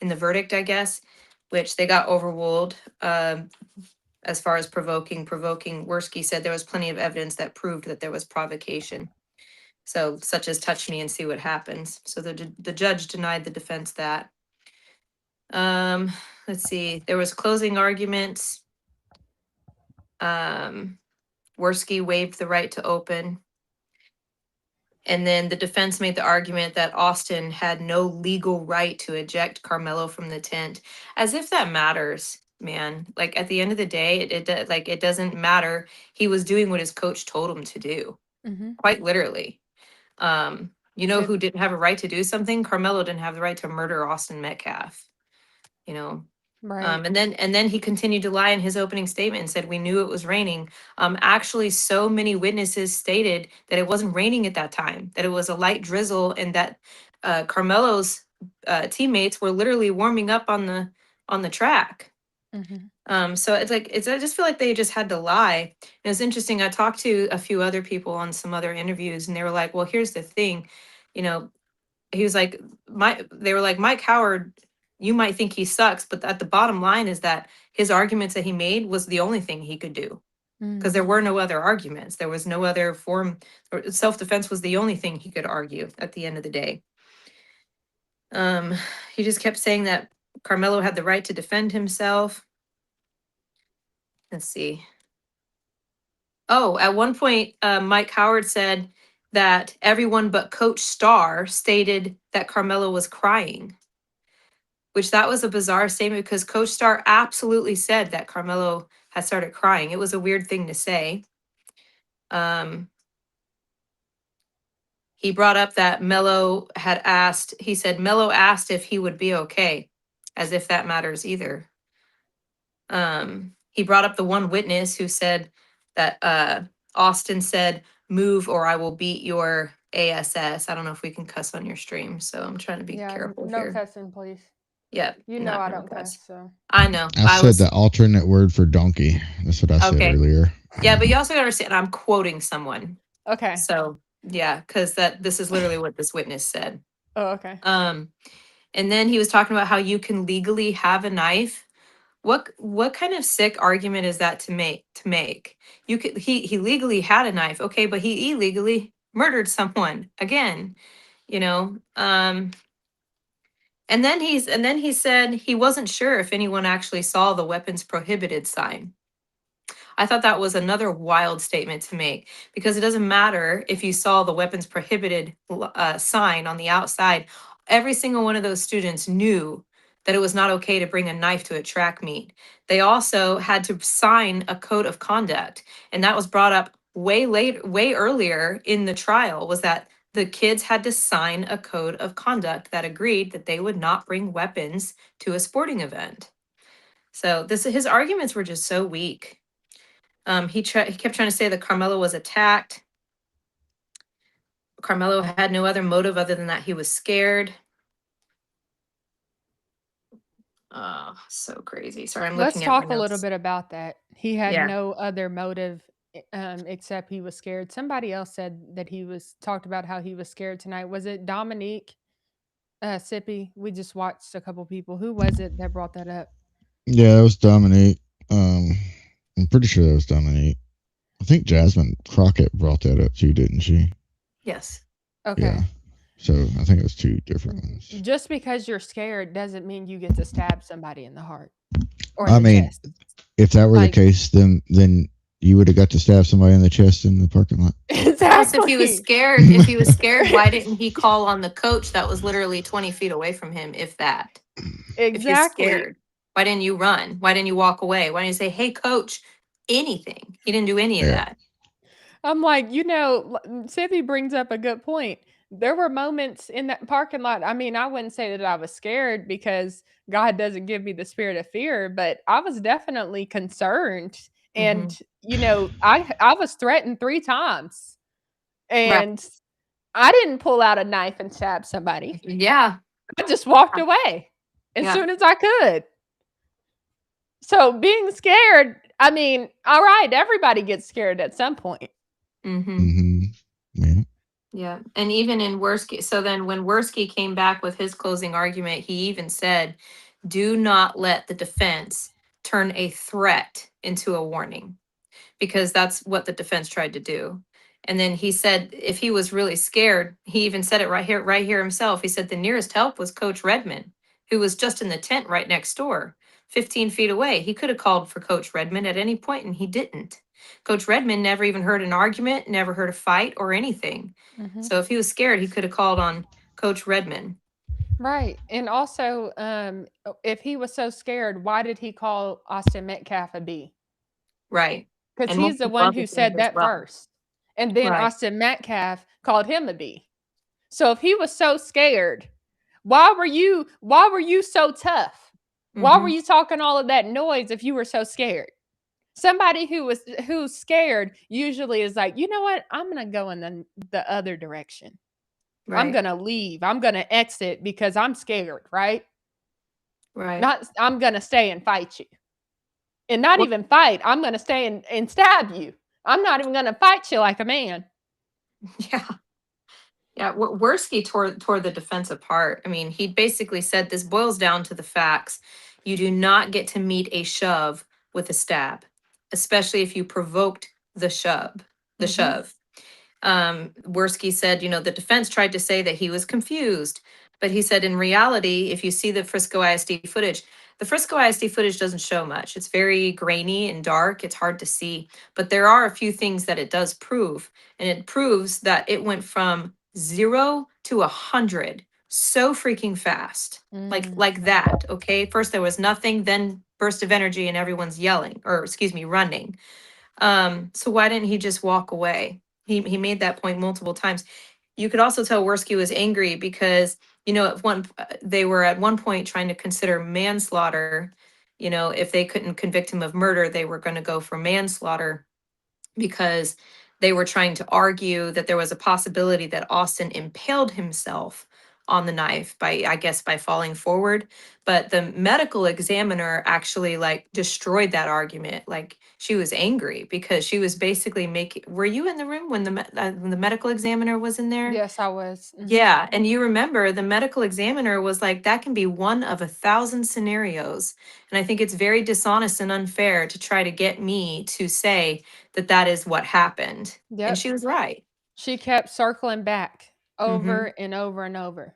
verdict, I guess. which they got overruled. As far as provoking, Worski said there was plenty of evidence that proved that there was provocation. So, such as touch me and see what happens. So the judge denied the defense that. Let's see. There was closing arguments. Worski waived the right to open. And then the defense made the argument that Austin had no legal right to eject Karmelo from the tent, as if that matters, man. Like at the end of the day, it doesn't matter. He was doing what his coach told him to do, quite literally. You know who didn't have a right to do something? Karmelo didn't have the right to murder Austin Metcalf. You know, Right. and then he continued to lie in his opening statement and said we knew it was raining. Actually, so many witnesses stated that it wasn't raining at that time, that it was a light drizzle, and that Carmelo's teammates were literally warming up on the track. So it's like I just feel like they just had to lie. And it's interesting. I talked to a few other people on some other interviews, and they were like, "Well, here's the thing, you know." He was like, they were like, Mike Howard, you might think he sucks, but at the bottom line is that his arguments that he made was the only thing he could do. Because there were no other arguments. There was no other form. Self-defense was the only thing he could argue at the end of the day. He just kept saying that Karmelo had the right to defend himself. Let's see. Oh, at one point, Mike Howard said that everyone but Coach Starr stated that Karmelo was crying, which that was a bizarre statement because Coach Starr absolutely said that Karmelo had started crying. It was a weird thing to say. He brought up that Melo had asked, he said Melo asked if he would be okay, as if that matters either. He brought up the one witness who said that Austin said, "Move or I will beat your ass." I don't know if we can cuss on your stream, so I'm trying to be careful no here. cussing, please. Yeah, You know I don't cuss, so. I know. I said the alternate word for donkey. That's what I said earlier. Yeah, but you also gotta understand I'm quoting someone. Okay. So yeah, because this is literally what this witness said. Oh, okay. And then he was talking about how you can legally have a knife. What kind of sick argument is that to make? You could he legally had a knife, okay, but he illegally murdered someone again, you know. And then he said he wasn't sure if anyone actually saw the weapons prohibited sign. I thought that was another wild statement to make because it doesn't matter if you saw the weapons prohibited sign on the outside. Every single one of those students knew that it was not okay to bring a knife to a track meet. They also had to sign a code of conduct, and that was brought up way earlier in the trial, was that the kids had to sign a code of conduct that agreed that they would not bring weapons to a sporting event. So his arguments were just so weak. He kept trying to say that Karmelo was attacked. Karmelo had no other motive other than that he was scared. So crazy. Sorry, I'm Let's looking at my talk a little notes. bit about that. He had Yeah. no other motive except he was scared. Somebody else said that talked about how he was scared tonight. Was it Dominique Sippy? We just watched a couple people. Who was it that brought that up? Yeah, it was Dominique. I'm pretty sure that was Dominique. I think Jasmine Crockett brought that up too, didn't she? Yes. Okay. Yeah. So I think it was two different ones. Just because you're scared doesn't mean you get to stab somebody in the heart or I mean, chest. if that were the case, then you would have got to stab somebody in the chest in the parking lot. Exactly. If he was scared, why didn't he call on the coach that was literally 20 feet away from him, if that? Exactly. If you're scared, why didn't you run? Why didn't you walk away? Why didn't you say, "Hey, coach," anything? He didn't do any of that. I'm like, Sippy brings up a good point. There were moments in that parking lot. I mean, I wouldn't say that I was scared because God doesn't give me the spirit of fear, but I was definitely concerned. And, I was threatened 3 times. And I didn't pull out a knife and stab somebody. Yeah. I just walked away as soon as I could. So being scared, I mean, all right, everybody gets scared at some point. Yeah. And even in Worski, so then when Worski came back with his closing argument, he even said do not let the defense turn a threat into a warning, because that's what the defense tried to do. And then he said if he was really scared, he even said it right here himself. He said the nearest help was Coach Redmond, who was just in the tent right next door, 15 feet away. He could have called for Coach Redmond at any point, and he didn't. Coach Redmond never even heard an argument, never heard a fight or anything. Mhm. So if he was scared, he could have called on Coach Redmond. Right. And also, if he was so scared, why did he call Austin Metcalf a B? Right. Because And he's the multiple one other who things said as that well. first. And then Right. Austin Metcalf called him a B. So if he was so scared, why were you so tough? Why were you talking all of that noise if you were so scared? Somebody who's scared usually is like, you know what? I'm gonna go in the other direction. I'm Right. gonna leave. I'm gonna exit because I'm scared, right? Right. Not I'm gonna stay and fight you. And not even fight. I'm gonna stay and stab you. I'm not even gonna fight you like a man. Yeah. Yeah, Worski tore the defense apart. I mean, he basically said this boils down to the facts. You do not get to meet a shove with a stab, especially if you provoked the shove. Worski said, the defense tried to say that he was confused, but he said in reality, if you see the Frisco ISD footage, the Frisco ISD footage doesn't show much. It's very grainy and dark. It's hard to see, but there are a few things that it does prove, and it proves that it went from 0 to 100 so freaking fast, like that. Okay, first there was nothing, then burst of energy, and everyone's yelling, or excuse me, running. So why didn't he just walk away? He made that point multiple times. You could also tell Worski was angry because, they were at one point trying to consider manslaughter. If they couldn't convict him of murder, they were going to go for manslaughter, because they were trying to argue that there was a possibility that Austin impaled himself on the knife by falling forward. But the medical examiner actually destroyed that argument. She was angry because she was basically were you in the room when the medical examiner was in there? Yes, I was. Yeah, and you remember the medical examiner was like, that can be one of 1,000 scenarios. And I think it's very dishonest and unfair to try to get me to say that is what happened. And Yep. she was right. She kept circling back over Mhm. and over and over.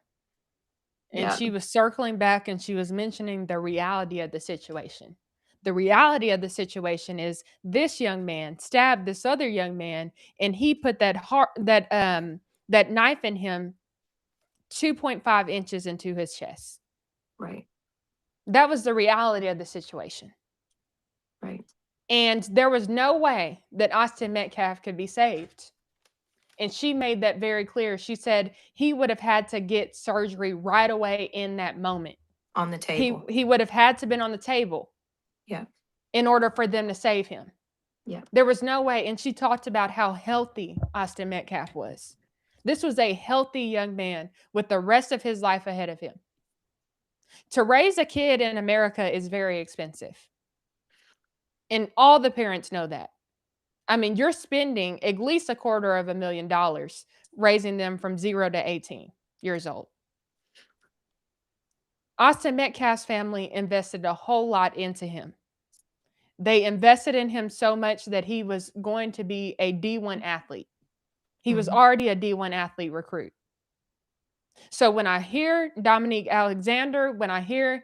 And Yeah. she was circling back and she was mentioning the reality of the situation. The reality of the situation is this young man stabbed this other young man, and he put that knife in him 2.5 inches into his chest. Right. That was the reality of the situation. Right. And there was no way that Austin Metcalf could be saved. And she made that very clear. She said he would have had to get surgery right away in that moment. On the table. He would have had to been on the table. Yeah. In order for them to save him. Yeah. There was no way. And she talked about how healthy Austin Metcalf was. This was a healthy young man with the rest of his life ahead of him. To raise a kid in America is very expensive. And all the parents know that. I mean, you're spending at least $250,000 raising them from 0 to 18 years old. Austin Metcalf's family invested a whole lot into him. They invested in him so much that he was going to be a D1 athlete. He was already a D1 athlete recruit. So when I hear Dominique Alexander, when I hear,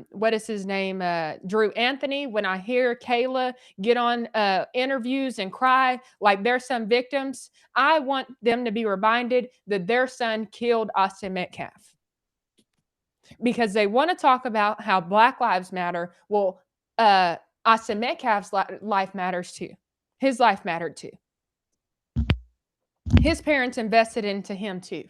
what is his name, Drew Anthony, when I hear Kayla get on interviews and cry like they're some victims, I want them to be reminded that their son killed Austin Metcalf. Because they want to talk about how Black Lives Matter. Well, Austin Metcalf's life matters too. His life mattered too. His parents invested into him too.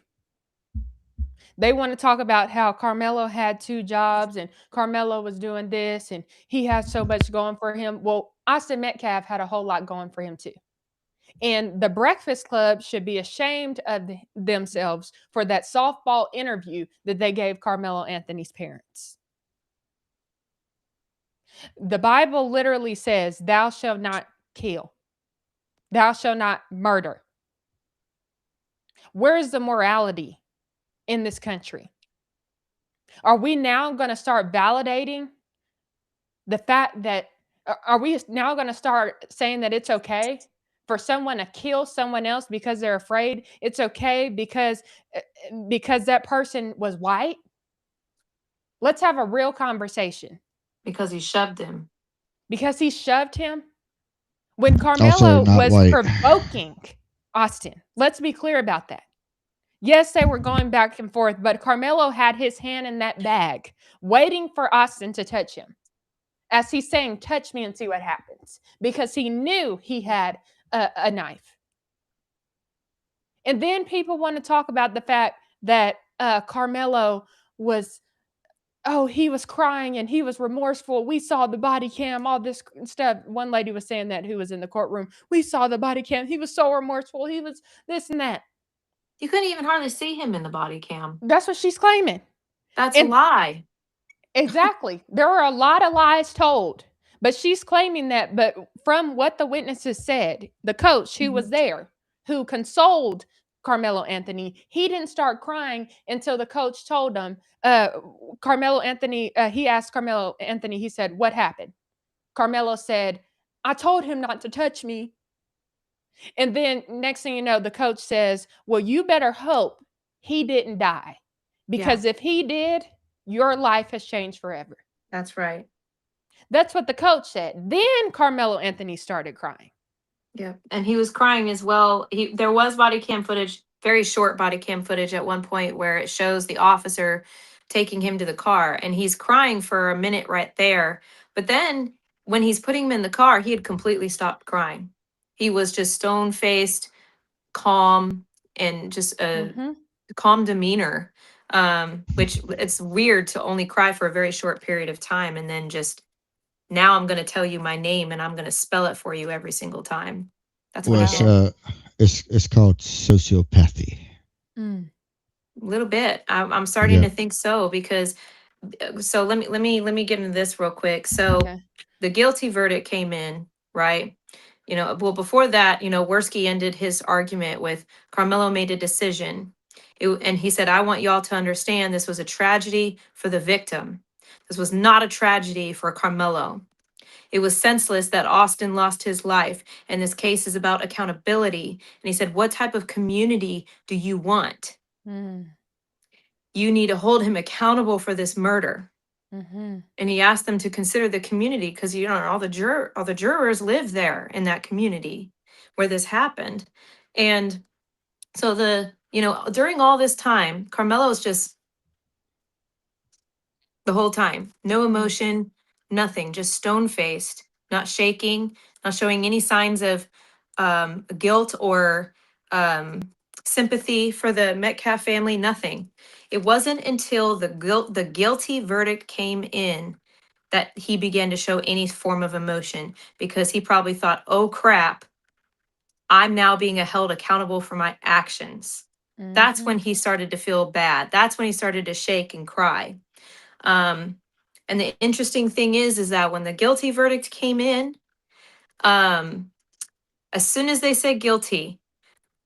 They want to talk about how Karmelo had 2 jobs and Karmelo was doing this and he has so much going for him. Well, Austin Metcalf had a whole lot going for him too. And the Breakfast Club should be ashamed of themselves for that softball interview that they gave Carmelo Anthony's parents. The Bible literally says, thou shalt not kill. Thou shalt not murder. Where is the morality in this country? Are we now going to start validating the fact that, are we now going to start saying that it's okay for someone to kill someone else because they're afraid? It's okay because that person was white? Let's have a real conversation. Because he shoved him. Because he shoved him? When Also Karmelo not was white. provoking Austin, let's be clear about that. Yes, they were going back and forth, but Karmelo had his hand in that bag, waiting for Austin to touch him. As he's saying, touch me and see what happens. Because he knew he had a knife. And then people want to talk about the fact that Karmelo was, he was crying and he was remorseful. We saw the body cam, all this stuff. One lady was saying that, who was in the courtroom. We saw the body cam. He was so remorseful. He was this and that. You couldn't even hardly see him in the body cam. That's what she's claiming. That's a lie. Exactly. There are a lot of lies told, but she's claiming that. But from what the witnesses said, the coach who was there, who consoled Karmelo Anthony, he didn't start crying until the coach told him. Karmelo Anthony, he asked Karmelo Anthony, he said, "What happened?" Karmelo said, "I told him not to touch me." And then next thing you know, the coach says, "Well, you better hope he didn't die, because if he did, your life has changed forever." That's right. That's what the coach said. Then Karmelo Anthony started crying. Yeah, and he was crying as well. There was body cam footage, very short body cam footage at one point, where it shows the officer taking him to the car, and he's crying for a minute right there. But then when he's putting him in the car, he had completely stopped crying. He was just stone faced, calm, and just a calm demeanor. Which it's weird to only cry for a very short period of time, and then just, now I'm going to tell you my name and I'm going to spell it for you every single time. That's what he did. It's called sociopathy. A little bit. I'm starting to think so, because so let me get into this real quick. So the guilty verdict came in, right? Well, before that, Worski ended his argument with, Karmelo made a decision. And he said, "I want y'all to understand this was a tragedy for the victim. This was not a tragedy for Karmelo. It was senseless that Austin lost his life, and this case is about accountability." And he said, "What type of community do you want? You need to hold him accountable for this murder." And he asked them to consider the community, because all the jurors live there in that community where this happened. And so during all this time, Karmelo's just, the whole time, no emotion, nothing, just stone faced, not shaking, not showing any signs of guilt or sympathy for the Metcalf family, nothing. It wasn't until the guilty verdict came in that he began to show any form of emotion, because he probably thought, "Oh crap, I'm now being held accountable for my actions." That's when he started to feel bad. That's when he started to shake and cry. And the interesting thing is that when the guilty verdict came in, as soon as they said guilty,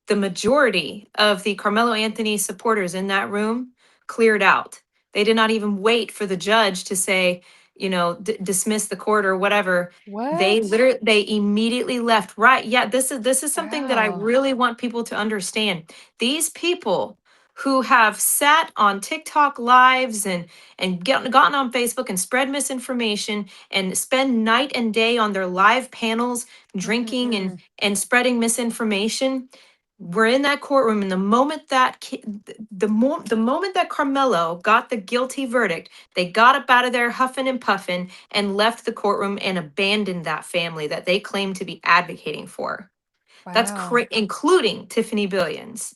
the majority of the Karmelo Anthony supporters in that room cleared out. They did not even wait for the judge to say, dismiss the court or whatever. They immediately left. Right. Yeah, this is something that I really want people to understand. These people who have sat on TikTok lives and gotten on Facebook and spread misinformation and spend night and day on their live panels drinking and spreading misinformation, we're in that courtroom, and the moment that Karmelo got the guilty verdict, they got up out of there huffing and puffing and left the courtroom and abandoned that family that they claimed to be advocating for. That's including Tiffany Billions.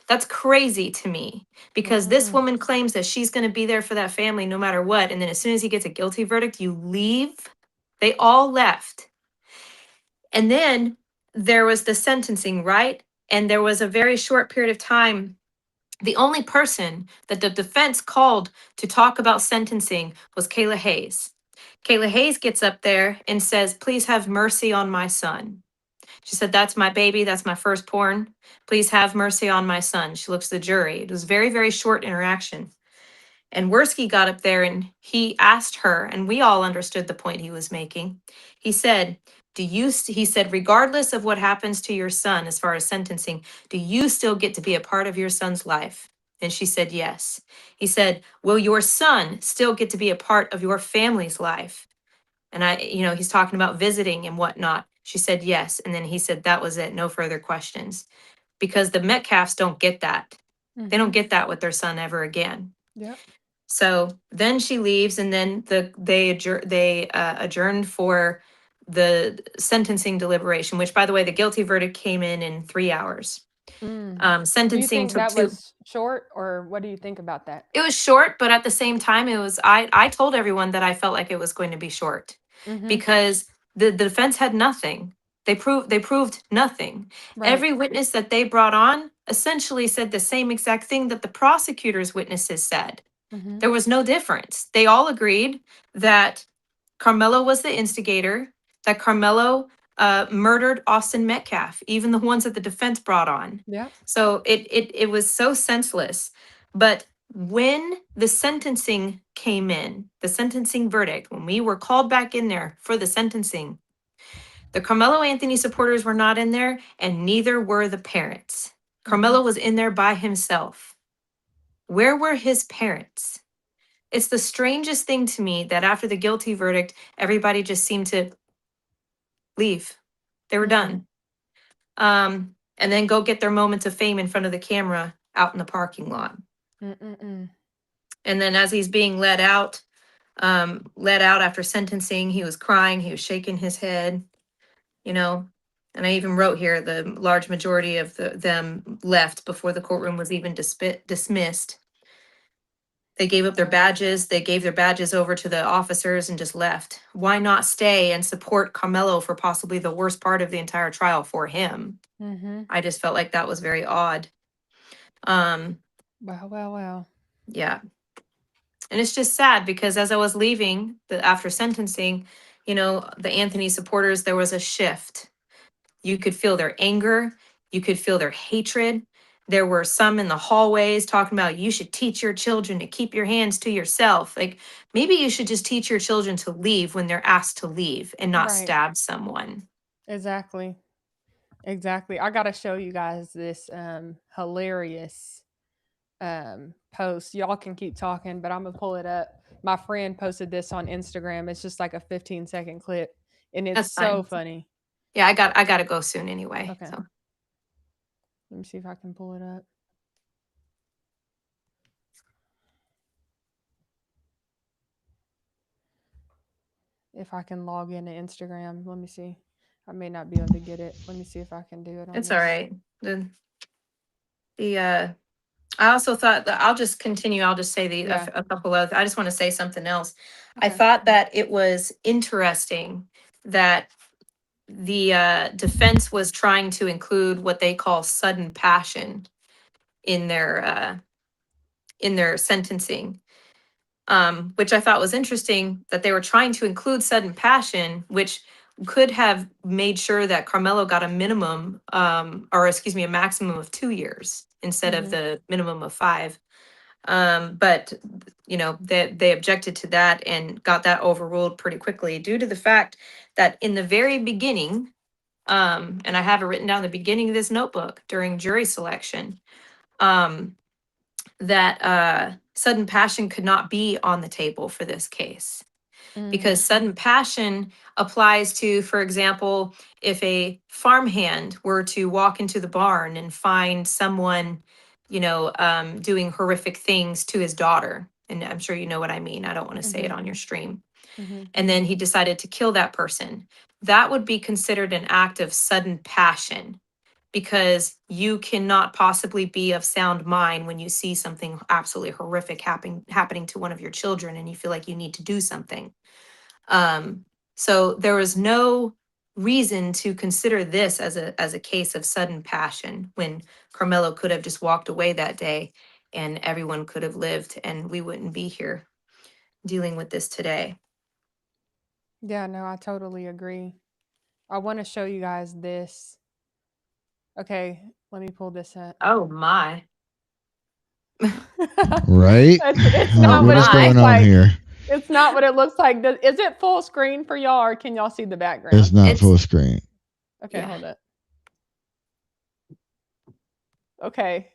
That's crazy to me, because this woman claims that she's going to be there for that family no matter what, and then as soon as he gets a guilty verdict, you leave. They all left. And then there was the sentencing, right? And there was a very short period of time. The only person that the defense called to talk about sentencing was Kayla Hayes. Kayla Hayes gets up there and says, "Please have mercy on my son." She said, "That's my baby. That's my firstborn. Please have mercy on my son." She looks at the jury. It was very, very short interaction. And Worski got up there and he asked her, and we all understood the point he was making. He said, he said, regardless of what happens to your son as far as sentencing, do you still get to be a part of your son's life? And she said, yes. He said, will your son still get to be a part of your family's life? And he's talking about visiting and whatnot. She said, yes. And then he said, that was it. No further questions. Because the Metcalfs don't get that. They don't get that with their son ever again. Yep. So then she leaves, and then they adjourned for the sentencing deliberation. Which, by the way, the guilty verdict came in 3 hours. Do you Sentencing think took that 2. was short, or what do you think about that? It was short, but at the same time, it was. I told everyone that I felt like it was going to be short because the defense had nothing. They proved nothing. Right. Every witness that they brought on essentially said the same exact thing that the prosecutor's witnesses said. There was no difference. They all agreed that Karmelo was the instigator, that Karmelo murdered Austin Metcalf, even the ones that the defense brought on. Yeah. So it was so senseless. But when the sentencing came in, the sentencing verdict, when we were called back in there for the sentencing, the Carmelo Anthony supporters were not in there, and neither were the parents. Carmelo was in there by himself. Where were his parents? It's the strangest thing to me that after the guilty verdict, everybody just seemed to leave. They were done. And then go get their moments of fame in front of the camera out in the parking lot. And then as he's being let out after sentencing, he was crying, he was shaking his head, and I even wrote here the large majority of them left before the courtroom was even dismissed. They gave up their badges. They gave their badges over to the officers and just left. Why not stay and support Carmelo for possibly the worst part of the entire trial for him? I just felt like that was very odd. Wow. Yeah. And it's just sad because as I was leaving after sentencing, the Anthony supporters, there was a shift. You could feel their anger. You could feel their hatred. There were some in the hallways talking about you should teach your children to keep your hands to yourself. Like maybe you should just teach your children to leave when they're asked to leave and not stab someone. Exactly. I got to show you guys this hilarious post. Y'all can keep talking, but I'm going to pull it up. My friend posted this on Instagram. It's just like a 15-second clip, and it's That's fine. so funny. Yeah, I got to go soon anyway. Okay. So. Let me see if I can pull it up. If I can log into Instagram, let me see. I may not be able to get it. Let me see if I can do it. It's all right. I also thought that I'll just continue. I'll just say a couple of. I just want to say something else. Okay. I thought that it was interesting that the defense was trying to include what they call sudden passion in their sentencing, which I thought was interesting that they were trying to include sudden passion, which could have made sure that Carmelo got a minimum, a maximum of 2 years instead of the minimum of 5. But they objected to that and got that overruled pretty quickly due to the fact that in the very beginning, and I have it written down the beginning of this notebook during jury selection, that sudden passion could not be on the table for this case. Because sudden passion applies to, for example, if a farmhand were to walk into the barn and find someone, doing horrific things to his daughter. And I'm sure you know what I mean. I don't want to say it on your stream. And then he decided to kill that person. That would be considered an act of sudden passion because you cannot possibly be of sound mind when you see something absolutely horrific happening to one of your children and you feel like you need to do something. So there was no reason to consider this as a case of sudden passion when Carmelo could have just walked away that day and everyone could have lived and we wouldn't be here dealing with this today. Yeah, no, I totally agree. I want to show you guys this. Okay, let me pull this up. Oh my. Right? It's not What what is it going looks on like. here? It's not what it looks like. Is it full screen for y'all, or can y'all see the background? It's not full screen. Okay, hold it. Okay.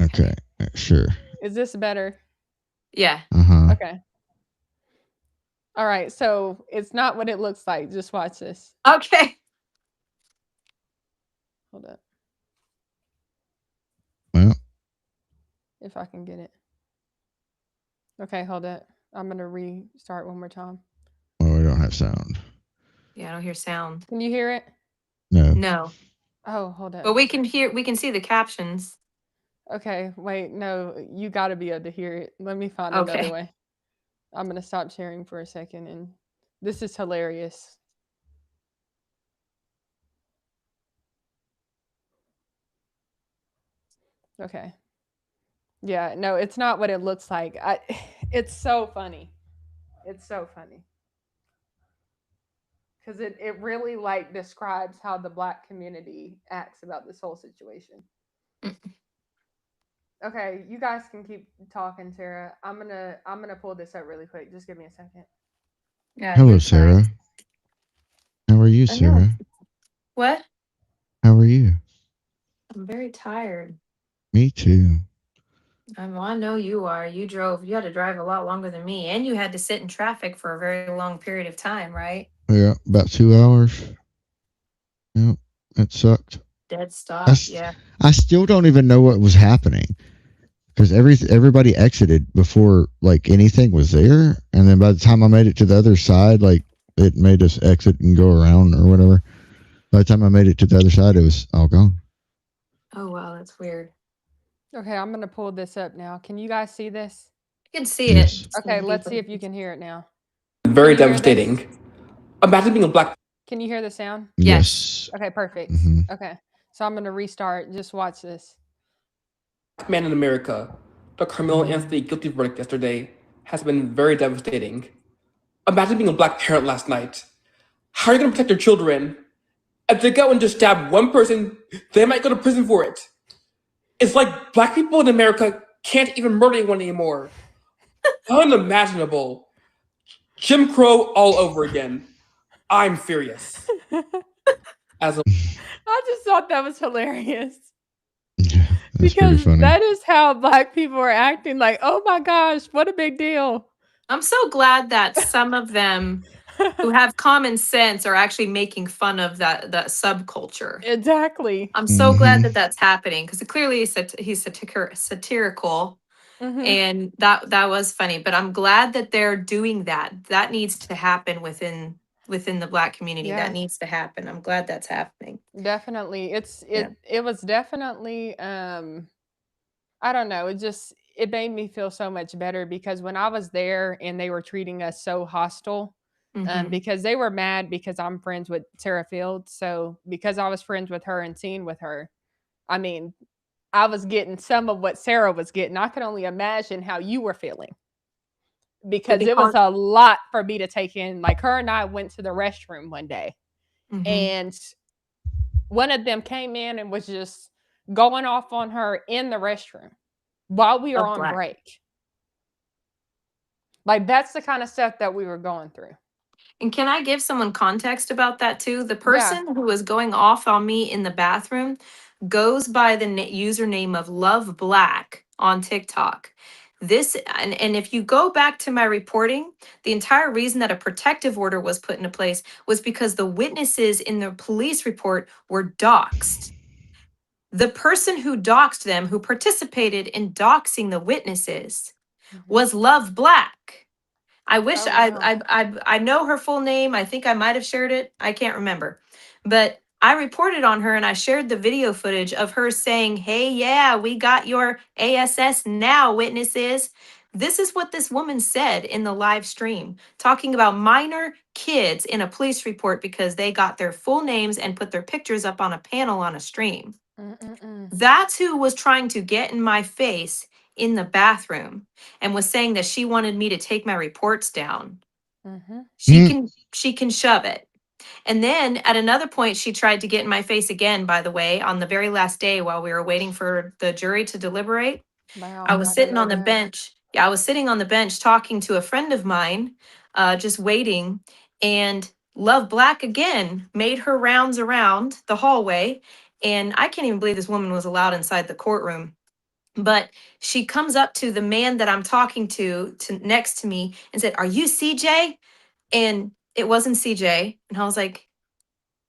Okay, sure. Is this better? Yeah. Okay. All right. So it's not what it looks like. Just watch this. Okay. Hold up. Well, if I can get it. Okay, hold it. I'm gonna restart one more time. well, we don't have sound. Yeah, I don't hear sound. Can you hear it? No. No. Oh, hold up. But we can see the captions. Okay, wait, no, you got to be able to hear it. Let me find Okay. another way. I'm gonna stop sharing for a second, and this is hilarious. Okay. Yeah, no, it's not what it looks like. It's so funny. It's so funny. Because it really like describes how the Black community acts about this whole situation. Okay, you guys can keep talking, Sarah. I'm gonna pull this up really quick. Just give me a second. Yeah. Hello, Sarah. How are you, I know. Sarah? What? How are you? I'm very tired. Me too. I know you are. You had to drive a lot longer than me, and you had to sit in traffic for a very long period of time, right? Yeah, about 2 hours. Yep, it sucked. Dead stop. Yeah. I still don't even know what was happening because everybody exited before like anything was there, and then by the time I made it to the other side, like it made us exit and go around or whatever. By the time I made it to the other side, it was all gone. Oh wow, that's weird. Okay, I'm gonna pull this up now. Can you guys see this? You can see it. Okay, let's see if you can hear it now. Very devastating. Imagine being a Black. Can you hear the sound? Yes. Okay, perfect. Okay, so I'm gonna restart. Just watch this. Man in America, the Karmelo Anthony guilty verdict yesterday has been very devastating. Imagine being a Black parent last night. How are you going to protect your children? If they go and just stab one person, they might go to prison for it. It's like Black people in America can't even murder anyone anymore. Unimaginable. Jim Crow all over again. I'm furious. I just thought that was hilarious. Yeah, that's because pretty funny. that is how Black people are acting. Like, oh my gosh, what a big deal. I'm so glad that some of them who have common sense are actually making fun of that subculture. Exactly. I'm so glad that that's happening because clearly he's satirical, and that was funny. But I'm glad that they're doing that. That needs to happen within the Black community. Yeah. That needs to happen. I'm glad that's happening. Definitely. It was definitely I don't know, it made me feel so much better because when I was there and they were treating us so hostile, because they were mad because I'm friends with Sarah Fields. So because I was friends with her and seen with her, I mean, I was getting some of what Sarah was getting. I could only imagine how you were feeling. Because it was a lot for me to take in. Like her and I went to the restroom one day and one of them came in and was just going off on her in the restroom while we were on break. Like that's the kind of stuff that we were going through. And can I give someone context about that too? The person who was going off on me in the bathroom goes by the username of Love Black on TikTok. This and if you go back to my reporting, the entire reason that a protective order was put into place was because the witnesses in the police report were doxxed. The person who doxed them, who participated in doxing the witnesses, was Love Black. I wish I know her full name. I think I might have shared it. I can't remember. But I reported on her and I shared the video footage of her saying, "Hey, yeah, we got your ASS now, witnesses." This is what this woman said in the live stream, talking about minor kids in a police report because they got their full names and put their pictures up on a panel on a stream. That's who was trying to get in my face in the bathroom and was saying that she wanted me to take my reports down. She can shove it. And then at another point, she tried to get in my face again, by the way, on the very last day while we were waiting for the jury to deliberate. Wow, I was I didn't sitting know on the that. bench. Yeah, I was sitting on the bench talking to a friend of mine, just waiting. And Love Black again made her rounds around the hallway. And I can't even believe this woman was allowed inside the courtroom. But she comes up to the man that I'm talking to next to me and said, "Are you CJ?" And it wasn't CJ. And I was like,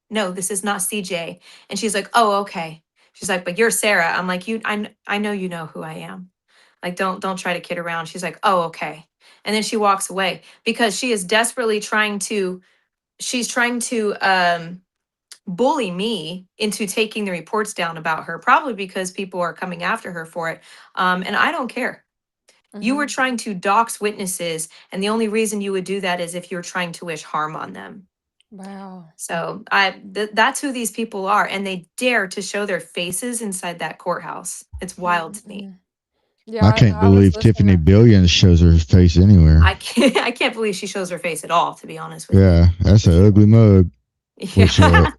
"No, this is not CJ." And she's like, "Oh, okay." She's like, "But you're Sarah." I'm like, I know you know who I am. Like, don't try to kid around." She's like, "Oh, okay." And then she walks away because she is desperately she's trying to bully me into taking the reports down about her, probably because people are coming after her for it. And I don't care. You were trying to dox witnesses, and the only reason you would do that is if you're trying to wish harm on them. Wow. So that's who these people are, and they dare to show their faces inside that courthouse. It's wild to me. Yeah, I can't I was believe listening Tiffany to. Billions shows her face anywhere. I can't believe she shows her face at all, to be honest with Yeah, that's an ugly mug. you. Which Yeah.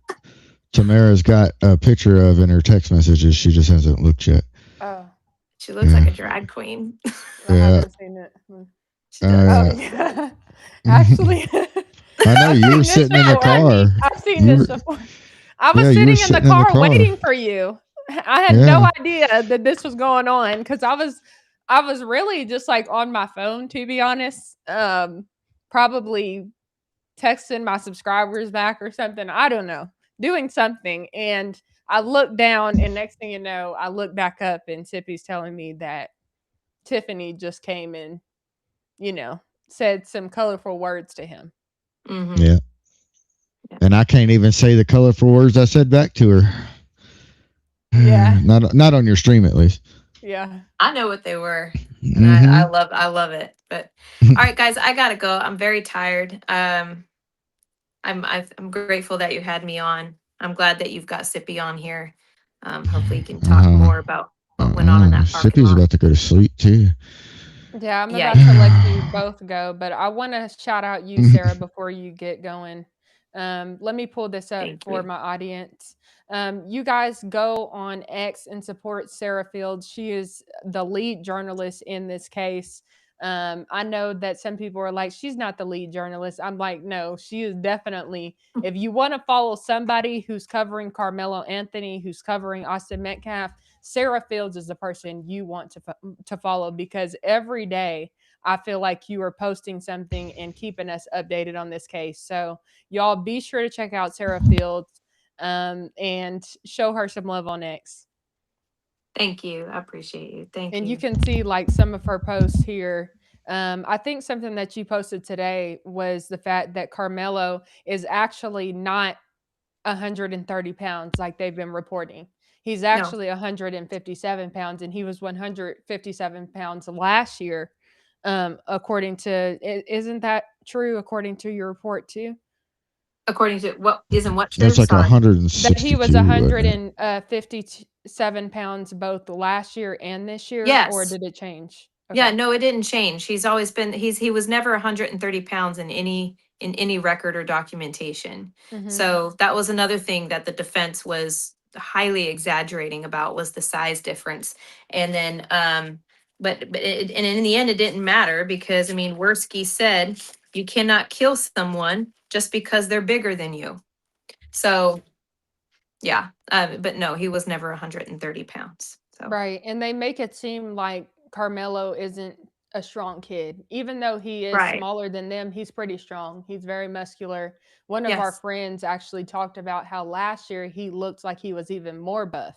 Tamara's got a picture of in her text messages. She just hasn't looked yet. Oh, She looks like a drag queen. I Yeah. haven't seen it. She does. Oh yeah, actually, I know I've you were seen this sitting in the before. car. I've seen You this were, before. I was yeah, you were sitting in the sitting in the car car. waiting for you. I had no Yeah. idea that this was going on because I was really just like on my phone, to be honest. Probably texting my subscribers back or something. I don't know, doing something. And I looked down, and next thing you know, I look back up, and Tippy's telling me that Tiffany just came and, said some colorful words to him. Mm-hmm. Yeah. And I can't even say the colorful words I said back to her. Yeah. Not on your stream, at least. Yeah. I know what they were, and I love it. But all right, guys, I gotta go. I'm very tired. I'm grateful that you had me on. I'm glad that you've got Sippy on here. Hopefully, you can talk more about what went on in that parking Sippy's lot. about to go to sleep too. Yeah, I'm Yeah. about to let you both go, but I want to shout out you, Sarah, before you get going. Let me pull this up for my audience. You guys go on X and support Sarah Fields. She is the lead journalist in this case. I know that some people are like, she's not the lead journalist. I'm like, no, she is definitely. If you want to follow somebody who's covering Carmelo Anthony, who's covering Austin Metcalf, Sarah Fields is the person you want to follow, because every day I feel like you are posting something and keeping us updated on this case. So y'all be sure to check out Sarah Fields and show her some love on X. Thank you. I appreciate you. Thank you. And you can see like some of her posts here. I think something that you posted today was the fact that Carmelo is actually not 130 pounds like they've been reporting. He's actually 157 pounds, and he was 157 pounds last year. According to, isn't that true? According to your report too, According to what true? That's like Sorry. 162. that he was 157 pounds both last year and this year, or Yes. did it change? Yeah, no, it didn't change. He's always been he was never 130 pounds in any record or documentation. So that was another thing that the defense was highly exaggerating about, was the size difference. And then but and in the end it didn't matter, because I mean Worski said you cannot kill someone just because they're bigger than you. So yeah, but no, he was never 130 pounds. So Right. And they make it seem like Carmelo isn't a strong kid. Even though he is right. smaller than them, he's pretty strong. He's very muscular. One of our Yes. friends actually talked about how last year he looked like he was even more buff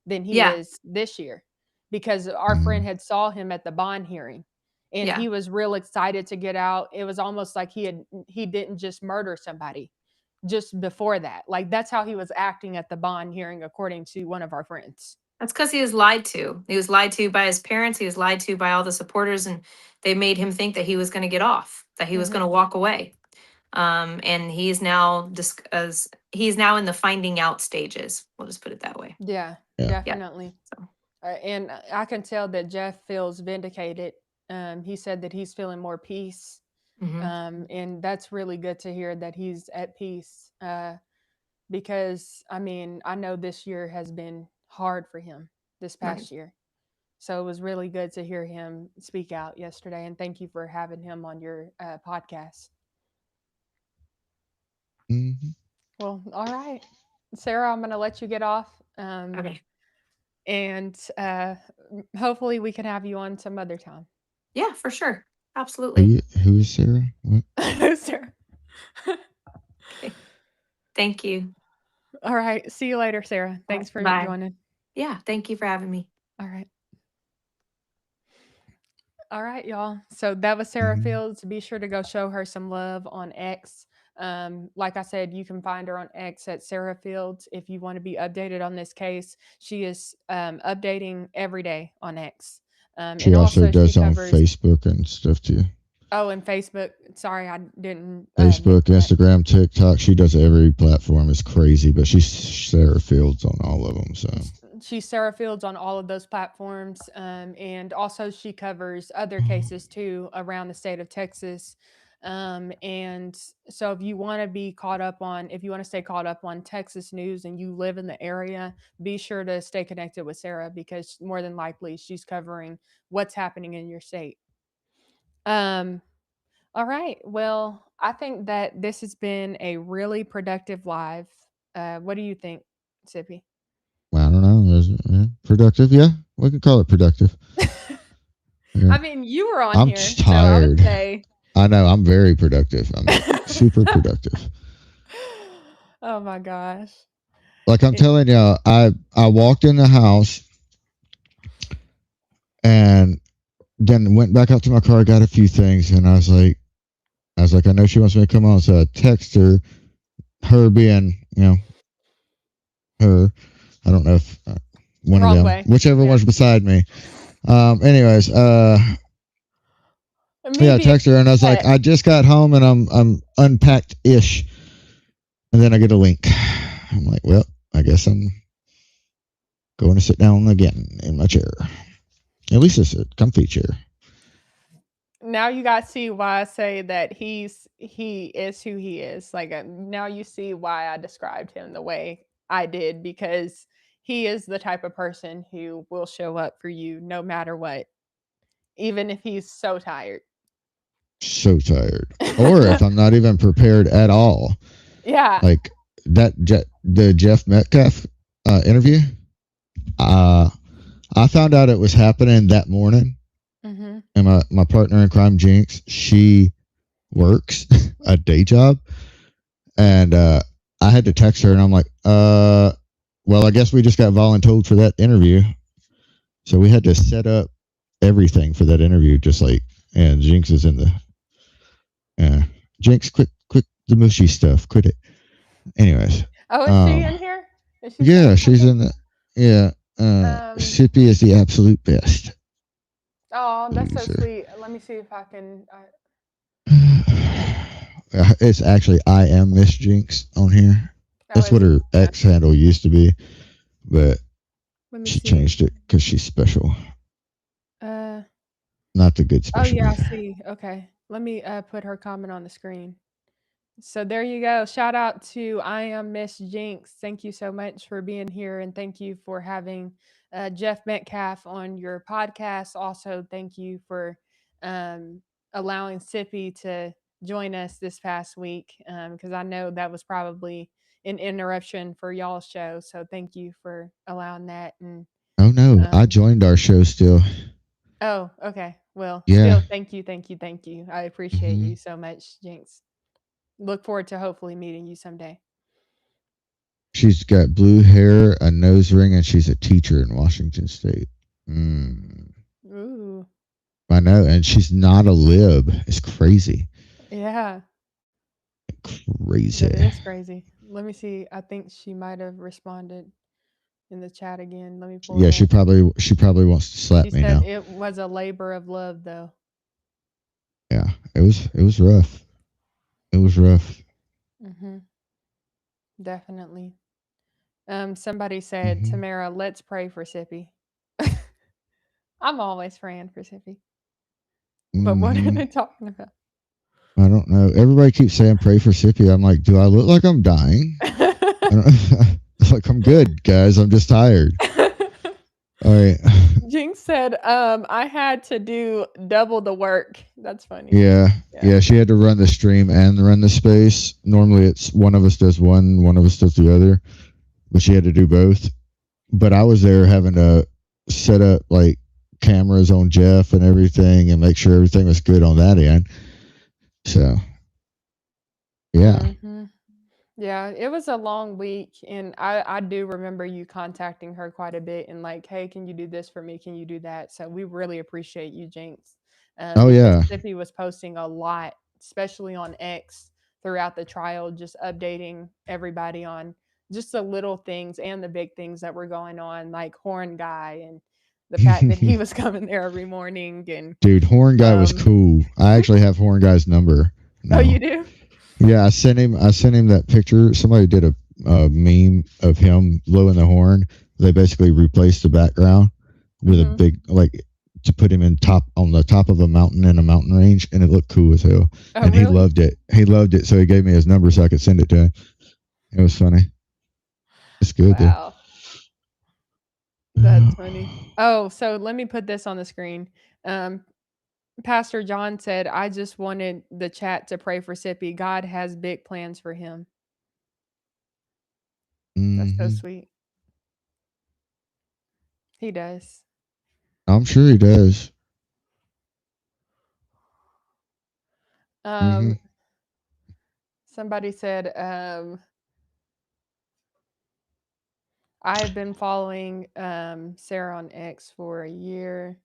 than he Yeah. is this year, because our friend had saw him at the bond hearing and Yeah. he was real excited to get out. It was almost like he didn't just murder somebody just before that. Like that's how he was acting at the bond hearing, according to one of our friends. That's because he was lied to. He was lied to by his parents. He was lied to by all the supporters, and they made him think that he was going to get off, that he was going to walk away. And he's now he's now in the finding out stages. We'll just put it that way. Yeah, Yeah. definitely. So And I can tell that Jeff feels vindicated. He said that he's feeling more peace. And that's really good to hear that he's at peace. Because, I mean, I know this year has been hard for him this past year. So it was really good to hear him speak out yesterday. And thank you for having him on your podcast. Mm-hmm. Well, all right. Sarah, I'm going to let you get off. Okay. And hopefully we can have you on some other time. Yeah, for sure. Absolutely. Who is Sarah? What? Sarah. Okay. Thank you. All right. See you later, Sarah. Thanks for Bye. joining. Yeah, thank you for having me. All right. All right, y'all. So that was Sarah Fields. Be sure to go show her some love on X. Like I said, you can find her on X at Sarah Fields if you want to be updated on this case. She is updating every day on X. She and also does she on covers, Facebook and stuff too. Oh, and Facebook. Sorry, I didn't. Facebook, Instagram, TikTok. She does every platform. It's crazy, but she's Sarah Fields on all of them. So she's Sarah Fields on all of those platforms. And also she covers other cases too around the state of Texas. And so if you want to be caught up on, if you want to stay caught up on Texas news and you live in the area, be sure to stay connected with Sarah because more than likely she's covering what's happening in your state. All right. Well, I think that this has been a really productive live. What do you think, Sippy? I don't know. Productive, yeah. We can call it productive. Yeah. I mean, you were on I'm here. I'm tired. So I would say... I know. I'm very productive. I'm super productive. Oh my gosh! Like I'm telling you, I walked in the house and then went back out to my car, got a few things, and I was like, I know she wants me to come on, so I text her being, her. I don't know if one Wrong of them, way. whichever one's beside me. Anyways, yeah, I text her and I was like, I just got home and I'm unpacked ish, and then I get a link. I'm like, well, I guess I'm going to sit down again in my chair. At least it's a comfy chair. Now you got to see why I say that he is who he is. Like now you see why I described him the way I did, because he is the type of person who will show up for you no matter what, even if he's so tired. So tired, or if I'm not even prepared at all. Yeah, like the Jeff Metcalf interview. I found out it was happening that morning. Mm-hmm. And my partner in crime, Jinx, she works a day job, and I had to text her, and I'm like, well, I guess we just got voluntold for that interview, so we had to set up everything for that interview, just like, and Jinx is in the. Jinx, quit the mushy stuff. Quit it. Anyways. Oh, is she in here? Yeah, she's in the. Yeah. Sippy is the absolute best. Oh, that's so sweet. Let me see if I can. It's actually I am Miss Jinx on here. That's what her X handle used to be, but she changed it because she's special. Not the good special. Oh yeah, I see. Okay. Let me put her comment on the screen. So there you go. Shout out to I am Miss Jinx. Thank you so much for being here, and thank you for having Jeff Metcalf on your podcast. Also, thank you for allowing Sippy to join us this past week, because I know that was probably an interruption for y'all's show. So thank you for allowing that. And oh no, I joined our show still. Oh, okay. Well, yeah. Still, thank you. I appreciate you so much, Jinx. Look forward to hopefully meeting you someday. She's got blue hair, a nose ring, and she's a teacher in Washington State. Ooh. I know, and she's not a lib. It's crazy. Yeah. Crazy. It is crazy. Let me see. I think she might have responded in the chat again. Let me pull Yeah, she probably wants to slap me now. It was a labor of love, though. Yeah, it was rough. It was rough. Mm-hmm. Definitely. Somebody said, Tamara, let's pray for Sippy. I'm always praying for Sippy. But what are they talking about? I don't know. Everybody keeps saying pray for Sippy. I'm like, do I look like I'm dying? Like, I'm good, guys. I'm just tired. All right. Jinx said, I had to do double the work. That's funny. Yeah. She had to run the stream and run the space. Normally, it's one of us does one of us does the other, but she had to do both. But I was there having to set up like cameras on Jeff and everything and make sure everything was good on that end. So, yeah. Mm-hmm. Yeah, it was a long week, and I do remember you contacting her quite a bit and like, hey, can you do this for me? Can you do that? So we really appreciate you, Jinx. Oh, Because yeah. Sippy was posting a lot, especially on X throughout the trial, just updating everybody on just the little things and the big things that were going on, like Horn Guy and the fact that he was coming there every morning. And Dude, Horn Guy was cool. I actually have Horn Guy's number. Oh, you do? Yeah, I sent him that picture. Somebody did a meme of him blowing the horn. They basically replaced the background with a big, like, to put him on the top of a mountain in a mountain range, and it looked cool as hell. And really? he loved it. He loved it, so he gave me his number so I could send it to him. It was funny. It's good. Wow. That's funny. Oh, so let me put this on the screen. Pastor John said, I just wanted the chat to pray for Sippy. God has big plans for him. That's so sweet. He does. I'm sure he does. Somebody said, I have been following Sarah on X for a year.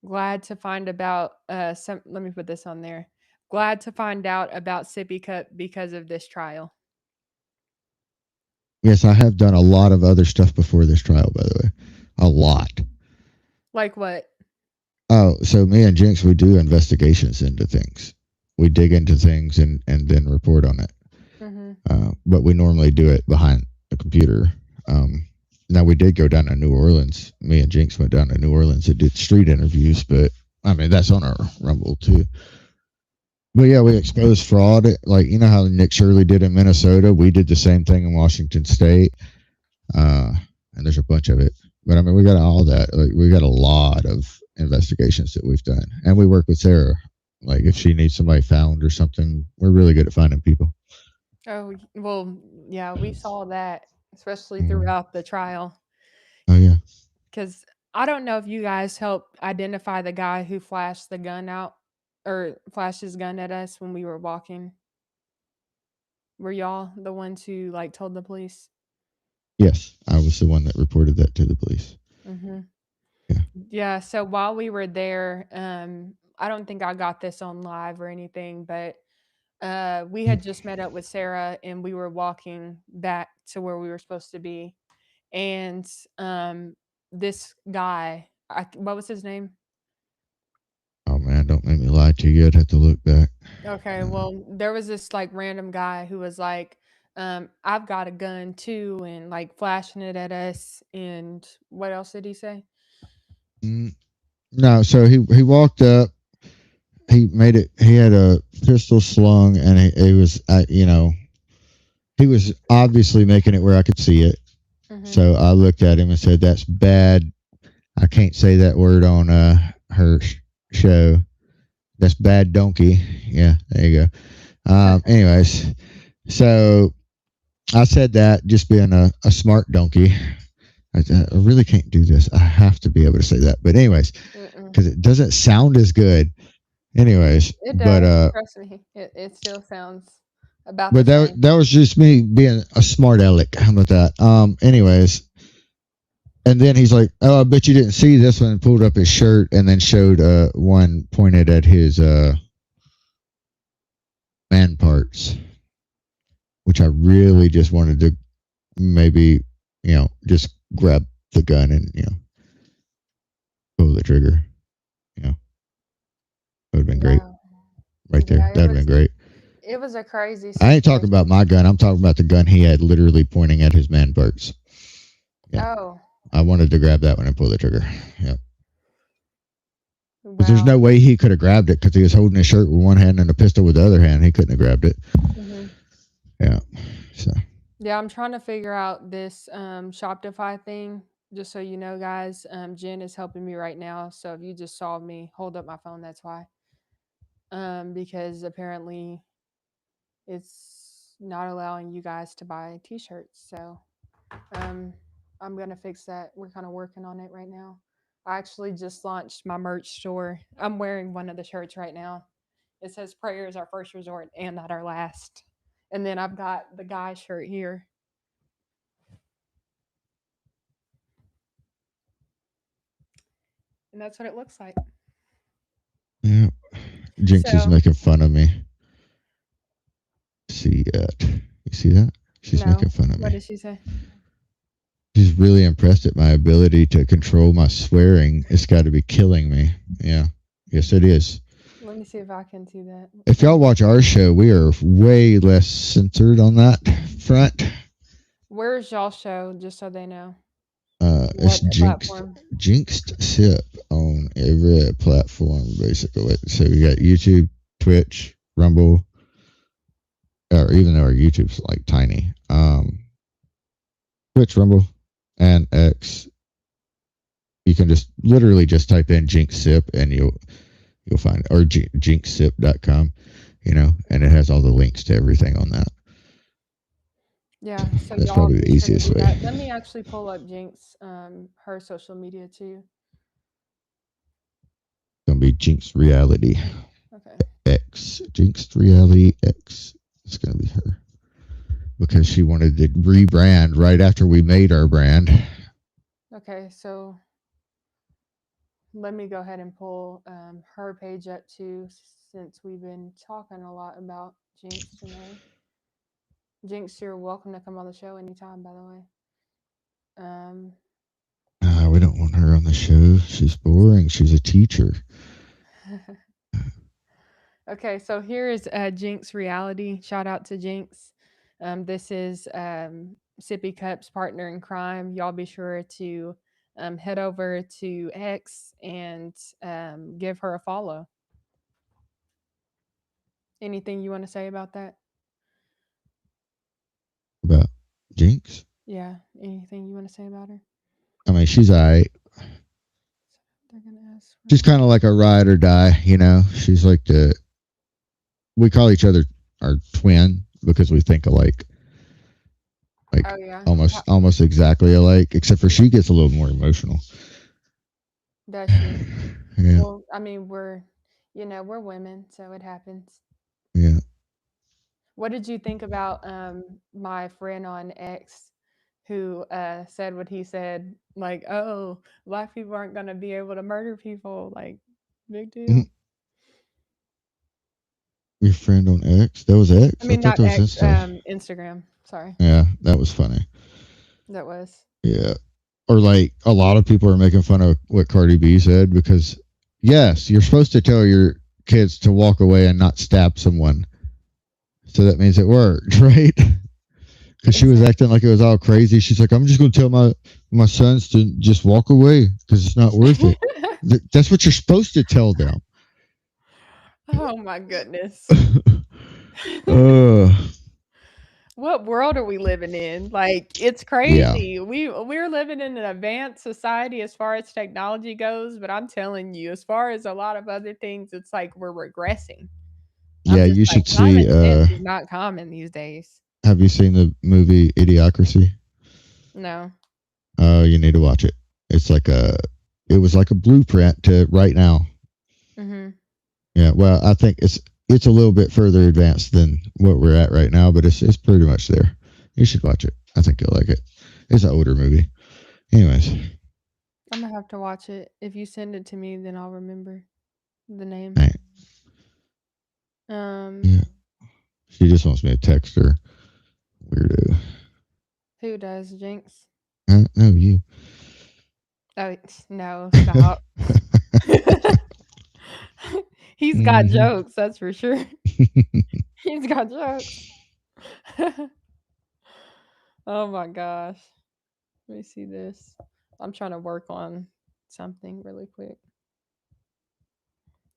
Glad to find about let me put this on there. Glad to find out about Sippy Cup because of this trial. Yes, I have done a lot of other stuff before this trial, by the way. A lot. Like what? Oh, so me and Jinx, we do investigations into things. We dig into things and then report on it. But we normally do it behind a computer. Now, we did go down to New Orleans. Me and Jinx went down to New Orleans and did street interviews, but I mean, that's on our Rumble too. But yeah, we exposed fraud. Like, you know how Nick Shirley did in Minnesota? We did the same thing in Washington State. And there's a bunch of it. But I mean, we got all that. Like, we got a lot of investigations that we've done. And we work with Sarah. Like, if she needs somebody found or something, we're really good at finding people. Oh, well, yeah, we saw that, especially throughout the trial. Oh, yeah. Because I don't know if you guys helped identify the guy who flashed the gun out or flashed his gun at us when we were walking. Were y'all the ones who like told the police? Yes, I was the one that reported that to the police. Yeah. So while we were there, I don't think I got this on live or anything, but we had just met up with Sarah and we were walking back to where we were supposed to be, and this guy, what was his name? Oh man, don't make me lie to you. I'd have to look back. Okay, well, there was this like random guy who was like, I've got a gun too, and like flashing it at us. And what else did he say? No, so he walked up. He made it. He had a pistol slung, and he was, he was obviously making it where I could see it. So I looked at him and said, "That's bad. I can't say that word on her show. That's bad, donkey." Yeah, there you go. Anyways, so I said that, just being a smart donkey. I really can't do this. I have to be able to say that. But anyways, because it doesn't sound as good. Anyways, it does. Trust me, it still sounds about. But that was just me being a smart aleck. How about that? Anyways, and then he's like, "Oh, I bet you didn't see this one." And pulled up his shirt and then showed one pointed at his man parts, which I really just wanted to maybe, just grab the gun and pull the trigger. It would have been great. Right there. That would have been great. It was a crazy situation. I ain't talking about my gun. I'm talking about the gun he had literally pointing at his man parts. Yeah. Oh. I wanted to grab that one and pull the trigger. Yep. Wow. But there's no way he could have grabbed it because he was holding his shirt with one hand and a pistol with the other hand. He couldn't have grabbed it. Yeah. So. Yeah, I'm trying to figure out this Shopify thing Just so you know, guys, Jen is helping me right now. So if you just saw me hold up my phone, that's why. Because apparently it's not allowing you guys to buy t-shirts. So I'm gonna fix that. We're kind of working on it right now. I actually just launched my merch store. I'm wearing one of the shirts right now. It says prayer is our first resort and not our last. And then I've got the guy shirt here. And that's what it looks like. Yeah. Jinx is So making fun of me. See that? You see that? She's no. making fun of What me. did she say? She's really impressed at my ability to control my swearing. It's got to be killing me. Yeah. Yes, it is. Let me see if I can see that. If y'all watch our show, we are way less censored on that front. Where's y'all show, just so they know? It's platform? Jinxed Sip on every platform, basically. So we got YouTube, Twitch, Rumble, or even though our YouTube's like tiny, Twitch, Rumble, and X. You can just literally just type in Jinxed Sip and you'll find it, or jinxsip.com, and it has all the links to everything on that. Yeah, so That's y'all probably be the sure to easiest do way. that. Let me actually pull up Jinx, her social media too. It's gonna be Jinx Reality. Okay. X. Jinx Reality X. It's gonna be her. Because she wanted to rebrand right after we made our brand. Okay, so let me go ahead and pull her page up too, since we've been talking a lot about Jinx tonight. Jinx, you're welcome to come on the show anytime, by the way. We don't want her on the show. She's boring. She's a teacher. Okay, so here is Jinx Reality. Shout out to Jinx. This is Sippy Cup's partner in crime. Y'all be sure to head over to X and give her a follow. Anything you want to say about that? About Jinx? Yeah, anything you want to say about her? I mean, she's alright. They're gonna ask. She's kind of like a ride or die, She's like we call each other our twin because we think alike. Like oh yeah, almost exactly alike, except for she gets a little more emotional. does she? Yeah. Well, I mean, we're women, so it happens. Yeah. What did you think about my friend on X who said what he said? Like, oh, black people aren't going to be able to murder people. Like, big deal. Your friend on X? That was X? I mean, thought not that was X, Insta. Instagram. Sorry. Yeah, that was funny. That was. Yeah. Or like a lot of people are making fun of what Cardi B said because, yes, you're supposed to tell your kids to walk away and not stab someone. So that means it worked, right? Because she was acting like it was all crazy. She's like, I'm just going to tell my sons to just walk away because it's not worth it. That's what you're supposed to tell them. Oh my goodness. What world are we living in? Like, it's crazy. Yeah. We're living in an advanced society as far as technology goes, but I'm telling you, as far as a lot of other things, it's like we're regressing. Yeah, you should see. Sense is not common these days. Have you seen the movie Idiocracy? No. Oh, you need to watch it. It's like it was like a blueprint to right now. Mm-hmm. Yeah, well, I think it's a little bit further advanced than what we're at right now, but it's pretty much there. You should watch it. I think you'll like it. It's an older movie. Anyways. I'm going to have to watch it. If you send it to me, then I'll remember the name. Right. Yeah. She just wants me to text her. Weirdo. Who does, Jinx? No, you. Oh, no, stop. He's got jokes, that's for sure. He's got jokes. Oh my gosh. Let me see this. I'm trying to work on something really quick.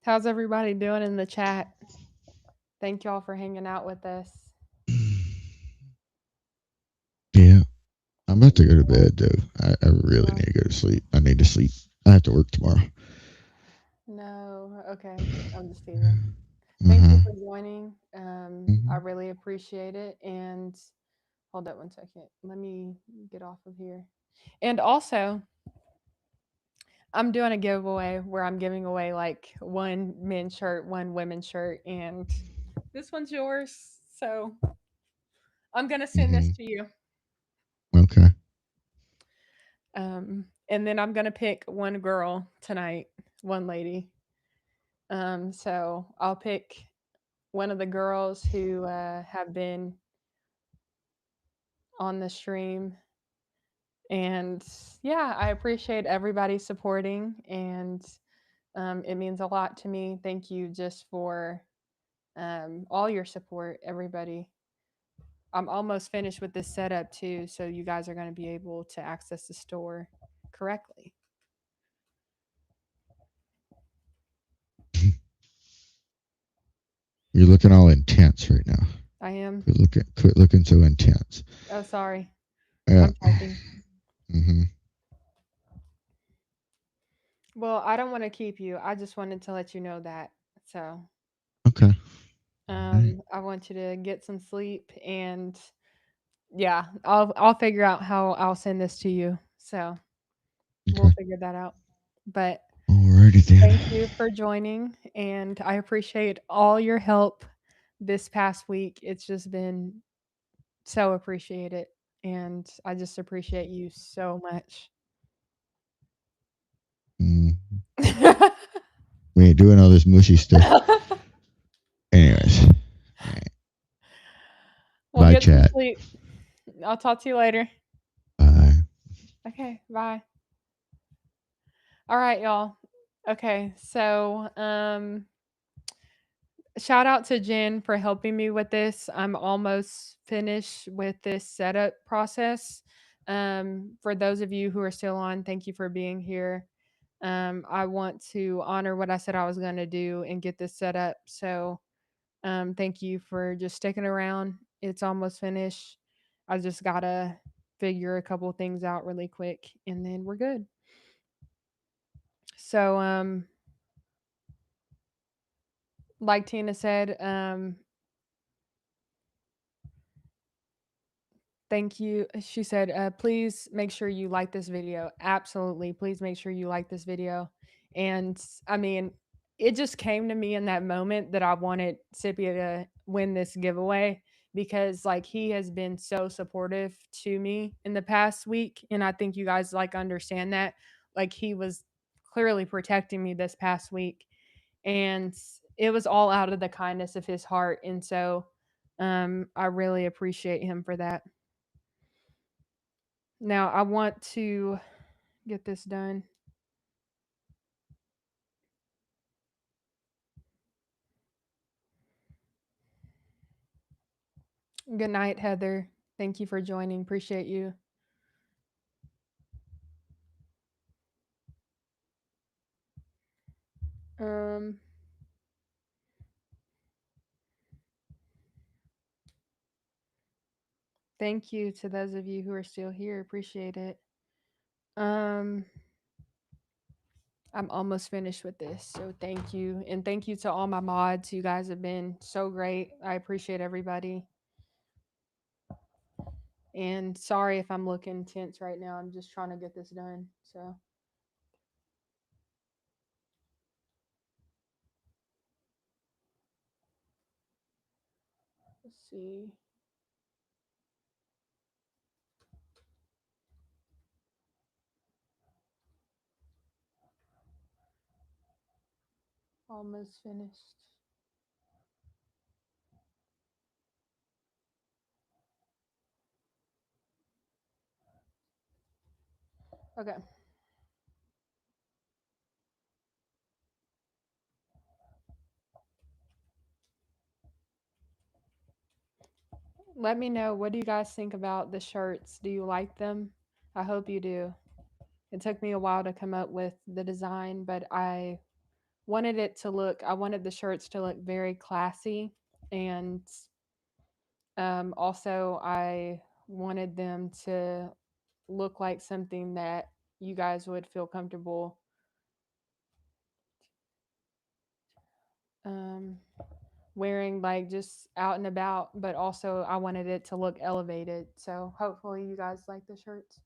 How's everybody doing in the chat? Thank y'all for hanging out with us. Yeah. I'm I'm about to go to bed though. I really need to go to sleep. I need to sleep. I have to work tomorrow. No, okay. I'm just teasing. Thank you Uh-huh. for joining. I Mhm. really appreciate it. And hold up one second. Let me get off of here. And also, I'm doing a giveaway where I'm giving away like one men's shirt, one women's shirt, and this one's yours. So I'm gonna send this Mhm. to you. Okay. And then I'm gonna pick one girl tonight, one lady. So I'll pick one of the girls who have been on the stream. And yeah, I appreciate everybody supporting, and it means a lot to me. Thank you just for all your support, everybody. I'm almost finished with this setup too, so you guys are going to be able to access the store correctly. You're looking all intense right now. I am. Quit looking so intense. Oh, sorry. Yeah. I'm typing. Mhm. Well, I don't want to keep you. I just wanted to let you know that. So, Okay. Right. I want you to get some sleep, and yeah, I'll figure out how I'll send this to you. So, we'll Okay. figure that out. But Alrighty then. thank you for joining, and I appreciate all your help this past week. It's just been so appreciated, and I just appreciate you so much. Mm. We ain't doing all this mushy stuff. Anyways. Alright. We'll Bye, get some chat. sleep. I'll talk to you later. Bye. Okay, bye. All right, y'all. Okay, so shout out to Jen for helping me with this. I'm almost finished with this setup process. For those of you who are still on, thank you for being here. I want to honor what I said I was going to do and get this set up. So, thank you for just sticking around. It's almost finished. I just got to figure a couple things out really quick and then we're good. So, like Tina said, thank you. She said, please make sure you like this video. Absolutely. Please make sure you like this video. And I mean, it just came to me in that moment that I wanted Scipio to win this giveaway because like he has been so supportive to me in the past week. And I think you guys like understand that. Like he was clearly protecting me this past week. And it was all out of the kindness of his heart. And so I really appreciate him for that. Now I want to get this done. Good night, Heather. Thank you for joining. Appreciate you. Um, thank you to those of you who are still here. Appreciate it. Um, I'm almost finished with this, so thank you, and thank you to all my mods. You guys have been so great. I appreciate everybody. And sorry if I'm looking tense right now. I'm just trying to get this done. So let's see. Almost finished. Okay. Let me know, what do you guys think about the shirts? Do you like them? I hope you do. It took me a while to come up with the design, but I wanted the shirts to look very classy. And also, I wanted them to look like something that you guys would feel comfortable wearing, like just out and about, but also I wanted it to look elevated. So hopefully you guys like the shirts.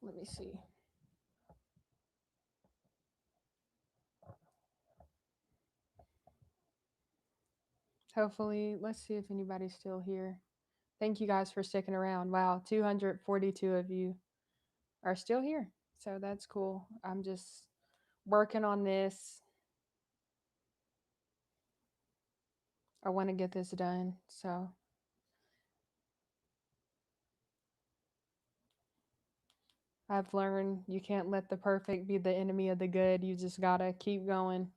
Let me see. Hopefully, let's see if anybody's still here. Thank you guys for sticking around. Wow, 242 of you are still here. So that's cool. I'm just working on this. I want to get this done. So I've learned you can't let the perfect be the enemy of the good. You just got to keep going.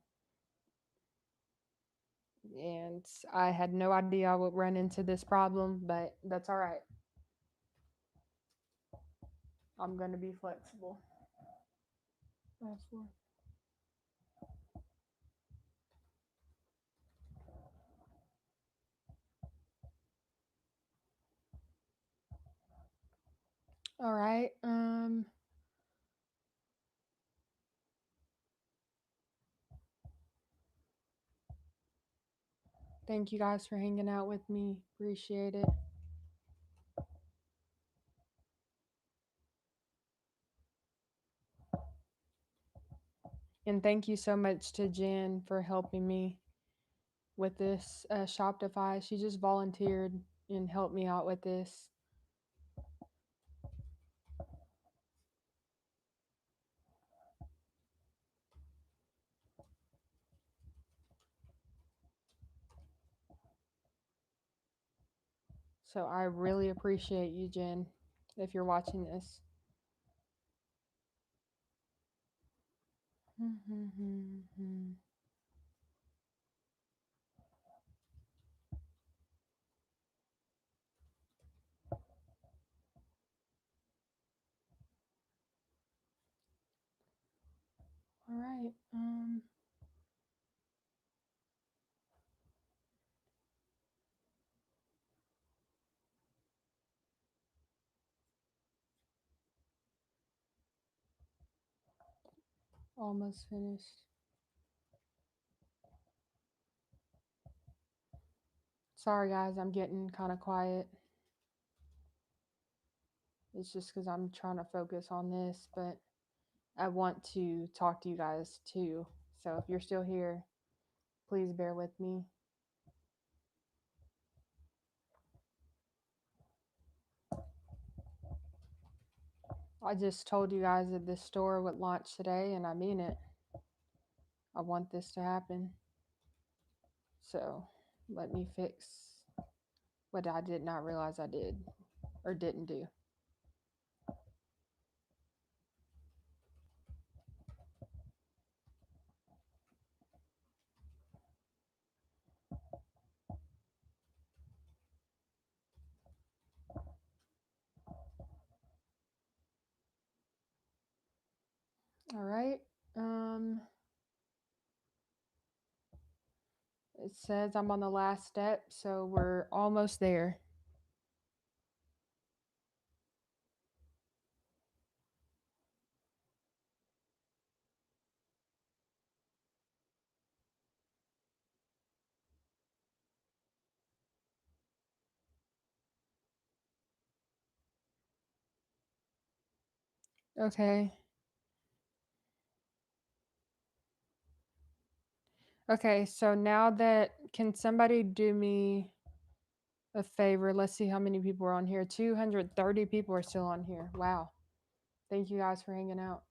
And I had no idea I would run into this problem, but that's all right. I'm going to be flexible. All right. Thank you guys for hanging out with me. Appreciate it. And thank you so much to Jen for helping me with this Shopify. She just volunteered and helped me out with this. So I really appreciate you, Jen, if you're watching this. All right. Almost finished. Sorry, guys, I'm getting kind of quiet. It's just because I'm trying to focus on this, but I want to talk to you guys too. So if you're still here, please bear with me. I just told you guys that this store would launch today, and I mean it. I want this to happen. So let me fix what I did not realize I did or didn't do. All right. It says I'm on the last step, so we're almost there. Okay. Okay, so now that, can somebody do me a favor? Let's see how many people are on here. 230 people are still on here. Wow. Thank you guys for hanging out.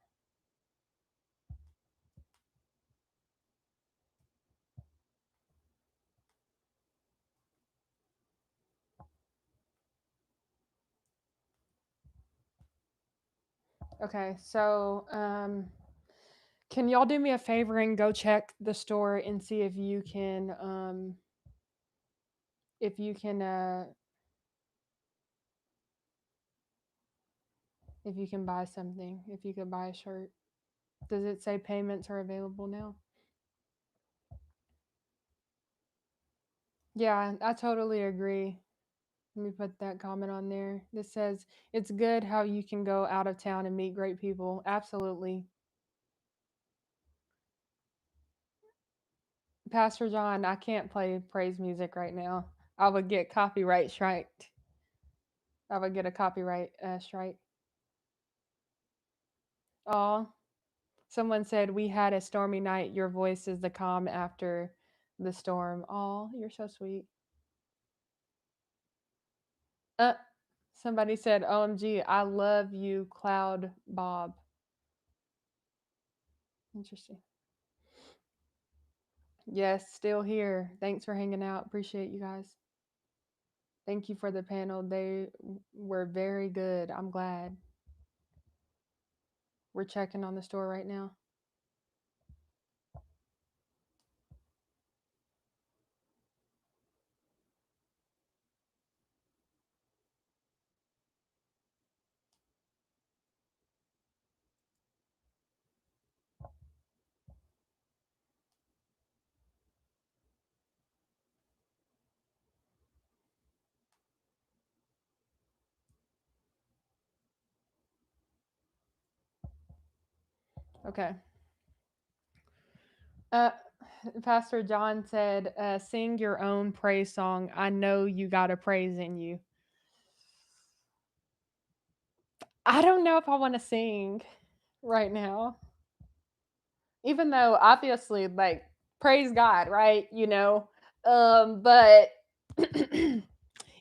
Okay, so can y'all do me a favor and go check the store and see if you can if you can if you can buy something, if you could buy a shirt. Does it say payments are available now? Yeah, I totally agree. Let me put that comment on there. This says, it's good how you can go out of town and meet great people. Absolutely. Pastor John, I can't play praise music right now. I would get copyright striked. I would get a copyright strike. Oh, someone said we had a stormy night. Your voice is the calm after the storm. Oh, you're so sweet. Uh, somebody said, "OMG, I love you, Cloud Bob." Interesting. Yes, still here. Thanks for hanging out. Appreciate you guys. Thank you for the panel. They were very good. I'm glad. We're checking on the store right now. Okay. Uh, Pastor John said, sing your own praise song. I know you got a praise in you. I don't know if I want to sing right now. Even though obviously, like, praise God, right? But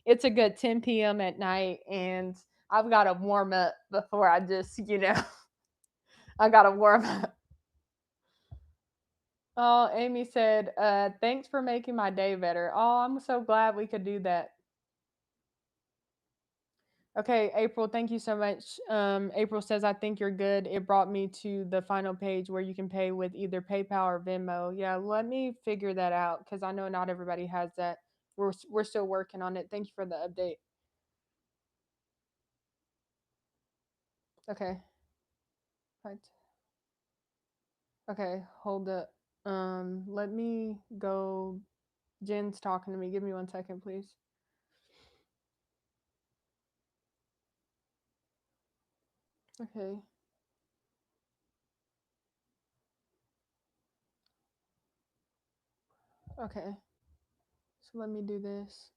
it's a good 10 p.m. at night, and I've got to warm up before I just, I got to warm up. Oh, Amy said, thanks for making my day better. Oh, I'm so glad we could do that. Okay, April, thank you so much. April says, I think you're good. It brought me to the final page where you can pay with either PayPal or Venmo. Yeah, let me figure that out because I know not everybody has that. We're still working on it. Thank you for the update. Okay. Right. Okay, hold up. Let me go. Jen's talking to me. Give me 1 second, please. Okay. Okay. So let me do this.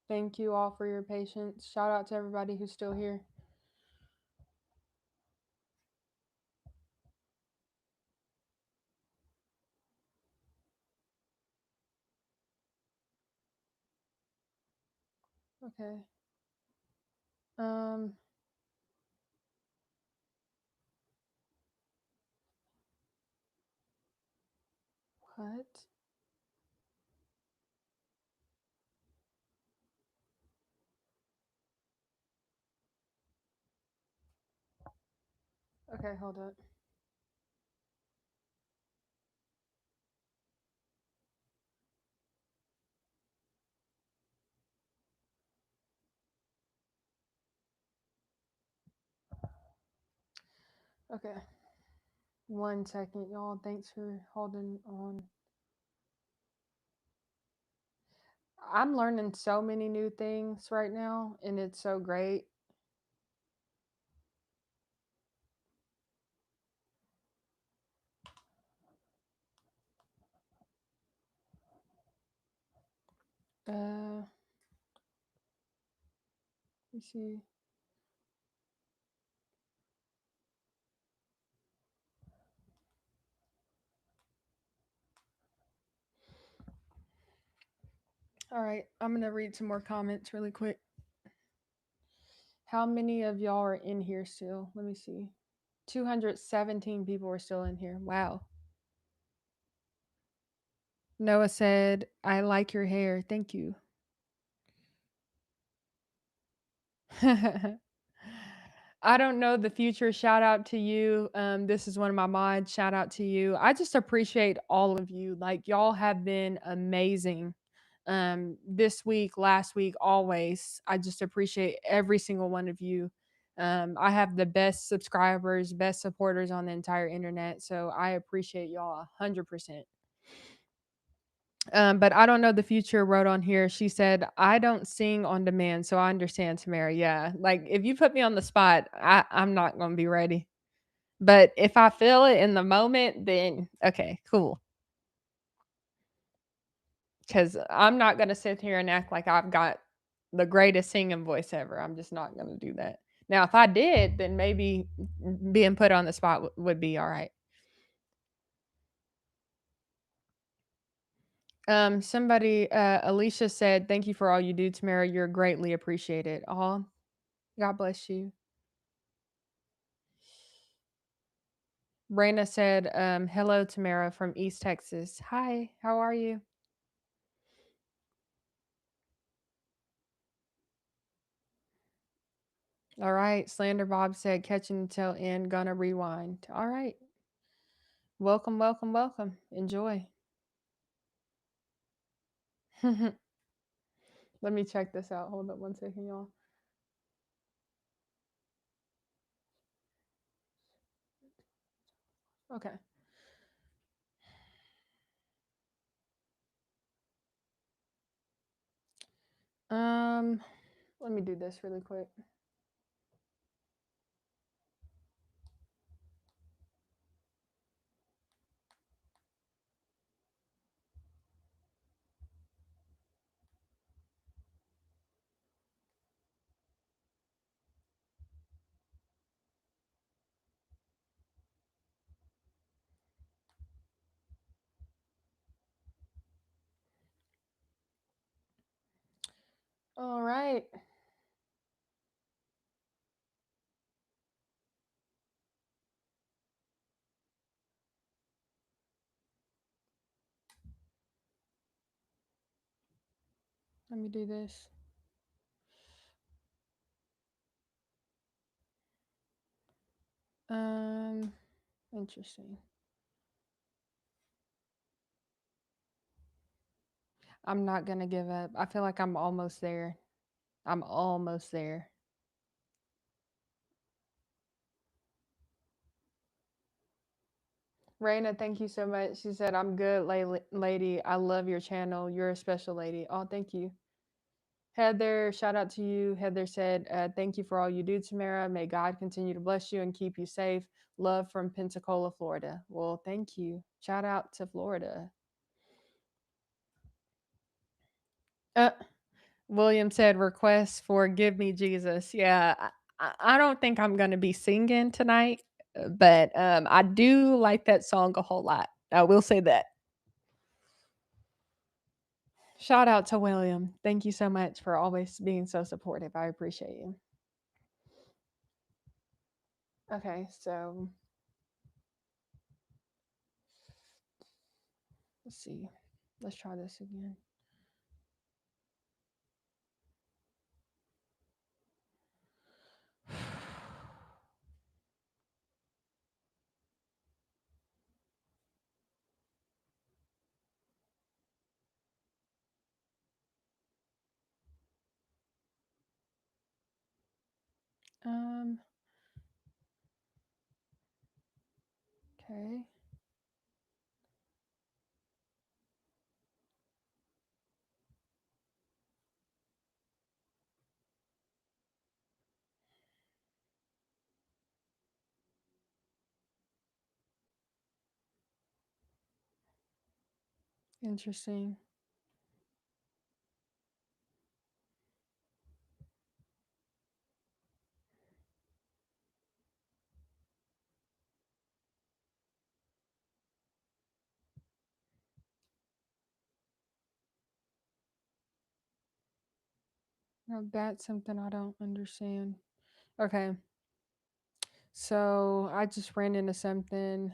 Thank you all for your patience. Shout out to everybody who's still here. Okay. What? Okay, hold up. Okay. 1 second, y'all. Thanks for holding on. I'm learning so many new things right now, and it's so great. Let me see. All right, I'm going to read some more comments really quick. How many of y'all are in here still? Let me see. 217 people are still in here. Wow. Noah said, I like your hair. Thank you. I don't know the future. Shout out to you. This is one of my mods. Shout out to you. I just appreciate all of you. Like, y'all have been amazing. this week, last week, always. I just appreciate every single one of you. I have the best subscribers, best supporters on the entire internet. So I appreciate y'all 100%. But I don't know the future wrote on here. She said, I don't sing on demand. So I understand, Tamara. Yeah. Like if you put me on the spot, I'm not going to be ready. But if I feel it in the moment, then okay, cool. Because I'm not going to sit here and act like I've got the greatest singing voice ever. I'm just not going to do that. Now, if I did, then maybe being put on the spot would be all right. Somebody, Alicia said, thank you for all you do, Tamara. You're greatly appreciated. Oh, God bless you. Brenda said, hello, Tamara from East Texas. Hi, how are you? All right. Slander Bob said, catching until end, gonna rewind. All right. Welcome, welcome, welcome. Enjoy. Let me check this out. Hold up one second, y'all. Okay. Let me do this really quick. All right. Let me do this. Interesting. I'm not gonna give up. I feel like I'm almost there. I'm almost there. Raina, thank you so much. She said, I'm good, lady. I love your channel. You're a special lady. Oh, thank you. Heather, shout out to you. Heather said, thank you for all you do, Tamara. May God continue to bless you and keep you safe. Love from Pensacola, Florida. Well, thank you. Shout out to Florida. William said, request for Give Me Jesus. Yeah, I don't think I'm going to be singing tonight, but I do like that song a whole lot. I will say that. Shout out to William. Thank you so much for always being so supportive. I appreciate you. Okay, so let's see. Let's try this again. Okay. Interesting. Now that's something I don't understand. Okay. So I just ran into something.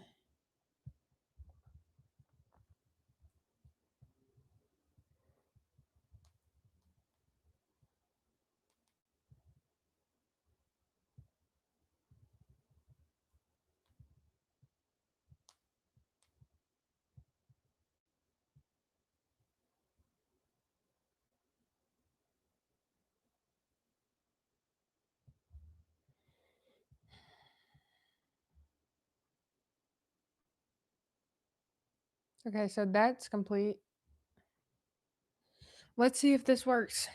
Okay, so that's complete. Let's see if this works.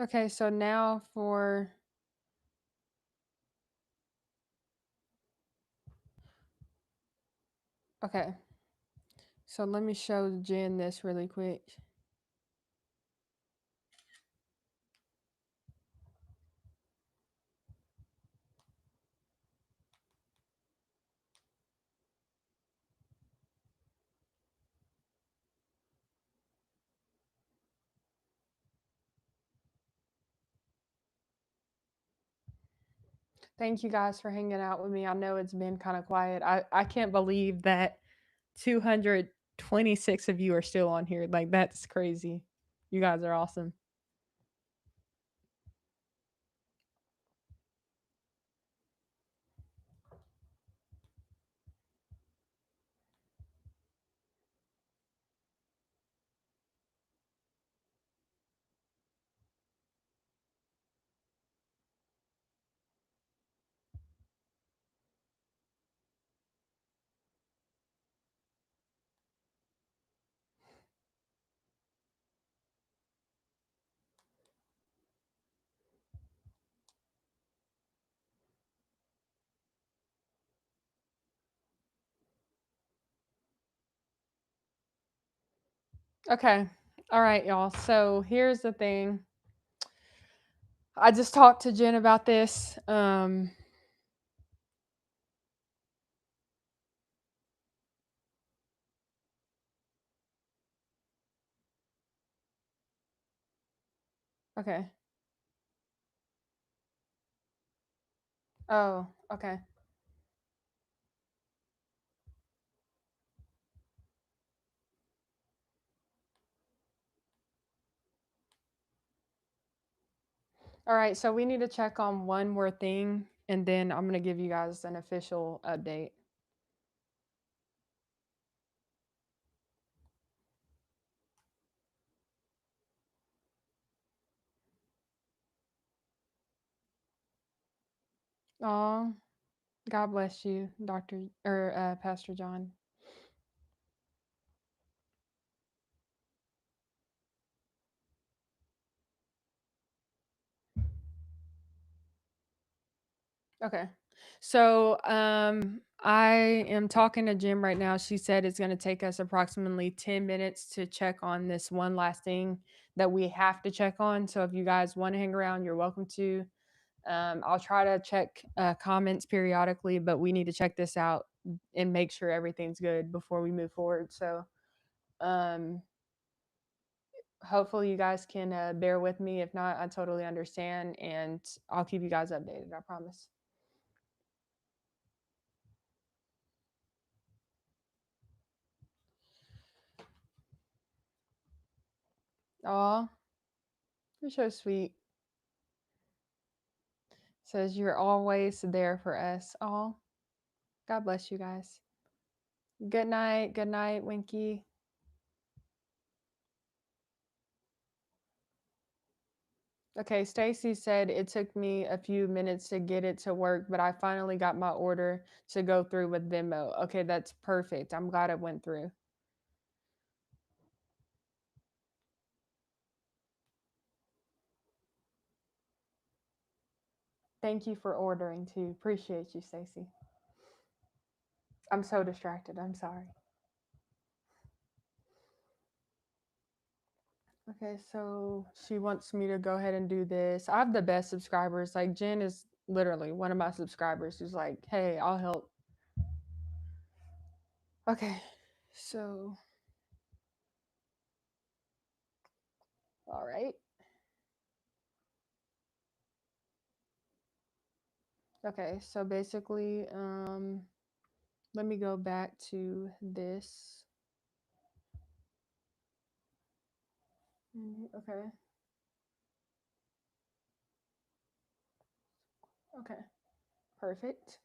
Okay, so now for okay. So let me show Jen this really quick. Thank you guys for hanging out with me. I know it's been kind of quiet. I can't believe that 226 of you are still on here. Like, that's crazy. You guys are awesome. Okay. All right, y'all. So here's the thing. I just talked to Jen about this. Okay. Oh, okay. All right, so we need to check on one more thing, and then I'm going to give you guys an official update. Oh, God bless you, Dr. or Pastor John. Okay. So, I am talking to Jim right now. She said it's going to take us approximately 10 minutes to check on this one last thing that we have to check on. So if you guys want to hang around, you're welcome to. I'll try to check comments periodically, but we need to check this out and make sure everything's good before we move forward. So, um, hopefully you guys can bear with me. If not, I totally understand, and I'll keep you guys updated. I promise. Aw, you're so sweet. Says you're always there for us. Aw, God bless you guys. Good night, Winky. Okay, Stacy said it took me a few minutes to get it to work, but I finally got my order to go through with Venmo. Okay, that's perfect. I'm glad it went through. Thank you for ordering too. Appreciate you, Stacy. I'm so distracted. I'm sorry. Okay, so she wants me to go ahead and do this. I have the best subscribers. Like, Jen is literally one of my subscribers who's like, hey, I'll help. Okay, so, all right. Okay, so basically, let me go back to this. Okay. Okay. Perfect.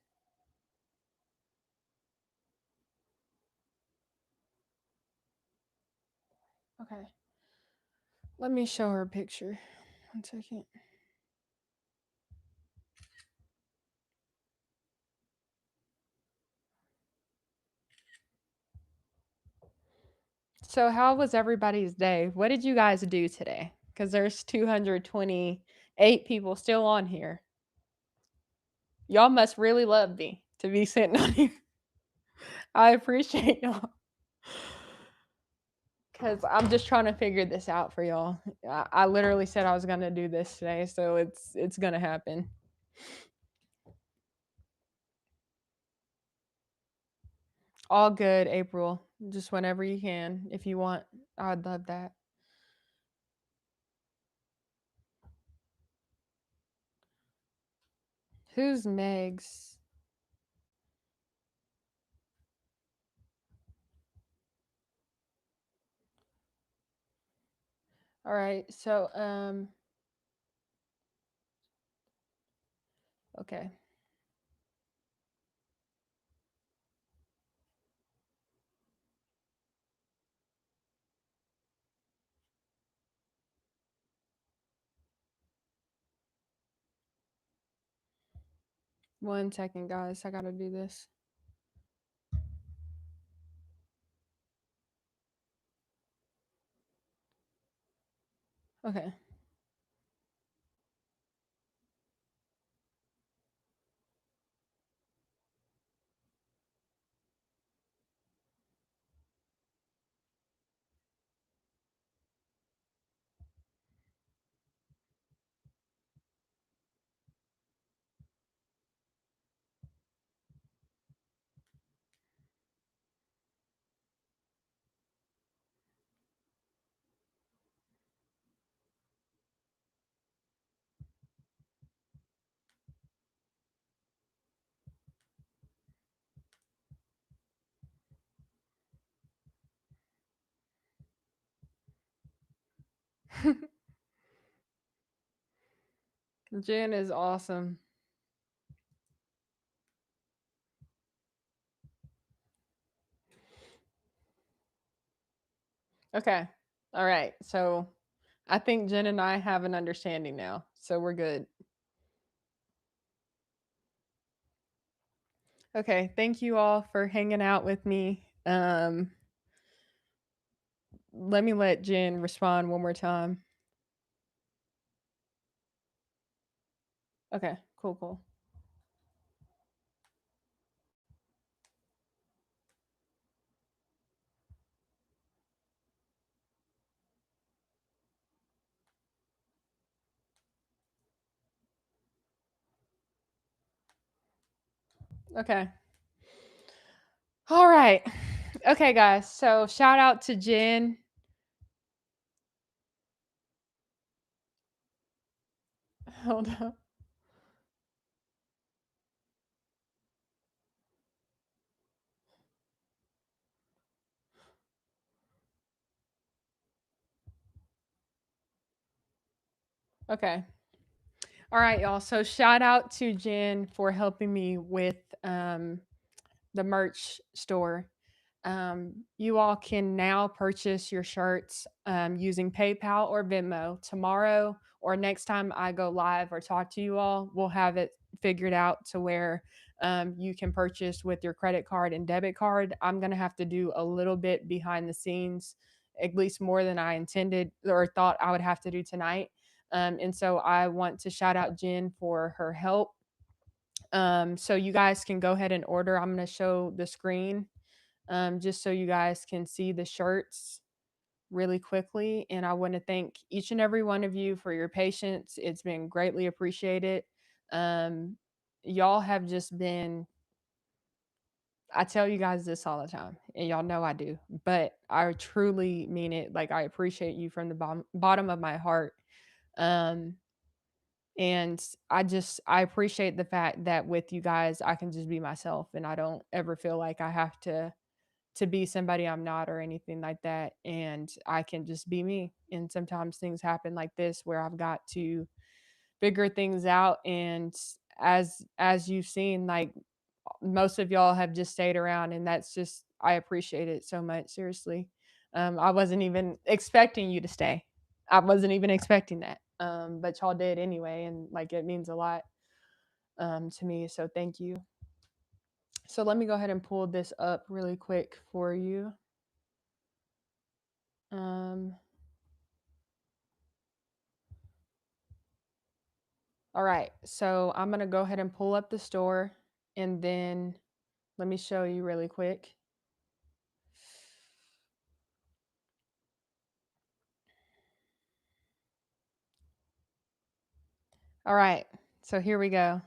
Okay. Let me show her a picture. 1 second. So, how was everybody's day? What did you guys do today? Because there's 228 people still on here. Y'all must really love me to be sitting on here. I appreciate y'all. Because I'm just trying to figure this out for y'all. I literally said I was going to do this today, so it's going to happen. All good, April. Just whenever you can, if you want. I'd love that. Who's Meg's? All right, so okay. One second, guys. I gotta do this. Okay. Jen is awesome. Okay. All right. So I think Jen and I have an understanding now. So we're good. Okay. Thank you all for hanging out with me. Let me let Jen respond one more time. Okay. Cool. Okay. All right. Okay, guys. So shout out to Jen. Hold up. Okay. All right, y'all. So shout out to Jen for helping me with the merch store. You all can now purchase your shirts using PayPal or Venmo. Tomorrow or next time I go live or talk to you all, we'll have it figured out to where you can purchase with your credit card and debit card. I'm going to have to do a little bit behind the scenes, at least more than I intended or thought I would have to do tonight. And so I want to shout out Jen for her help. So you guys can go ahead and order. I'm going to show the screen just so you guys can see the shirts really quickly. And I want to thank each and every one of you for your patience. It's been greatly appreciated. Y'all have just been, I tell you guys this all the time, and y'all know I do, but I truly mean it. Like, I appreciate you from the bottom of my heart. Um, and I appreciate the fact that with you guys, I can just be myself and I don't ever feel like I have to be somebody I'm not or anything like that. And I can just be me. And sometimes things happen like this where I've got to figure things out. And as you've seen, like most of y'all have just stayed around and that's just I appreciate it so much. Seriously. I wasn't even expecting you to stay. I wasn't even expecting that. But y'all did anyway, and like it means a lot to me. So thank you. So let me go ahead and pull this up really quick for you. All right, so I'm gonna go ahead and pull up the store, and then let me show you really quick. All right, so here we go.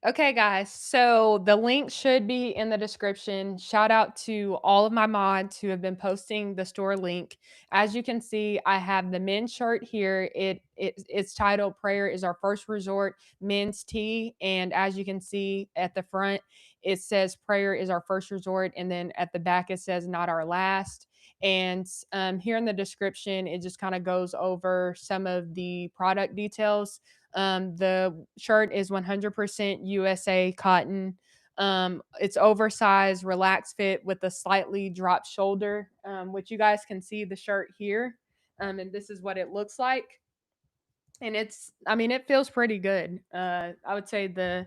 Okay, guys. So the link should be in the description. Shout out to all of my mods who have been posting the store link. As you can see, I have the men's shirt here. It's titled "Prayer is Our First Resort" men's tee, and as you can see at the front, it says "Prayer is our first resort," and then at the back it says "Not our last." And here in the description, it just kind of goes over some of the product details. The shirt is 100% USA cotton. It's oversized, relaxed fit with a slightly dropped shoulder, which you guys can see the shirt here. And this is what it looks like. And I mean, it feels pretty good. I would say the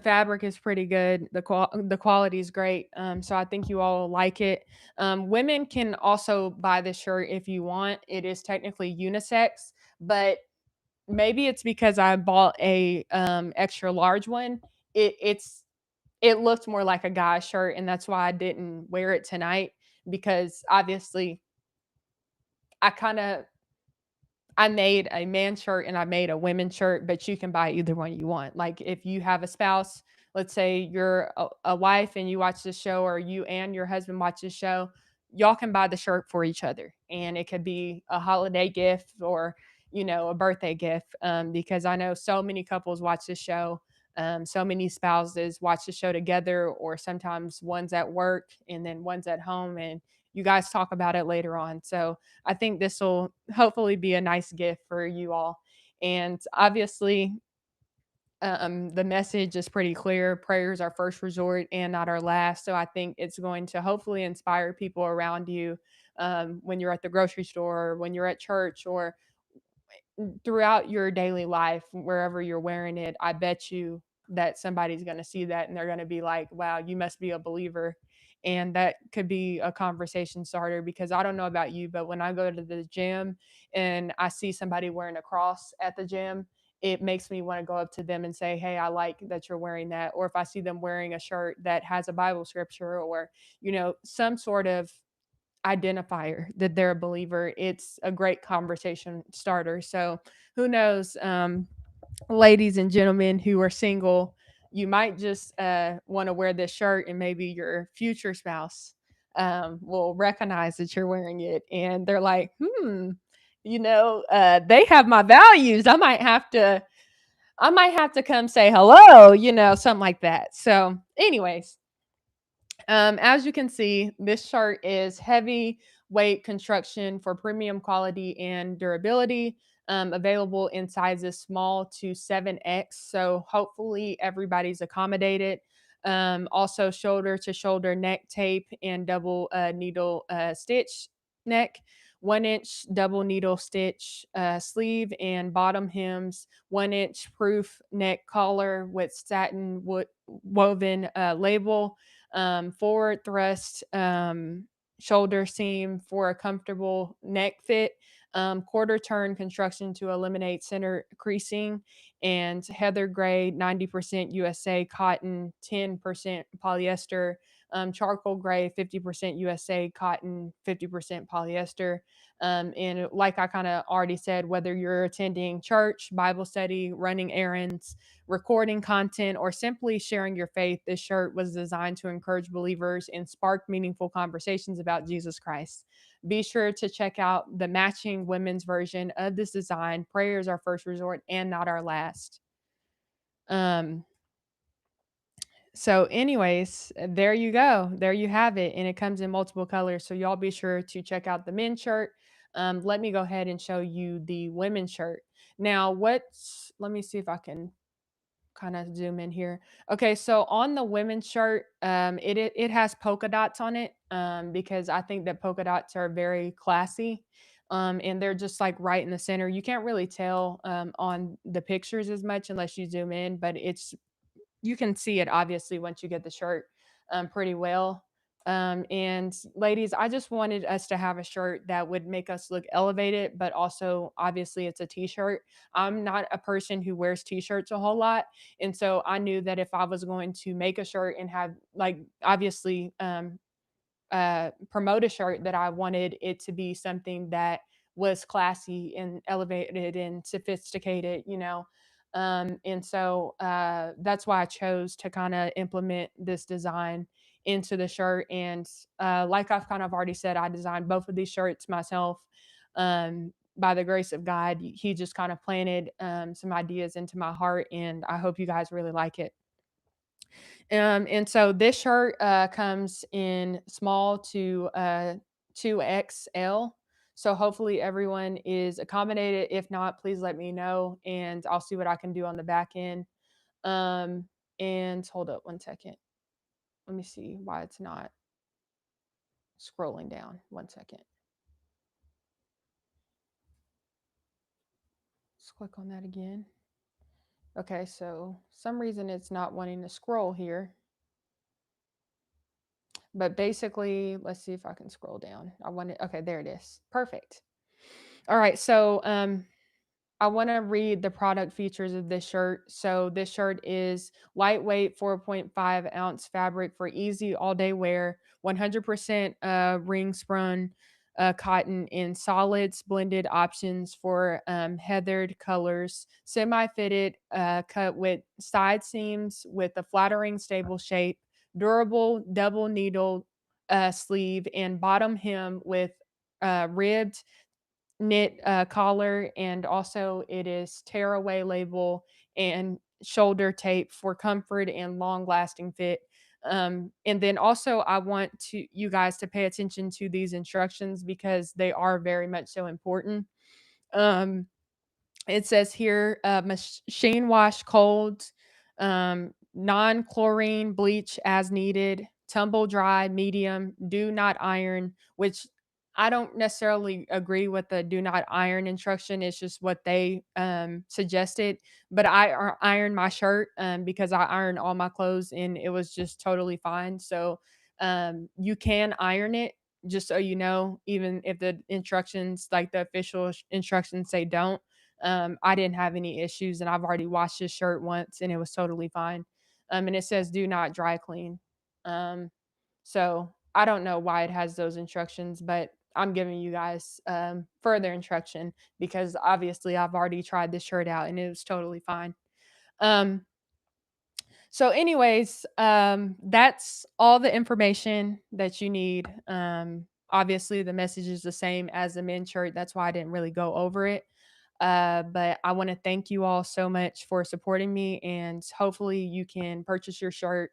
fabric is pretty good. The quality is great. So I think you all like it. Women can also buy this shirt if you want. It is technically unisex, but maybe it's because I bought a extra large one. It looked more like a guy's shirt, and that's why I didn't wear it tonight, because obviously I kind of I made a man shirt and I made a women's shirt, but you can buy either one you want. Like if you have a spouse, let's say you're a wife and you watch this show, or you and your husband watch this show, y'all can buy the shirt for each other. And it could be a holiday gift, or, a birthday gift. Because I know so many couples watch this show. So many spouses watch the show together, or sometimes one's at work and then one's at home, and you guys talk about it later on. So I think this will hopefully be a nice gift for you all. And obviously, the message is pretty clear. Prayer is our first resort and not our last. So I think it's going to hopefully inspire people around you, when you're at the grocery store, or when you're at church, or throughout your daily life, wherever you're wearing it. I bet you that somebody's going to see that and they're going to be like, wow, you must be a believer. And that could be a conversation starter, because I don't know about you, but when I go to the gym and I see somebody wearing a cross at the gym, it makes me want to go up to them and say, hey, I like that you're wearing that. Or if I see them wearing a shirt that has a Bible scripture, or, some sort of identifier that they're a believer, it's a great conversation starter. So who knows, ladies and gentlemen who are single, you might just want to wear this shirt, and maybe your future spouse will recognize that you're wearing it, and they're like, they have my values. I might have to come say hello, something like that. So anyways, as you can see, this shirt is heavy weight construction for premium quality and durability. Available in sizes small to 7X. So hopefully everybody's accommodated. Also, shoulder to shoulder neck tape and double needle stitch neck. 1 inch double needle stitch sleeve and bottom hems. 1 inch proof neck collar with satin woven label. Forward thrust shoulder seam for a comfortable neck fit. Quarter turn construction to eliminate center creasing, and heather gray 90% USA cotton, 10% polyester. Charcoal gray 50% USA cotton, 50% polyester. And like I kind of already said, whether you're attending church, Bible study, running errands, recording content, or simply sharing your faith, this shirt was designed to encourage believers and spark meaningful conversations about Jesus Christ. Be sure to check out the matching women's version of this design. Prayer is our first resort and not our last. So anyways, there you go. There you have it. And it comes in multiple colors. So y'all be sure to check out the men's shirt. Let me go ahead and show you the women's shirt. Now, let me see if I can kind of zoom in here. Okay, so on the women's shirt, it has polka dots on it, because I think that polka dots are very classy, and they're just like right in the center. You can't really tell on the pictures as much unless you zoom in, but you can see it obviously once you get the shirt pretty well. And ladies, I just wanted us to have a shirt that would make us look elevated, but also obviously it's a t-shirt. I'm not a person who wears t-shirts a whole lot. And so I knew that if I was going to make a shirt and have like obviously promote a shirt, that I wanted it to be something that was classy and elevated and sophisticated, you know. And so that's why I chose to kind of implement this design into the shirt. And like I've kind of already said, I designed both of these shirts myself. By the grace of God, he just kind of planted some ideas into my heart, and I hope you guys really like it. And so this shirt comes in small to 2XL. So hopefully everyone is accommodated. If not, please let me know and I'll see what I can do on the back end. Um, and hold up one second. Let me see why it's not scrolling down. 1 second. Let's click on that again. Okay, so some reason it's not wanting to scroll here. But basically, let's see if I can scroll down. Okay, there it is. Perfect. All right, so I want to read the product features of this shirt. So this shirt is lightweight 4.5 ounce fabric for easy all day wear, 100% ring spun cotton in solids, blended options for heathered colors, semi-fitted cut with side seams with a flattering stable shape, durable double needle sleeve and bottom hem with ribbed knit collar, and also it is tearaway label and shoulder tape for comfort and long lasting fit. And then also I want to you guys to pay attention to these instructions because they are very much so important. um, it says here, machine wash cold, non-chlorine bleach as needed, tumble dry medium, do not iron, which I don't necessarily agree with the do not iron instruction. It's just what they suggested. But I iron my shirt because I iron all my clothes and it was just totally fine. So you can iron it, just so you know, even if the instructions, like the official instructions, say don't. I didn't have any issues, and I've already washed this shirt once, and it was totally fine. And it says do not dry clean. Um, so I don't know why it has those instructions, but I'm giving you guys further instruction because obviously I've already tried this shirt out and it was totally fine. Um, so, anyways, that's all the information that you need. Obviously, the message is the same as the men's shirt. That's why I didn't really go over it. But I want to thank you all so much for supporting me, and hopefully, you can purchase your shirt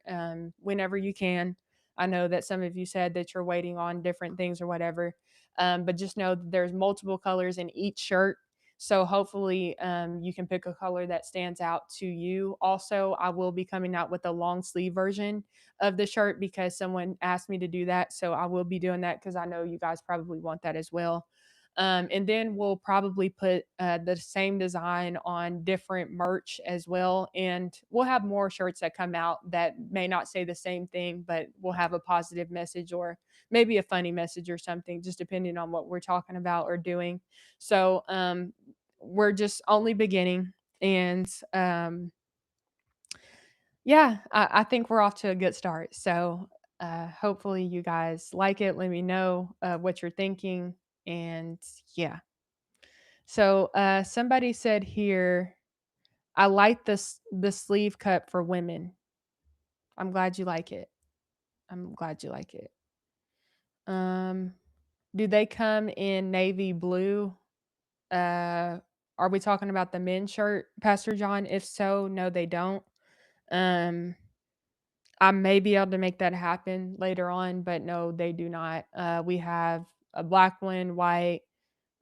whenever you can. I know that some of you said that you're waiting on different things or whatever, but just know that there's multiple colors in each shirt. So hopefully you can pick a color that stands out to you. Also, I will be coming out with a long sleeve version of the shirt because someone asked me to do that. So I will be doing that because I know you guys probably want that as well. And then we'll probably put the same design on different merch as well. And we'll have more shirts that come out that may not say the same thing, but we'll have a positive message or maybe a funny message or something, just depending on what we're talking about or doing. So we're just only beginning. And yeah, I think we're off to a good start. So hopefully you guys like it. Let me know what you're thinking. And yeah. So somebody said here, I like the sleeve cut for women. I'm glad you like it. I'm glad you like it. Um, do they come in navy blue? Uh, are we talking about the men's shirt, Pastor John? If so, no, they don't. Um, I may be able to make that happen later on, but no, they do not. We have a black one, white,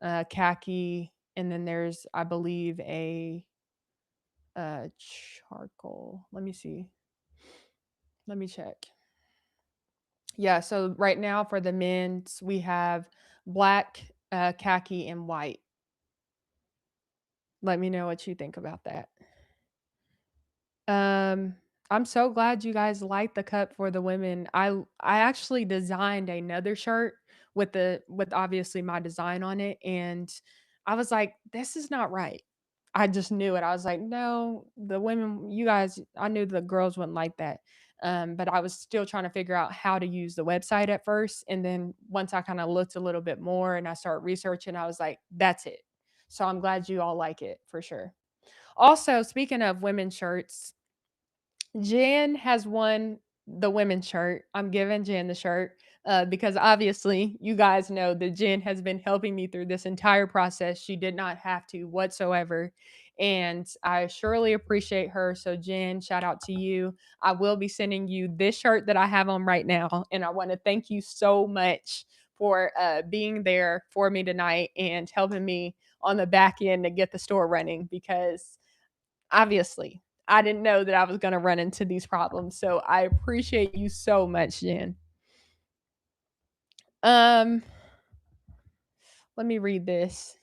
khaki, and then there's, I believe, a Charcoal. Let me see. Let me check. Yeah, so right now for the men's, we have black, khaki, and white. Let me know what you think about that. I'm so glad you guys like the cup for the women. I actually designed another shirt with obviously my design on it, and I was like, this is not right. I just knew it. I was like, no, the women, you guys, I knew the girls wouldn't like that. But I was still trying to figure out how to use the website at first. And then once I kind of looked a little bit more and I started researching, I was like, that's it. So I'm glad you all like it for sure. Also, speaking of women's shirts, Jen has won the women's shirt. I'm giving Jen the shirt because obviously you guys know that Jen has been helping me through this entire process. She did not have to whatsoever. And I surely appreciate her. So, Jen, shout out to you. I will be sending you this shirt that I have on right now. And I want to thank you so much for being there for me tonight and helping me on the back end to get the store running because obviously I didn't know that I was going to run into these problems. So I appreciate you so much, Jen. Um, let me read this.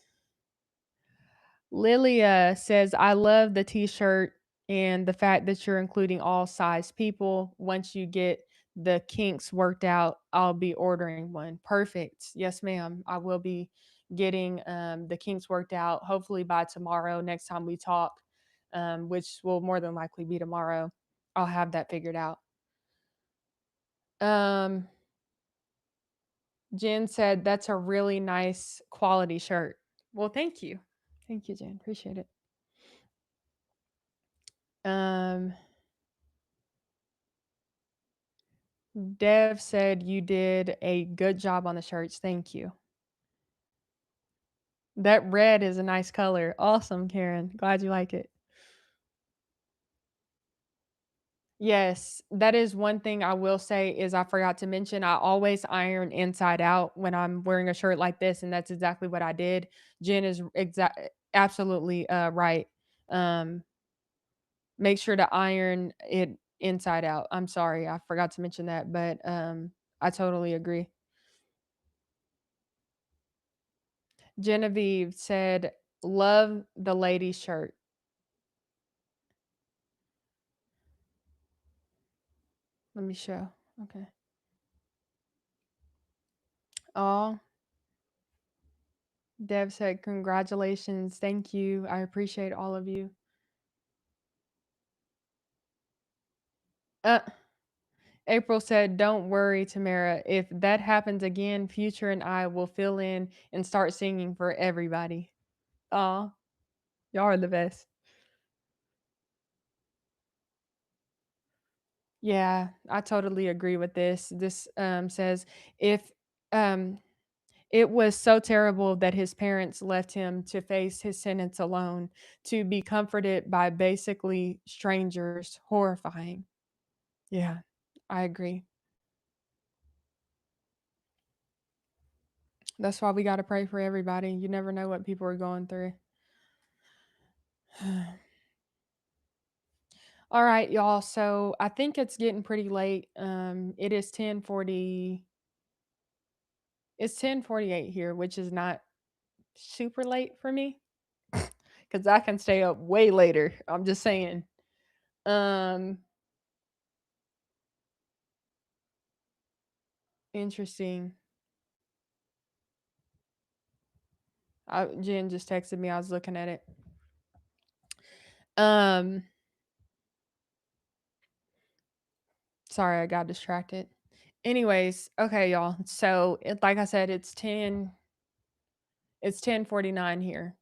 Lilia says, I love the t-shirt and the fact that you're including all size people. Once you get the kinks worked out, I'll be ordering one. Perfect. Yes, ma'am. I will be getting the kinks worked out hopefully by tomorrow, next time we talk, which will more than likely be tomorrow. I'll have that figured out. Um, Jen said, that's a really nice quality shirt. Well, thank you. Thank you, Jen. Appreciate it. Dev said you did a good job on the shirts. Thank you. That red is a nice color. Awesome, Karen. Glad you like it. Yes, that is one thing I will say is I forgot to mention I always iron inside out when I'm wearing a shirt like this, and that's exactly what I did. Jen is absolutely right. Um, make sure to iron it inside out. I'm sorry, I forgot to mention that, but I totally agree. Genevieve said, "Love the lady shirt." Let me show. Okay. Oh, Dev said, "Congratulations. Thank you. I appreciate all of you." Uh, April said, "Don't worry, Tamara. If that happens again, Future and I will fill in and start singing for everybody." Oh, y'all are the best. Yeah, I totally agree with this. This says, if um, it was so terrible that his parents left him to face his sentence alone, to be comforted by basically strangers. Horrifying. Yeah, I agree. That's why we got to pray for everybody. You never know what people are going through. All right, y'all. So I think it's getting pretty late. It is 10:40. It's 10:48 here, which is not super late for me because I can stay up way later. I'm just saying. Um, interesting. Jen just texted me. I was looking at it. Um, sorry, I got distracted. Anyways, okay, y'all. So, like I said, it's 10:49 here,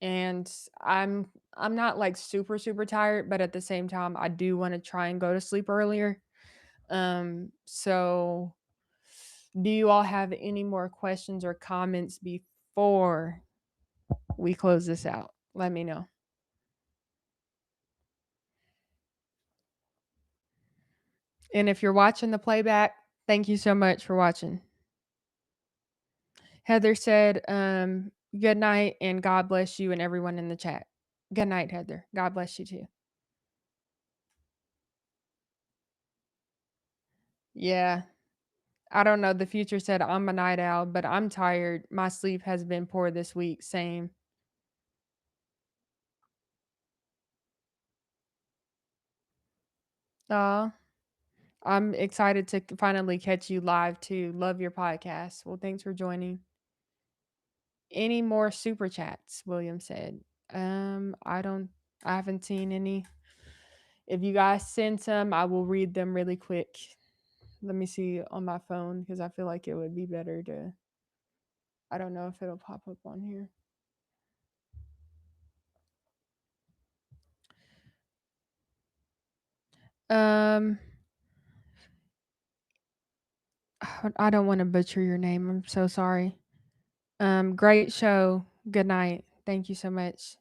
and I'm not like super tired, but at the same time, I do want to try and go to sleep earlier. So do you all have any more questions or comments before we close this out? Let me know. And if you're watching the playback, thank you so much for watching. Heather said, good night and God bless you and everyone in the chat. Good night, Heather. God bless you too. Yeah. I don't know. The future said I'm a night owl, but I'm tired. My sleep has been poor this week. Same. Uh, I'm excited to finally catch you live too. Love your podcast. Well, thanks for joining. Any more super chats? William said. I don't. I haven't seen any. If you guys send some, I will read them really quick. Let me see on my phone because I feel like it would be better to. I don't know if it'll pop up on here. Um, I don't want to butcher your name. I'm so sorry. Great show. Good night. Thank you so much.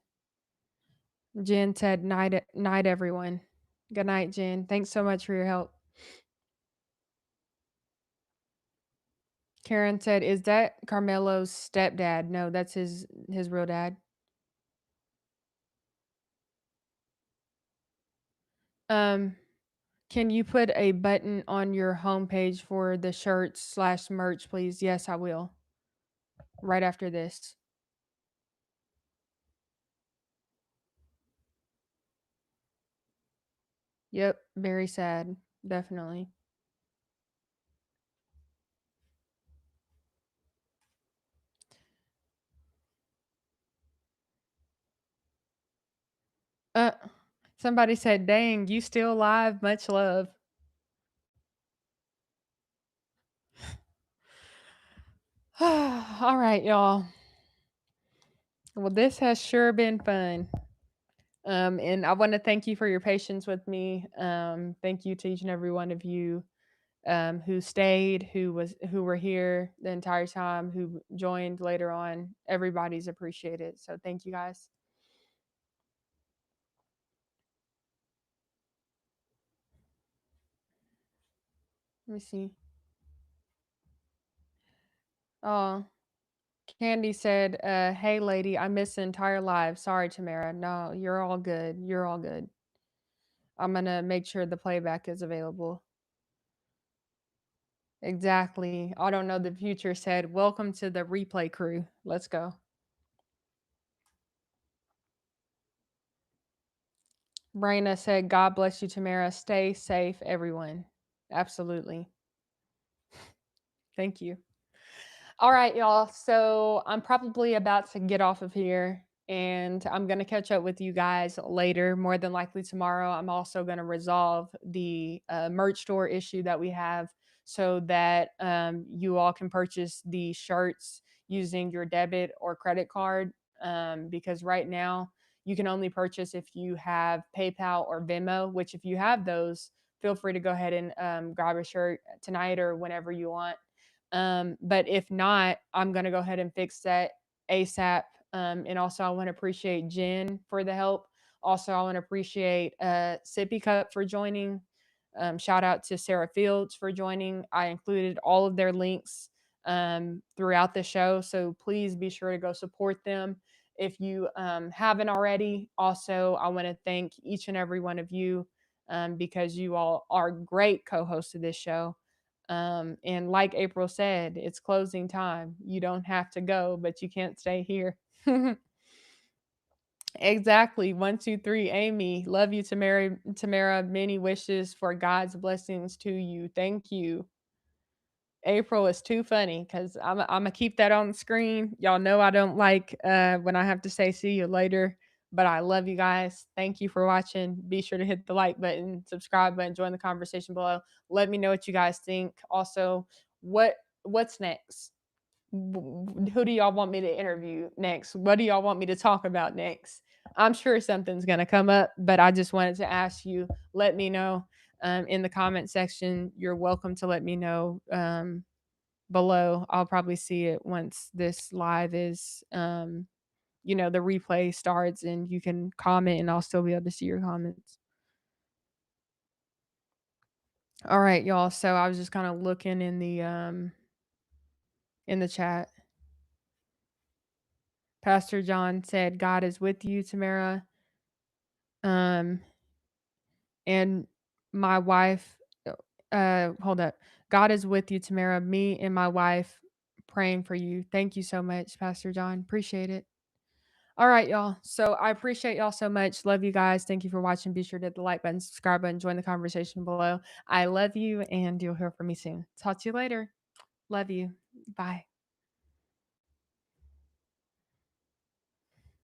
Jen said night everyone. Good night, Jen. Thanks so much for your help. Karen said, "Is that Carmelo's stepdad?" No, that's his real dad. Can you put a button on your homepage for the shirts/merch, please? Yes, I will. Right after this. Yep, very sad. Definitely. Uh Somebody said, "Dang, you still live? Much love." All right, y'all. Well, this has sure been fun. And I want to thank you for your patience with me. Thank you to each and every one of you who stayed, who were here the entire time, who joined later on. Everybody's appreciated. So thank you guys. Let me see. Oh, Candy said, "Hey, lady, I missed the entire live. Sorry, Tamara. No, you're all good. You're all good. I'm gonna make sure the playback is available." Exactly. I don't know. The future said, "Welcome to the replay crew. Let's go." Brina said, "God bless you, Tamara. Stay safe, everyone." Absolutely. Thank you. All right, y'all. So I'm probably about to get off of here and I'm going to catch up with you guys later, more than likely tomorrow. I'm also going to resolve the merch store issue that we have so that you all can purchase the shirts using your debit or credit card. Because right now you can only purchase if you have PayPal or Venmo, which if you have those, feel free to go ahead and grab a shirt tonight or whenever you want. But if not, I'm going to go ahead and fix that ASAP. And also, I want to appreciate Jen for the help. Also, I want to appreciate Sippy Cup for joining. Shout out to Sarah Fields for joining. I included all of their links throughout the show. So please be sure to go support them if you haven't already. Also, I want to thank each and every one of you because you all are great co hosts of this show. And like April said, it's closing time. You don't have to go, but you can't stay here. Exactly. 1, 2, 3. Amy, love you, Tamara. Tamara, many wishes for God's blessings to you. Thank you. April is too funny because I'm gonna keep that on the screen. Y'all know I don't like when I have to say see you later, but I love you guys. Thank you for watching. Be sure to hit the like button, subscribe button, join the conversation below. Let me know what you guys think. Also, what's next? Who do y'all want me to interview next? What do y'all want me to talk about next? I'm sure something's gonna come up, but I just wanted to ask you. Let me know in the comment section. You're welcome to let me know below. I'll probably see it once this live is, the replay starts, and you can comment, and I'll still be able to see your comments. All right, y'all. So I was just kind of looking in the chat. Pastor John said, "God is with you, Tamara." And my wife, hold up. God is with you, Tamara. Me and my wife praying for you. Thank you so much, Pastor John. Appreciate it. All right, y'all. So I appreciate y'all so much. Love you guys. Thank you for watching. Be sure to hit the like button, subscribe button, join the conversation below. I love you, and you'll hear from me soon. Talk to you later. Love you. Bye.